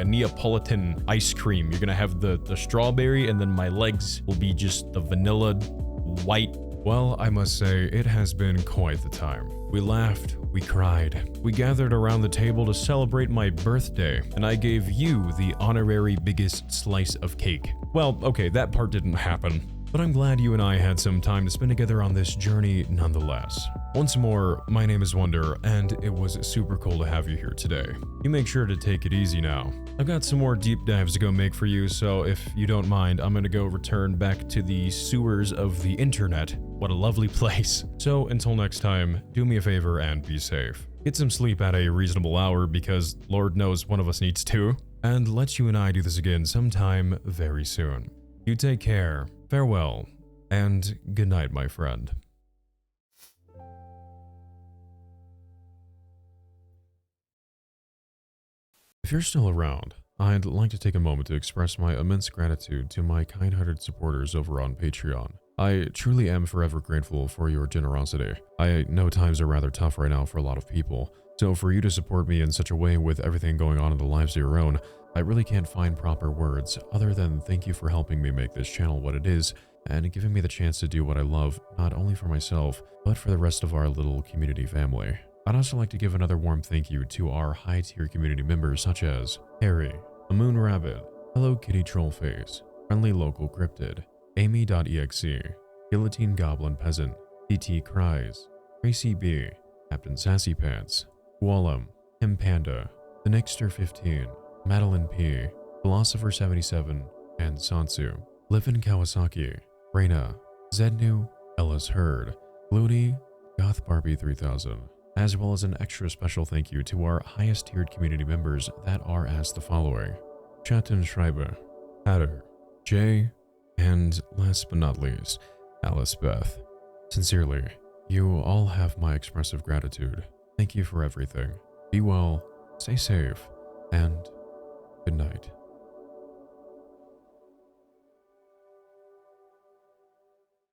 Neapolitan ice cream. You're gonna have the strawberry, and then my legs will be just the vanilla white. Well, I must say, it has been quite the time. We laughed, we cried, we gathered around the table to celebrate my birthday, and I gave you the honorary biggest slice of cake. Well, okay, that part didn't happen. but I'm glad you and I had some time to spend together on this journey nonetheless. Once more, my name is Wonder, and it was super cool to have you here today. You make sure to take it easy now. I've got some more deep dives to go make for you, so if you don't mind, I'm gonna go return back to the sewers of the internet. What a lovely place. So until next time, do me a favor and be safe. Get some sleep at a reasonable hour because Lord knows one of us needs to. And let you and I do this again sometime very soon. You take care, farewell, and good night, my friend. If you're still around, I'd like to take a moment to express my immense gratitude to my kind-hearted supporters over on Patreon. I truly am forever grateful for your generosity. I know times are rather tough right now for a lot of people, so for you to support me in such a way with everything going on in the lives of your own, I really can't find proper words other than thank you for helping me make this channel what it is and giving me the chance to do what I love, not only for myself, but for the rest of our little community family. I'd also like to give another warm thank you to our high-tier community members such as Harry, A Moon Rabbit, Hello Kitty Trollface, Friendly Local Cryptid, Amy.exe, Guillotine Goblin Peasant, DT Cries, Tracy B, Captain Sassy Pants, Wallum, Kim Panda, The Nixter 15, Madeline P, Philosopher 77, and Sansu, Livin Kawasaki, Reina, Zednu, Ellis Hurd, Looney, Goth Barbie 3000, as well as an extra special thank you to our highest tiered community members that are as the following: Chatten Schreiber, Hatter, Jay, and last but not least, Alice Beth. Sincerely, you all have my expressive gratitude. Thank you for everything. Be well, stay safe, and good night.